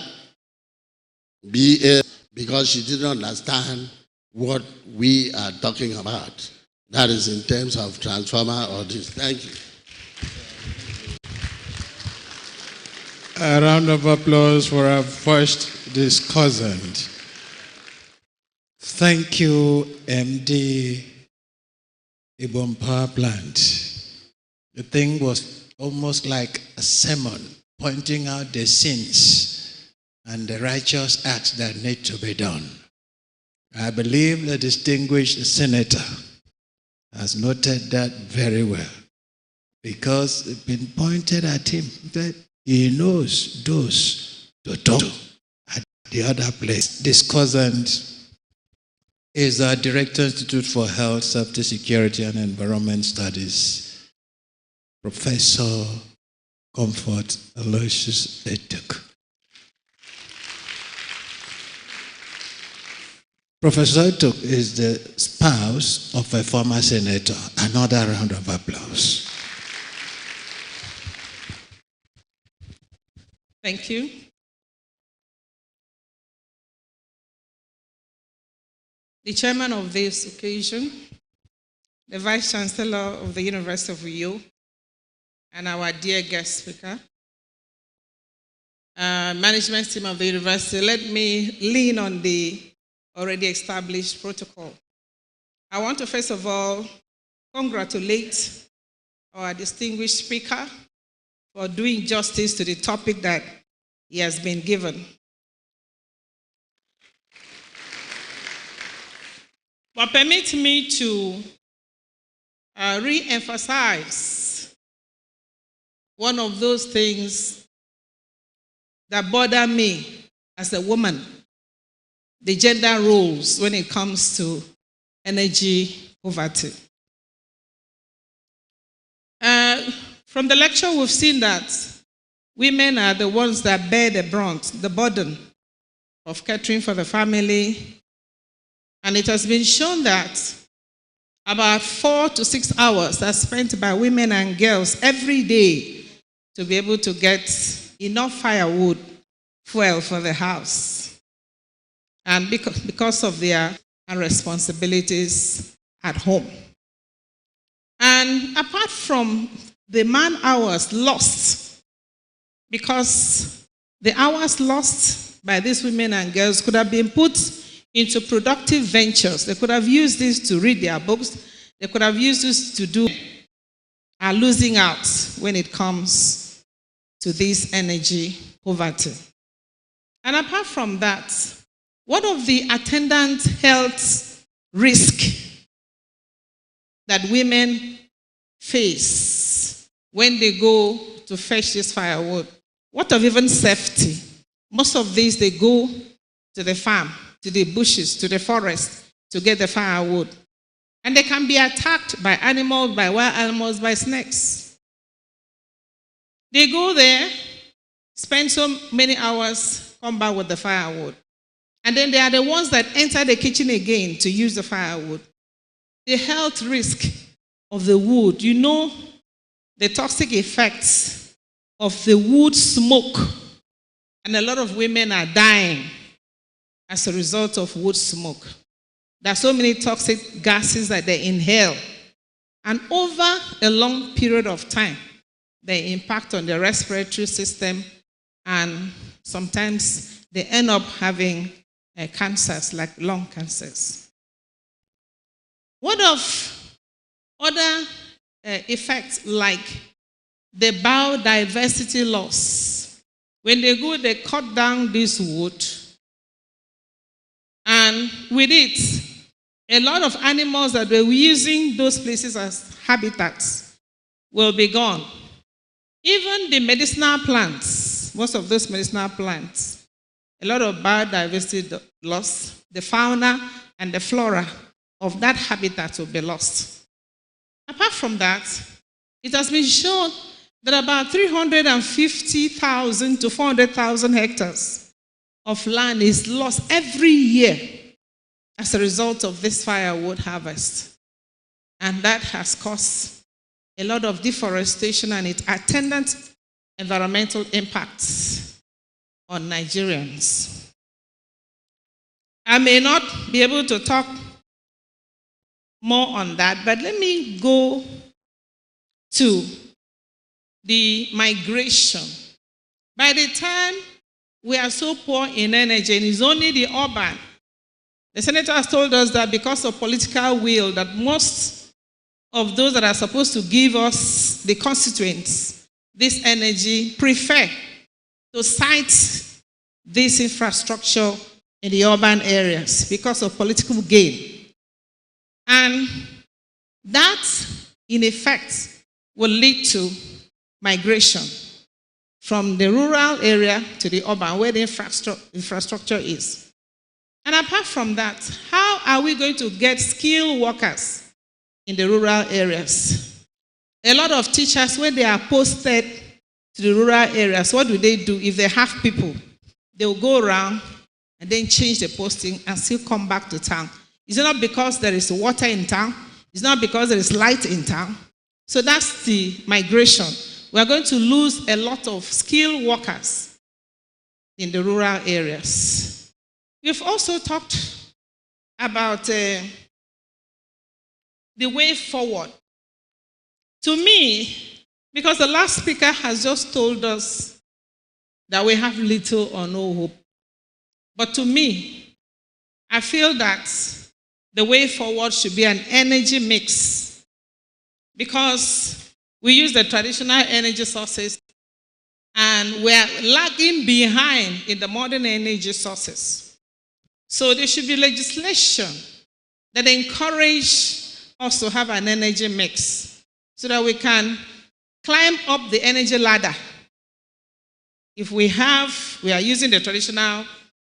BA because she didn't understand what we are talking about. That is in terms of transformer or this. Thank you. A round of applause for our first discussant. Thank you, MD Ibom Power Plant. The thing was almost like a sermon pointing out the sins and the righteous acts that need to be done. I believe the distinguished senator has noted that very well, because it's been pointed at him that he knows those to talk to at the other place. Discussant is our Director, Institute for Health, Safety, Security, and Environment Studies, Professor Comfort Aloysius Etuk. Professor Etuk is the spouse of a former senator. Another round of applause. Thank you. The chairman of this occasion, the Vice Chancellor of the University of Uyo, and our dear guest speaker, management team of the university, let me lean on the already established protocol. I want to first of all congratulate our distinguished speaker for doing justice to the topic that he has been given. But permit me to re-emphasize one of those things that bother me as a woman, the gender roles when it comes to energy poverty. From the lecture, we've seen that women are the ones that bear the brunt, the burden of catering for the family. And it has been shown that about 4 to 6 hours are spent by women and girls every day to be able to get enough firewood, fuel for the house. And because of their responsibilities at home. And apart from the man hours lost, because the hours lost by these women and girls could have been put into productive ventures. They could have used this to read their books. They could have used this to do, are losing out when it comes to this energy poverty. And apart from that, what of the attendant health risk that women face when they go to fetch this firewood? What of even safety? Most of these, they go to the farm, to the bushes, to the forest to get the firewood. And they can be attacked by animals, by wild animals, by snakes. They go there, spend so many hours, come back with the firewood. And then they are the ones that enter the kitchen again to use the firewood. The health risk of the wood, you know, the toxic effects of the wood smoke. And a lot of women are dying as a result of wood smoke. There are so many toxic gases that they inhale. And over a long period of time, they impact on the respiratory system, and sometimes they end up having cancers like lung cancers. What of other effects like the biodiversity loss? When they go, they cut down this wood, and with it, a lot of animals that were using those places as habitats will be gone. Even the medicinal plants, most of those medicinal plants, a lot of biodiversity loss, the fauna and the flora of that habitat will be lost. Apart from that, it has been shown that about 350,000 to 400,000 hectares of land is lost every year as a result of this firewood harvest. And that has caused a lot of deforestation and its attendant environmental impacts on Nigerians. I may not be able to talk more on that, but let me go to the migration. By the time we are so poor in energy, and it's only the urban. The senator has told us that because of political will, that most of those that are supposed to give us, the constituents, this energy, prefer to site this infrastructure in the urban areas because of political gain. And that, in effect, will lead to migration from the rural area to the urban where the infrastructure is. And apart from that, how are we going to get skilled workers in the rural areas? A lot of teachers, when they are posted to the rural areas, what do? If they have people, they will go around and then change the posting and still come back to town. It's not because there is water in town. It's not because there is light in town. So that's the migration. We are going to lose a lot of skilled workers in the rural areas. We've also talked about the way forward. To me, because the last speaker has just told us that we have little or no hope. But to me, I feel that the way forward should be an energy mix, because we use the traditional energy sources and we are lagging behind in the modern energy sources. So there should be legislation that encourage us to have an energy mix so that we can climb up the energy ladder. If we are using the traditional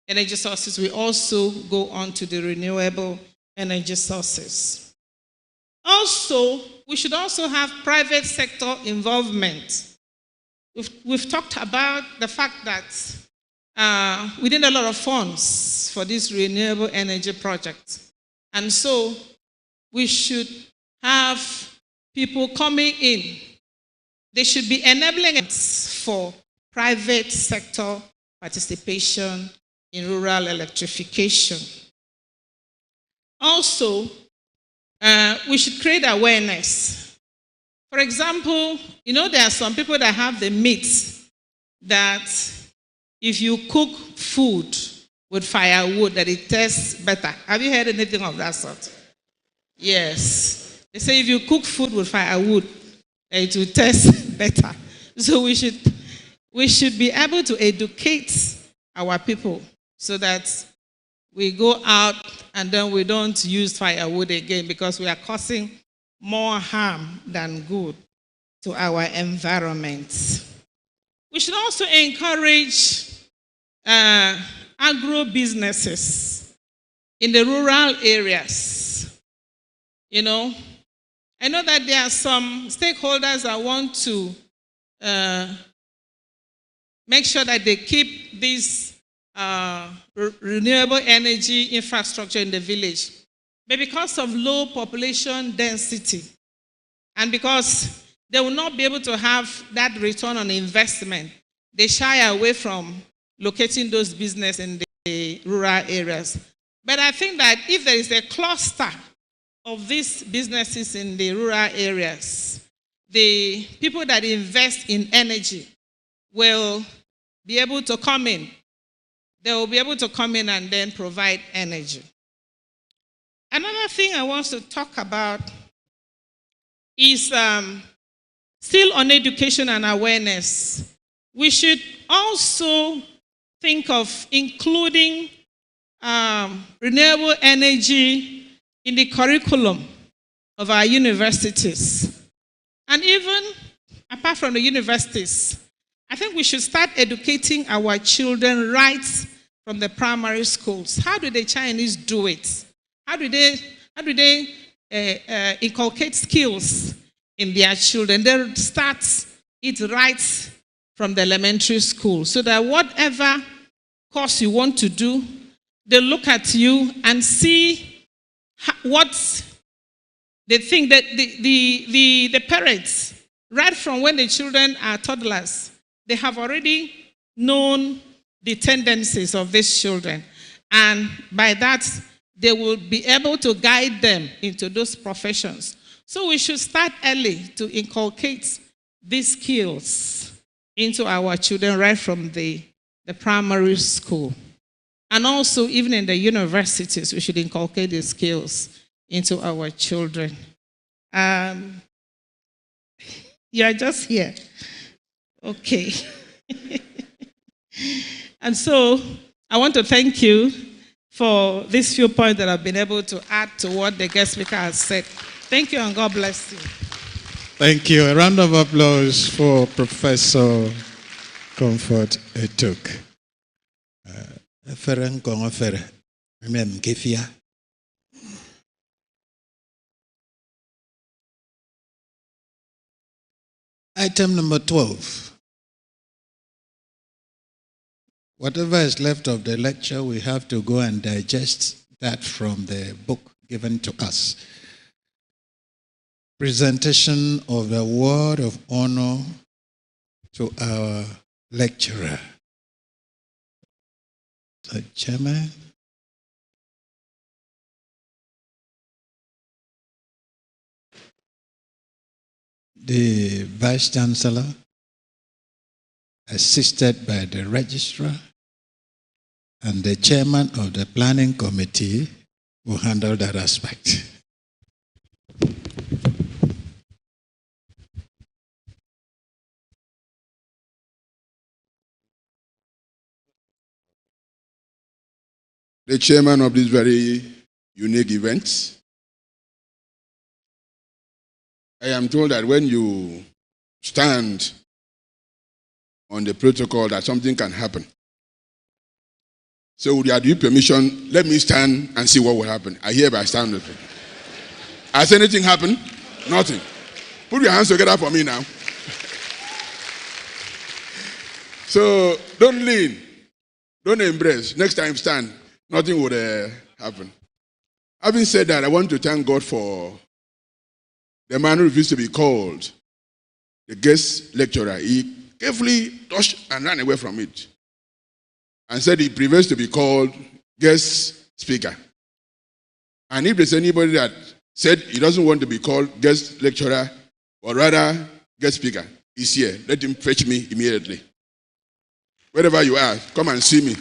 energy sources, we also go on to the renewable energy sources. Also, we should also have private sector involvement. We've talked about the fact that we need a lot of funds for this renewable energy project. And so we should have people coming in. There should be enabling for private sector participation in rural electrification. Also, we should create awareness. For example, there are some people that have the myth that if you cook food with firewood, that it tastes better. Have you heard anything of that sort? Yes. They say if you cook food with firewood, it will taste better. So we should be able to educate our people so that we go out and then we don't use firewood again, because we are causing more harm than good to our environment. We should also encourage agro businesses in the rural areas. I know that there are some stakeholders that want to make sure that they keep this renewable energy infrastructure in the village. But because of low population density, and because they will not be able to have that return on investment, they shy away from locating those businesses in the rural areas. But I think that if there is a cluster of these businesses in the rural areas, the people that invest in energy will be able to come in. They will be able to come in and then provide energy. Another thing I want to talk about is still on education and awareness. We should also think of including renewable energy in the curriculum of our universities. And even apart from the universities, I think we should start educating our children right from the primary schools. How do the Chinese do it? How do they inculcate skills in their children? They start it right from the elementary school, so that whatever course you want to do, they look at you and see what they think that the parents, right from when the children are toddlers, they have already known the tendencies of these children. And by that, they will be able to guide them into those professions. So we should start early to inculcate these skills into our children right from the primary school. And also, even in the universities, we should inculcate these skills into our children. You are just here. Okay. And so, I want to thank you for these few points that I've been able to add to what the guest speaker has said. Thank you, and God bless you. Thank you. A round of applause for Professor Comfort Etuk. Item number 12. Whatever is left of the lecture, we have to go and digest that from the book given to us. Presentation of the word of honor to our lecturer. The chairman. The vice chancellor, assisted by the registrar, and the chairman of the planning committee will handle that aspect. The chairman of this very unique event. I am told that when you stand on the protocol that something can happen. So with your due permission, let me stand and see what will happen. I hereby stand with you. Has anything happened? Nothing. Put your hands together for me now. So don't lean. Don't embrace. Next time stand. Nothing would happen. Having said that, I want to thank God for the man who refused to be called the guest lecturer. He carefully touched and ran away from it and said he prefers to be called guest speaker. And if there's anybody that said he doesn't want to be called guest lecturer, or rather guest speaker, he's here. Let him fetch me immediately. Wherever you are, come and see me.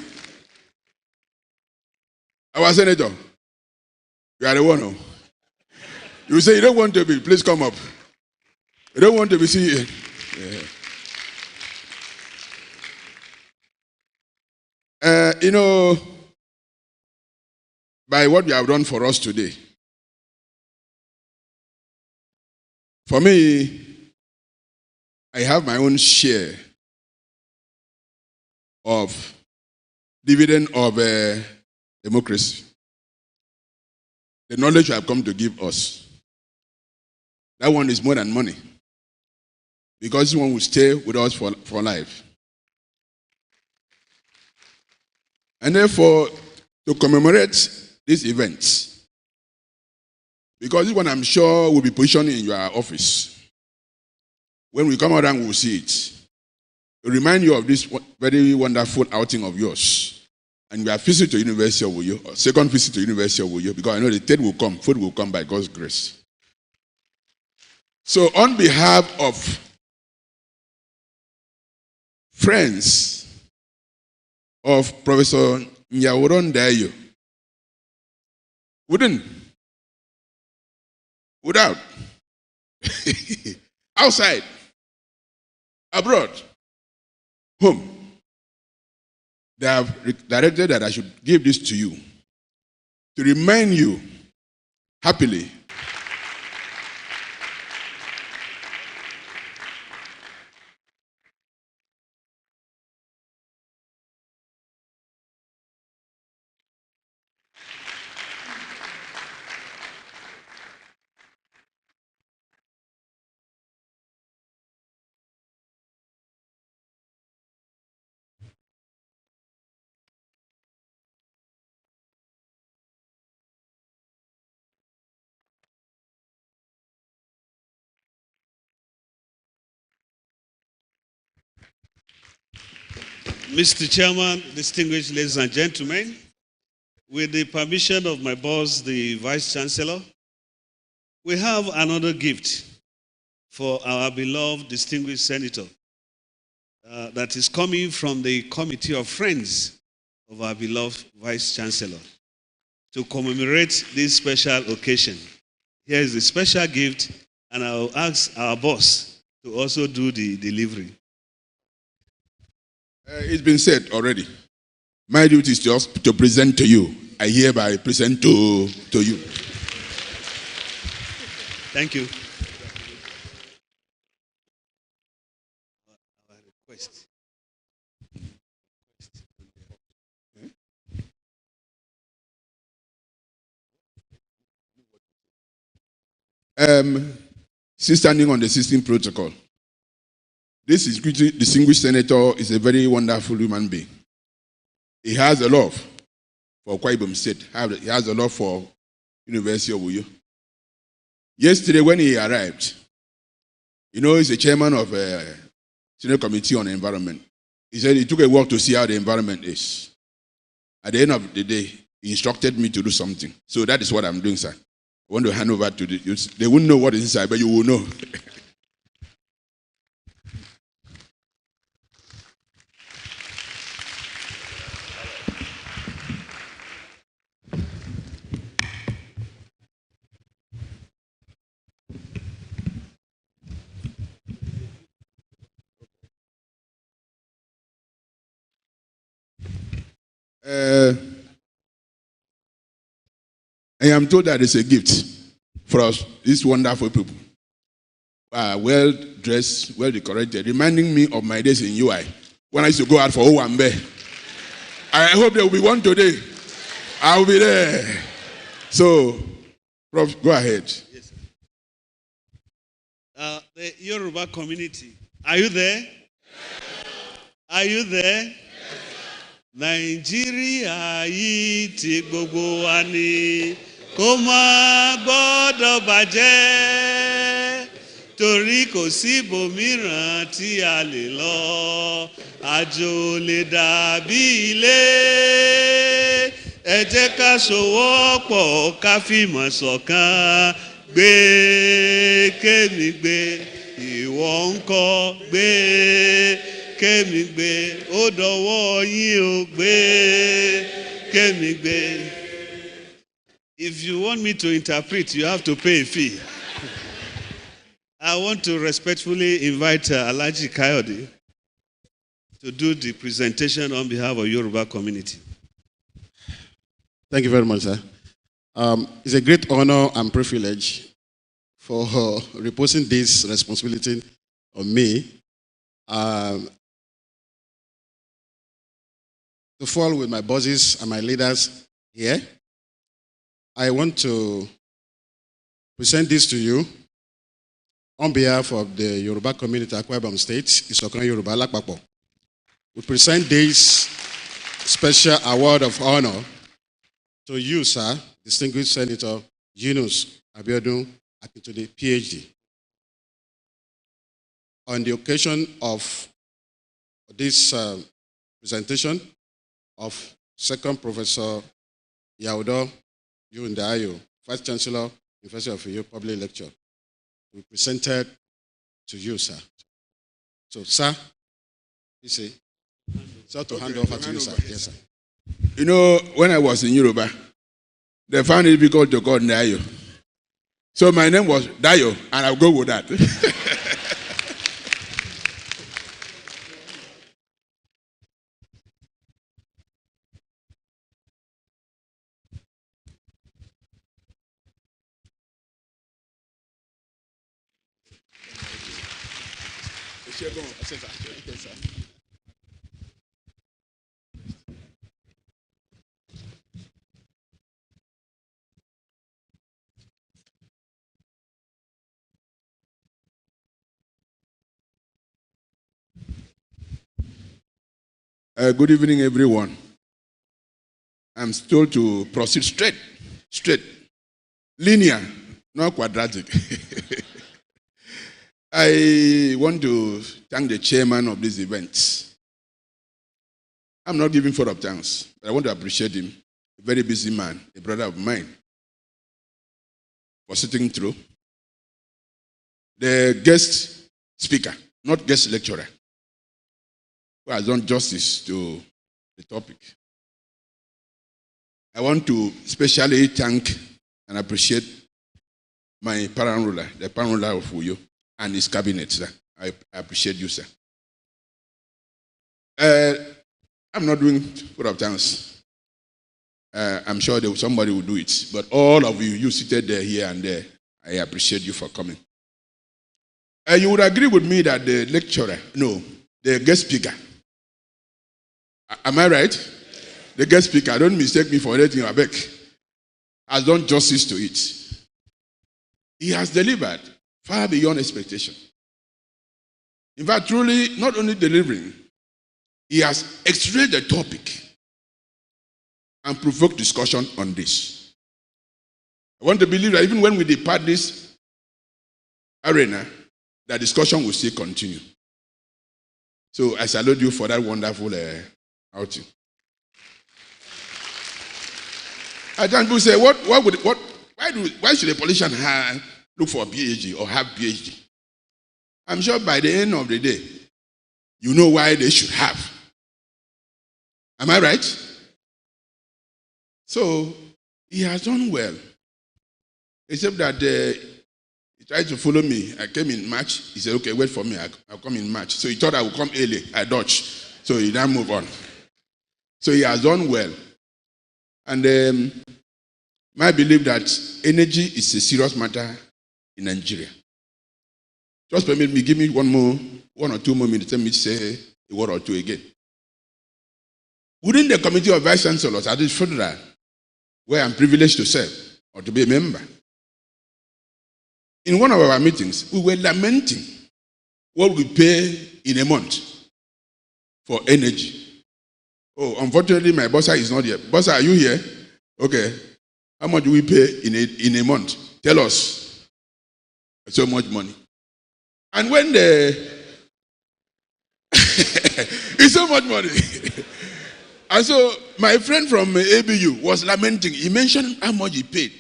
Our senator, you are the one. You say you don't want to be, please come up. You don't want to be seen. Yeah. By what you have done for us today, for me, I have my own share of dividend of democracy. The knowledge you have come to give us. That one is more than money. Because this one will stay with us for life. And therefore, to commemorate this event, because this one I'm sure will be positioned in your office. When we come around, we'll see it. To remind you of this very wonderful outing of yours. And we are visit to University of Uyo, second visit to University of Uyo, because I know the third will come, fourth will come by God's grace. So on behalf of friends of Professor Nyaudoh, without, outside, abroad, home, they have directed that I should give this to you to remind you happily Mr. Chairman, distinguished ladies and gentlemen, With the permission of my boss, the Vice Chancellor, we have another gift for our beloved distinguished senator that is coming from the Committee of Friends of our beloved Vice Chancellor to commemorate this special occasion. Here is the special gift, and I'll ask our boss to also do the delivery. It's been said already. My duty is just to present to you. I hereby present to you. Thank you. Our request. Still standing on the system protocol. This distinguished senator is a very wonderful human being. He has a love for Ibom State. He has a love for University of Uyo. Yesterday when he arrived, he's the chairman of a Senate Committee on Environment. He said he took a walk to see how the environment is. At the end of the day, he instructed me to do something. So that is what I'm doing, sir. I want to hand over to they wouldn't know what is inside, but you will know. I am told that it's a gift for us, these wonderful people. Well dressed, well decorated, reminding me of my days in UI when I used to go out for Owambe. I hope there will be one today. I will be there. So, Prof, go ahead. Yes, the Yoruba community, are you there? Are you there? Nigeria yìí ti gbogbo wa ni kó má gbọ́dọ̀ bàjẹ́ torí kò sí ibòmíràn tí a lè lọ àjò lè dàbí ilé ẹ jẹ́ ká sowọ́pọ̀ ká fìmọ̀ ṣọ̀kan gbé kémi gbé ìwọ ńkọ́ gbé. Kémi gbé, ó dọwọ́ yín ó gbé, kémi gbé. If you want me to interpret, you have to pay a fee. I want to respectfully invite Alhaji Kayode to do the presentation on behalf of Yoruba community. Thank you very much, sir. It's a great honor and privilege for reposing this responsibility on me. To fall with my bosses and my leaders here, I want to present this to you on behalf of the Yoruba community Akwa Ibom State, Isokan Yoruba Lakpapo. We present this special award of honor to you, sir, distinguished Senator Yunus Abiodun Akintunde, Ph.D. On the occasion of this presentation of second Professor Nyaudoh Ndaeyo'S, Vice Chancellor, University of Uyo Public Lecture, we presented to you, sir. So, sir, you see, so to hand over to you, sir. Yes, sir. When I was in Yoruba, they found it difficult to call Ndaeyo'S. So my name was Ndaeyo'S, and I'll go with that. Good evening, everyone. I'm told to proceed straight, linear, not quadratic. I want to thank the chairman of this event. I'm not giving further thanks, but I want to appreciate him a very busy man, a brother of mine, for sitting through. The guest speaker, not guest lecturer, who has done justice to the topic. I want to especially thank and appreciate my parent ruler, the parent ruler of Uyo, and his cabinet, sir. I appreciate you, sir. I'm not doing vote of thanks. I'm sure somebody will do it. But all of you, you seated there, here and there, I appreciate you for coming. You would agree with me that the lecturer, no, the guest speaker, am I right? The guest speaker, don't mistake me for anything, Abek, has done justice to it. He has delivered far beyond expectation. In fact, truly, not only delivering, he has extracted the topic and provoked discussion on this. I want to believe that even when we depart this arena, the discussion will still continue. So I salute you for that wonderful outing. I thank you. Say, why should a politician look for a PhD or have PhD? I'm sure by the end of the day, you know why they should have. Am I right? So he has done well, except that he tried to follow me. I came in March. He said, "Okay, wait for me. I'll come in March." So he thought I would come early. I dodged. So he now moved on. So he has done well. And my belief that energy is a serious matter in Nigeria. Just permit me, give me one or two more minutes, let me say a word or two again. Within the Committee of Vice Chancellors at the Federal, where I'm privileged to serve or to be a member, in one of our meetings, we were lamenting what we pay in a month for energy. Oh, unfortunately, my boss is not here. Boss, are you here? Okay. How much do we pay in a month? Tell us. So much money. And when it's so much money. And so my friend from ABU was lamenting. He mentioned how much he paid.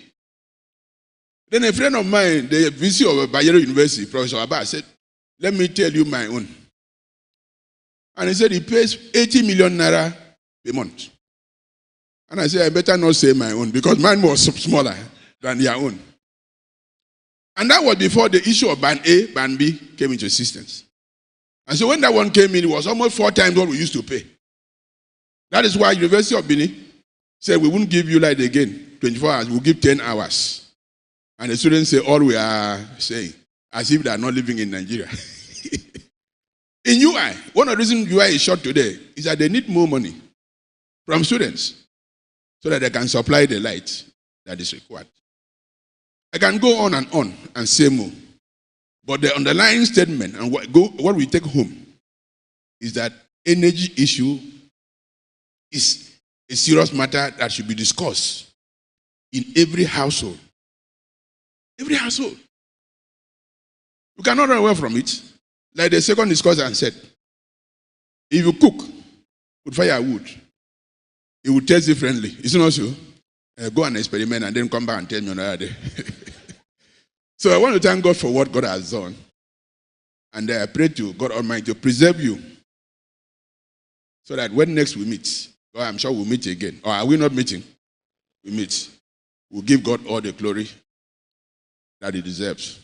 Then a friend of mine, the VC of Bayero University, Professor Abba, said, "Let me tell you my own." And he said he pays 80 million naira a month. And I said, I better not say my own because mine was smaller than your own. And that was before the issue of Band A, Band B came into existence. And so when that one came in, it was almost 4 times what we used to pay. That is why University of Benin said we won't give you light again, 24 hours, we'll give 10 hours. And the students say all we are saying, as if they are not living in Nigeria. In UI, one of the reasons UI is short today is that they need more money from students so that they can supply the light that is required. I can go on and say more. But the underlying statement and what we take home is that energy issue is a serious matter that should be discussed in every household. Every household. You cannot run away from it. Like the second discussion said, if you cook with firewood, it will taste differently. Is it not so? Go and experiment and then come back and tell me another day. So I want to thank God for what God has done. And I pray to God Almighty to preserve you so that when next we meet, well, I'm sure we'll meet again. Or are we not meeting? We meet. We'll give God all the glory that he deserves.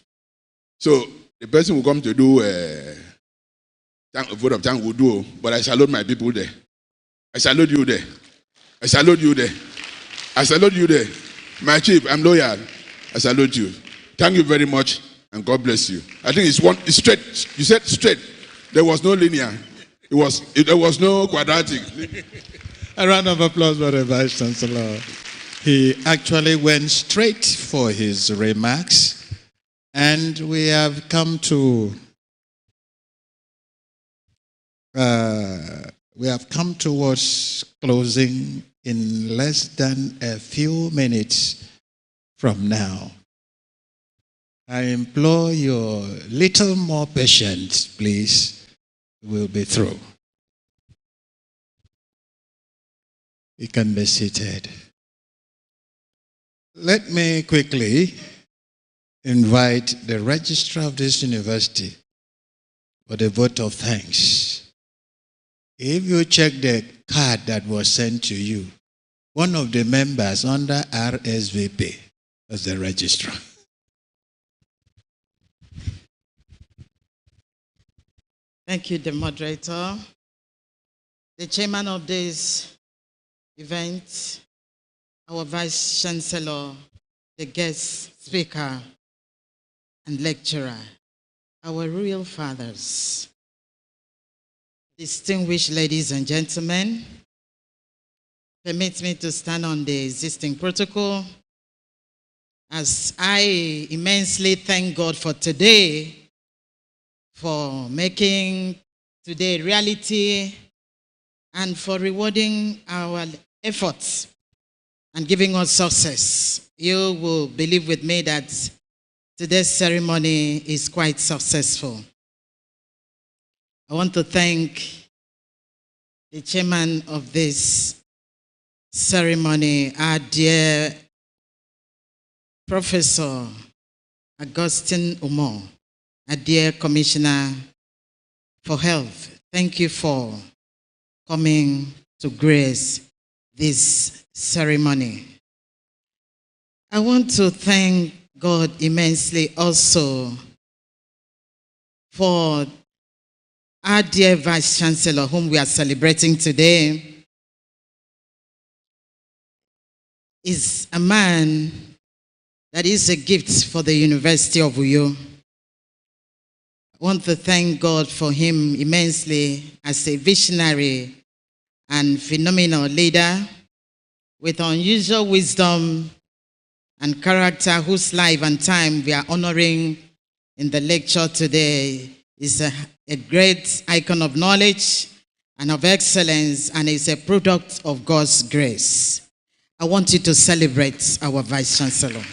So the person who come to do a vote of thanks will do, but I salute my people there. I salute you there. I salute you there. I salute you there. My chief, I'm loyal. I salute you. Thank you very much, and God bless you. I think it's straight. You said straight. There was no linear. There was no quadratic. A round of applause for the Vice Chancellor. He actually went straight for his remarks. And we have come towards closing in less than a few minutes from now. I implore your little more patience, please. We'll be through. You can be seated. Let me quickly invite the registrar of this university for the vote of thanks. If you check the card that was sent to you, one of the members under RSVP was the registrar. Thank you, the moderator. The chairman of this event, our vice chancellor, the guest speaker and lecturer, our royal fathers, distinguished ladies and gentlemen, permit me to stand on the existing protocol as I immensely thank God for today, for making today reality and for rewarding our efforts and giving us success. You will believe with me that today's ceremony is quite successful. I want to thank the chairman of this ceremony, our dear Professor Augustine Umo, our dear Commissioner for Health. Thank you for coming to grace this ceremony. I want to thank God immensely also for our dear Vice Chancellor, whom we are celebrating today. Is a man that is a gift for the University of Uyo. I want to thank God for him immensely as a visionary and phenomenal leader with unusual wisdom and character, whose life and time we are honoring in the lecture today. Is a great icon of knowledge and of excellence, and is a product of God's grace. I want you to celebrate our Vice Chancellor.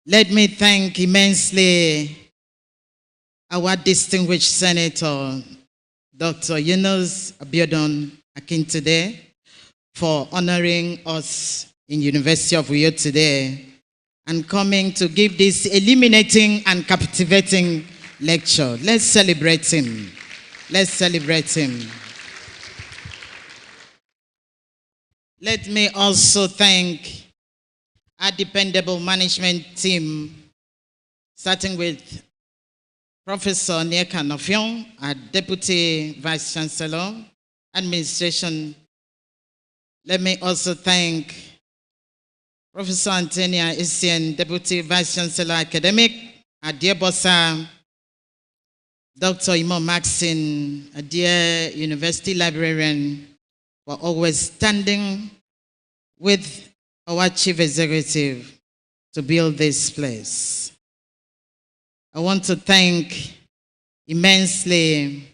Let me thank immensely our distinguished Senator, Dr. Yunus Abiodun Akintunde, for honoring us in University of Uyo today and coming to give this illuminating and captivating lecture. Let's celebrate him. Let's celebrate him. Let me also thank our dependable management team, starting with Professor Nyaudoh, our Deputy Vice Chancellor, Administration. Let me also thank Professor Antonia Isian, Deputy Vice Chancellor Academic, our dear Bossa, Dr. Imo Maxine, a dear University Librarian, for always standing with our Chief Executive to build this place. I want to thank immensely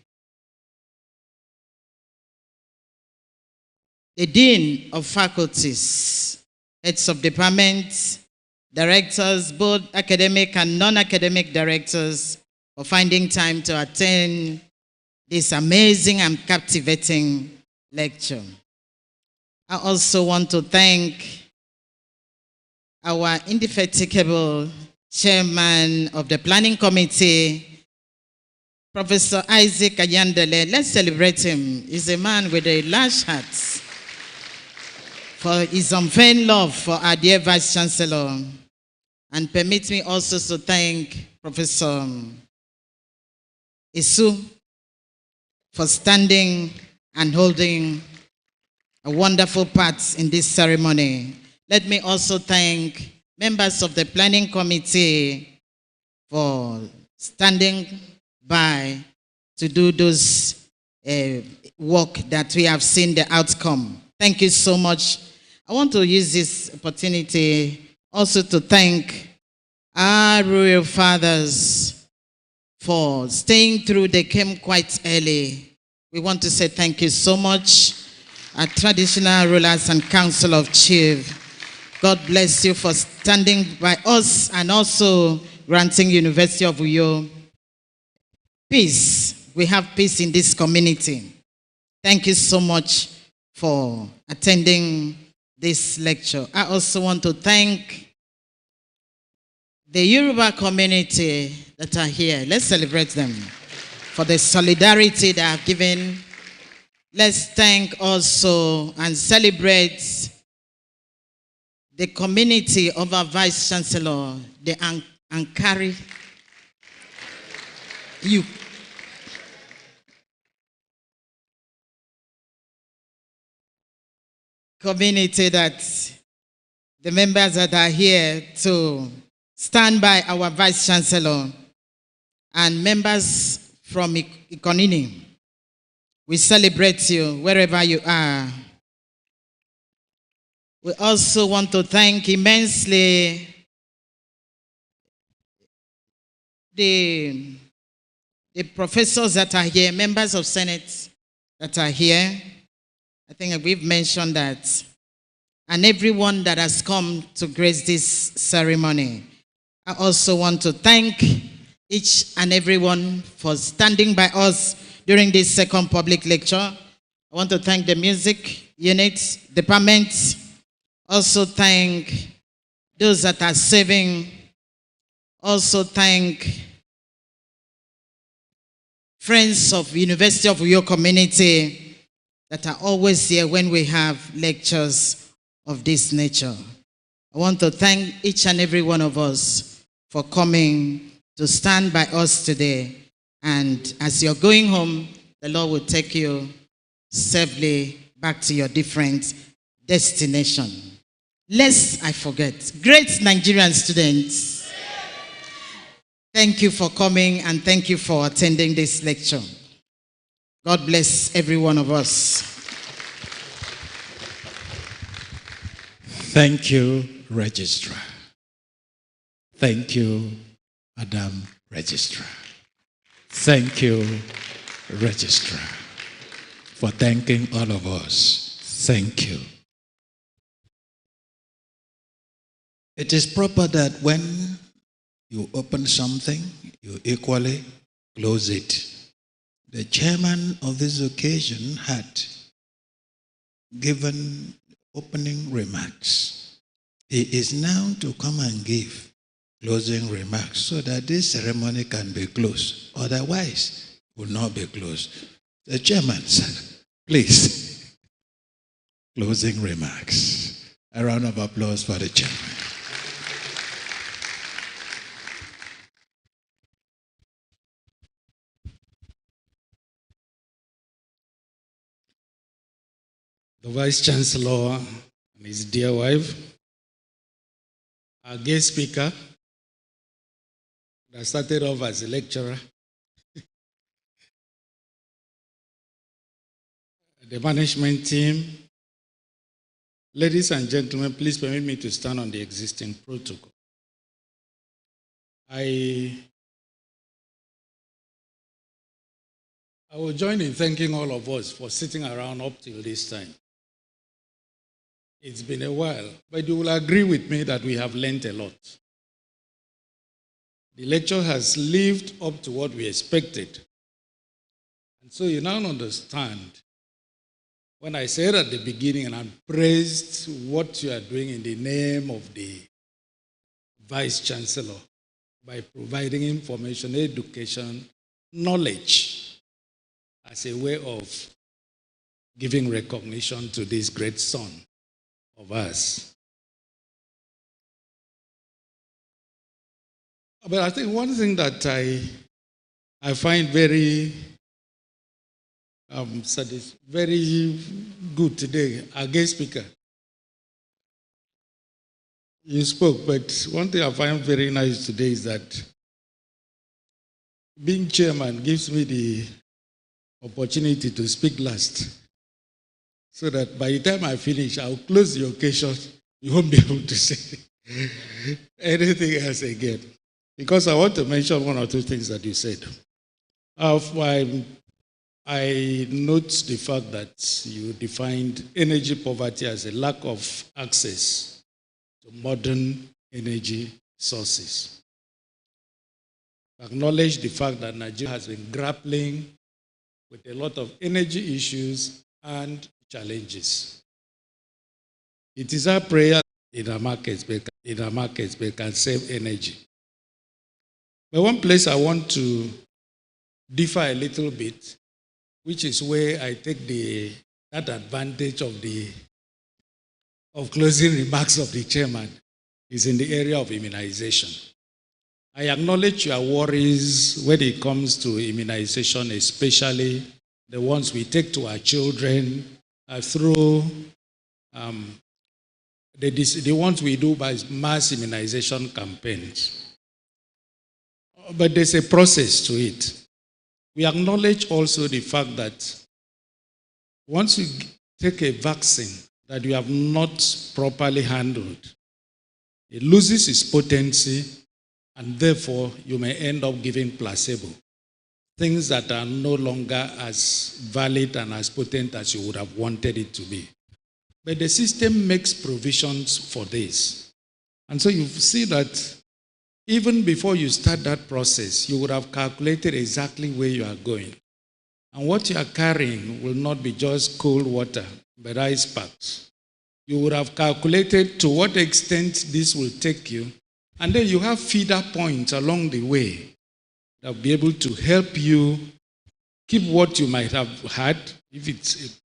the Dean of Faculties, heads of departments, directors, both academic and non-academic directors, for finding time to attend this amazing and captivating lecture. I also want to thank our indefatigable chairman of the planning committee, Professor Isaac Ayandele. Let's celebrate him. He's a man with a large heart for his unfeigned love for our dear Vice Chancellor. And permit me also to thank Professor Isu for standing and holding a wonderful part in this ceremony. Let me also thank members of the planning committee for standing by to do those work that we have seen the outcome. Thank you so much. I want to use this opportunity also to thank our royal fathers for staying through. They came quite early. We want to say thank you so much. Our traditional rulers and council of chiefs, God bless you for standing by us and also granting University of Uyo peace. We have peace in this community. Thank you so much for attending this lecture. I also want to thank the Yoruba community that are here. Let's celebrate them for the solidarity they have given. Let's thank also and celebrate the community of our Vice Chancellor, the Ankari youth. Community, that the members that are here to stand by our Vice Chancellor, and members from Ikonini. We celebrate you wherever you are. We also want to thank immensely the professors that are here, members of Senate that are here. I think we've mentioned that. And everyone that has come to grace this ceremony. I also want to thank each and everyone for standing by us during this second public lecture. I want to thank the music unit, department. Also thank those that are serving. Also thank friends of University of Uyo community that are always here when we have lectures of this nature. I want to thank each and every one of us for coming to stand by us today. And as you're going home, the Lord will take you safely back to your different destination. Lest I forget, great Nigerian students, thank you for coming and thank you for attending this lecture. God bless every one of us. Thank you, Registrar. Thank you, Madam Registrar. Thank you, Registrar, for thanking all of us. Thank you. It is proper that when you open something, you equally close it. The chairman of this occasion had given opening remarks. He is now to come and give closing remarks so that this ceremony can be closed. Otherwise, it will not be closed. The chairman, sir, please. Closing remarks. A round of applause for the chairman. The Vice Chancellor and his dear wife, our guest speaker, that started off as a lecturer, the management team. Ladies and gentlemen, please permit me to stand on the existing protocol. I will join in thanking all of us for sitting around up till this time. It's been a while, but you will agree with me that we have learned a lot. The lecture has lived up to what we expected. And so you now understand, when I said at the beginning and I praised what you are doing in the name of the Vice Chancellor by providing information, education, knowledge as a way of giving recognition to this great son of us. But I think one thing that I find very very good today, our guest speaker, you spoke, but one thing I find very nice today is that being chairman gives me the opportunity to speak last, so that by the time I finish, I'll close the occasion. You won't be able to say anything else again. Because I want to mention one or two things that you said. I note the fact that you defined energy poverty as a lack of access to modern energy sources. Acknowledge the fact that Nigeria has been grappling with a lot of energy issues and challenges. It is our prayer in our markets, we can save energy. But one place I want to differ a little bit, which is where I take that advantage of closing remarks of the chairman, is in the area of immunization. I acknowledge your worries when it comes to immunization, especially the ones we take to our children through the ones we do by mass immunization campaigns. But there's a process to it. We acknowledge also the fact that once you take a vaccine that you have not properly handled, it loses its potency, and therefore you may end up giving placebo, things that are no longer as valid and as potent as you would have wanted it to be. But the system makes provisions for this. And so you see that even before you start that process, you would have calculated exactly where you are going. And what you are carrying will not be just cold water, but ice packs. You would have calculated to what extent this will take you. And then you have feeder points along the way that will be able to help you keep what you might have had, if it's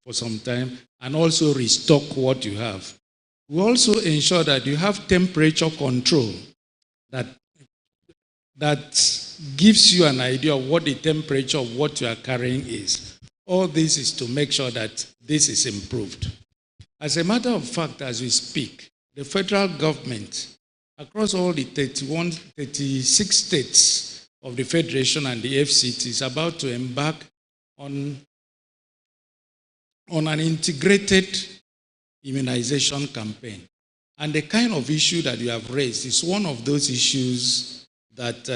for some time, and also restock what you have. We also ensure that you have temperature control that gives you an idea of what the temperature of what you are carrying is. All this is to make sure that this is improved. As a matter of fact, as we speak, the federal government, across all the 36 states of the Federation and the FCT, is about to embark on an integrated immunization campaign. And the kind of issue that you have raised is one of those issues that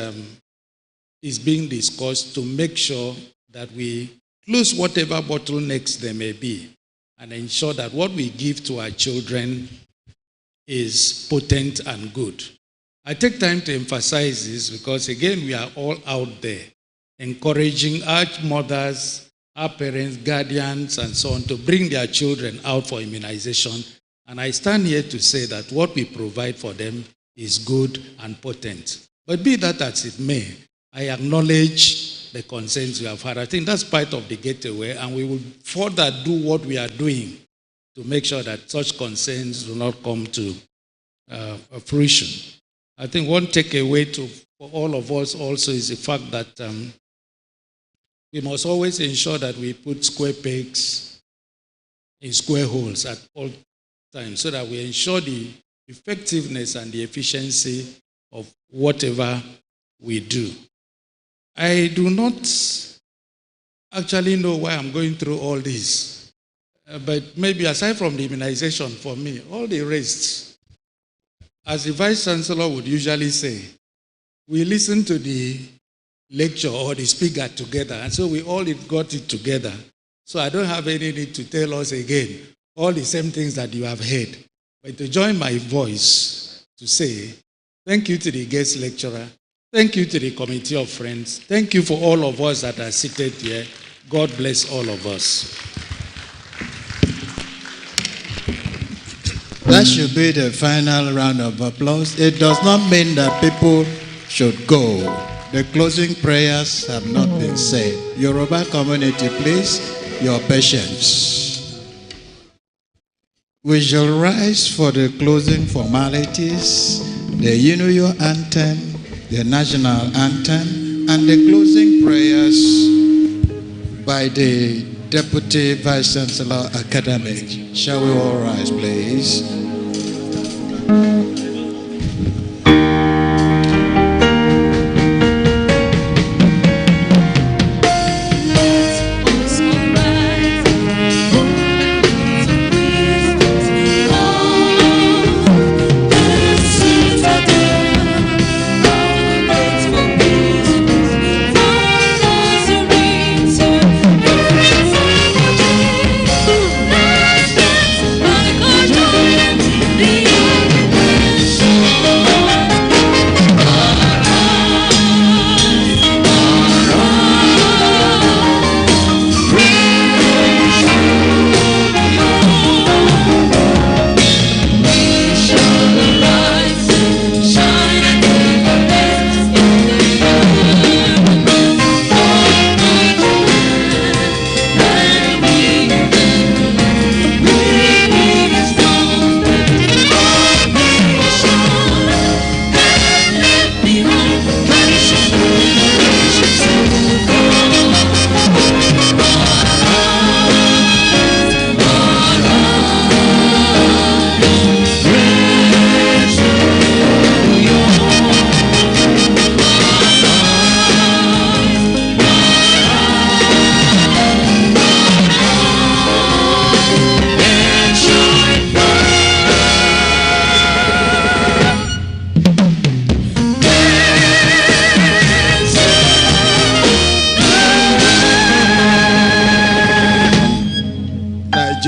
is being discussed to make sure that we close whatever bottlenecks there may be and ensure that what we give to our children is potent and good. I take time to emphasize this because, again, we are all out there encouraging our mothers, our parents, guardians, and so on to bring their children out for immunization. And I stand here to say that what we provide for them is good and potent. But be that as it may, I acknowledge the concerns you have had. I think that's part of the getaway, and we will further do what we are doing to make sure that such concerns do not come to fruition. I think one takeaway for all of us also is the fact that we must always ensure that we put square pegs in square holes at all times so that we ensure the effectiveness and the efficiency of whatever we do. I do not actually know why I'm going through all this, but maybe aside from the immunization for me, all the rest, as the Vice Chancellor would usually say, we listen to the lecture or the speaker together, and so we all got it together. So I don't have any need to tell us again all the same things that you have heard, but to join my voice to say thank you to the guest lecturer, thank you to the committee of friends, thank you for all of us that are seated here. God bless all of us. That should be the final round of applause. It does not mean that people should go. The closing prayers have not been said. Yoruba community, please, your patience. We shall rise for the closing formalities, the Nyaudoh anthem, the national anthem, and the closing prayers by the Deputy Vice Chancellor Academic. Shall we all rise, please?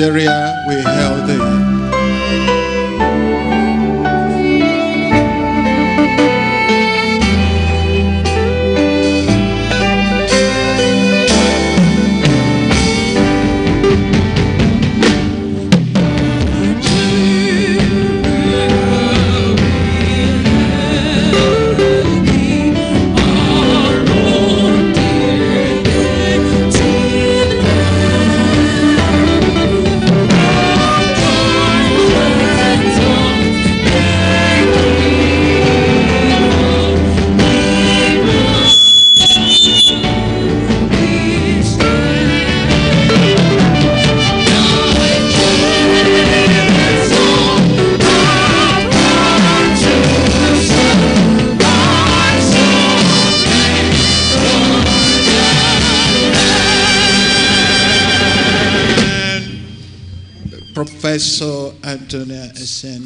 Nigeria, we hail thee. Professor Antonia Esen,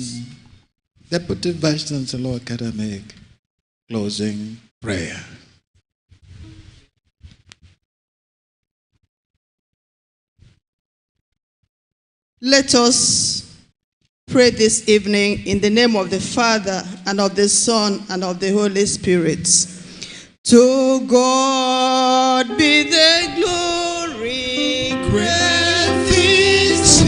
Deputy Vice Chancellor Academic, closing prayer. Let us pray this evening in the name of the Father, and of the Son, and of the Holy Spirit. To God be the glory, great things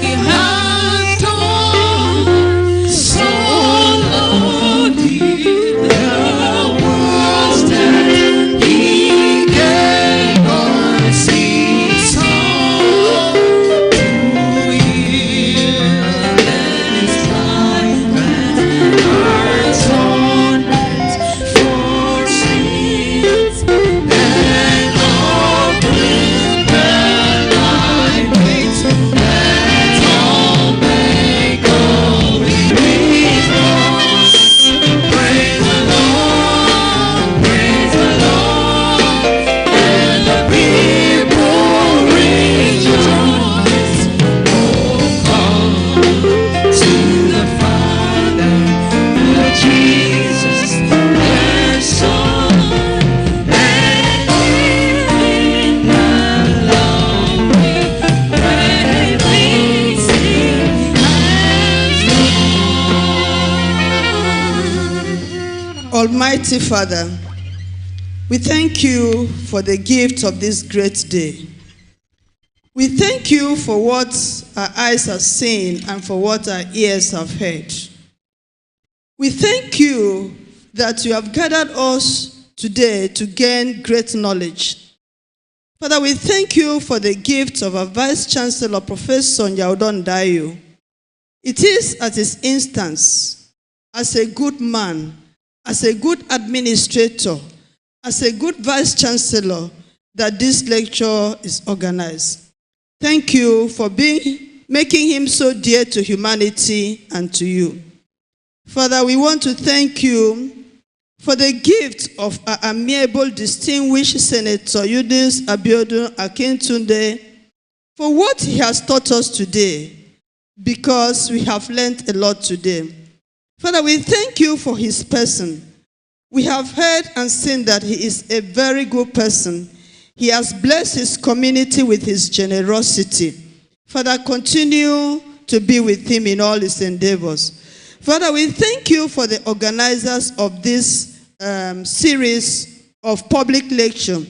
He has done. So lofty the world that He gave us His Son to yield His life and atonement for sins, and open the life gates, and all make holy rejoice. Praise the Lord, and the people rejoice. Oh, come to the Father, Lord Jesus, their Son, and in the lonely great things He has done. Almighty Father, we thank you for the gift of this great day. We thank you for what our eyes have seen and for what our ears have heard. We thank you that you have gathered us today to gain great knowledge. Father, we thank you for the gift of our Vice Chancellor, Professor Nyaudoh Ndaeyo'S. It is at his instance, as a good man, as a good administrator, as a good Vice Chancellor, that this lecture is organized. Thank you for making him so dear to humanity and to you. Father, we want to thank you for the gift of our amiable, distinguished Senator Yunus, Abiodun, Akintunde, for what he has taught us today, because we have learned a lot today. Father, we thank you for his person. We have heard and seen that he is a very good person. He has blessed his community with his generosity. Father, continue to be with him in all his endeavors. Father, we thank you for the organizers of this series of public lecture,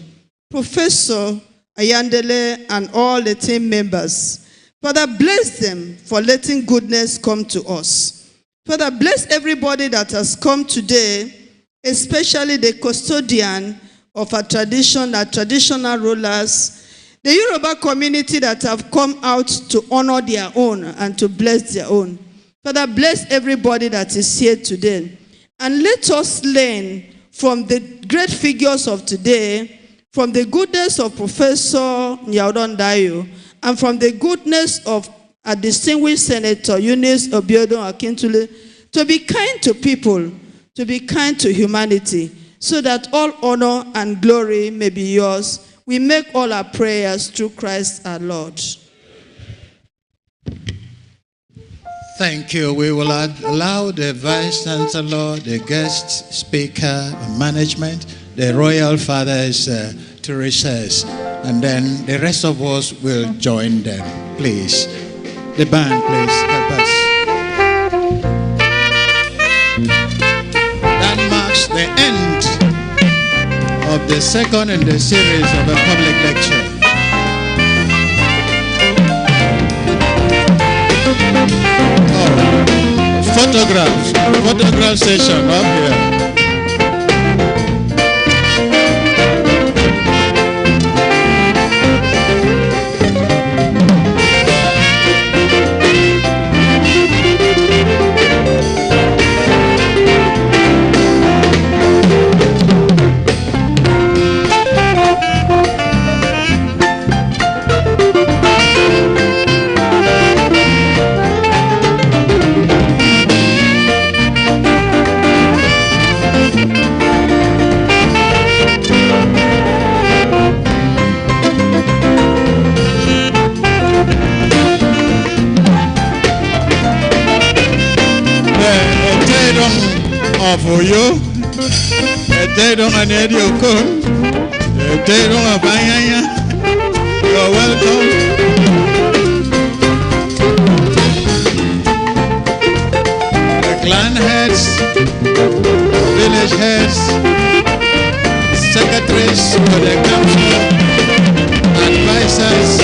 Professor Ayandele and all the team members. Father, bless them for letting goodness come to us. Father, bless everybody that has come today, especially the custodian of our tradition, our traditional rulers, the Yoruba community that have come out to honor their own and to bless their own. Father, bless everybody that is here today. And let us learn from the great figures of today, from the goodness of Professor Nyaudoh Ndaeyo'S, and from the goodness of a distinguished Senator Yunus, Abiodun, Akintunde, to be kind to people, to be kind to humanity, so that all honor and glory may be yours. We make all our prayers through Christ our Lord. Thank you. We will allow the Vice Chancellor, the guest speaker, management, the royal fathers to recess. and then the rest of us will join them. Please. The band, please help us. That marks the end of the second in the series of a public lecture. Photograph session up here. Of Oyo, Ndaeyo'S and Ndaeyo'S of Ayanya, you're welcome. The clan heads, village heads, secretaries for the council, advisors,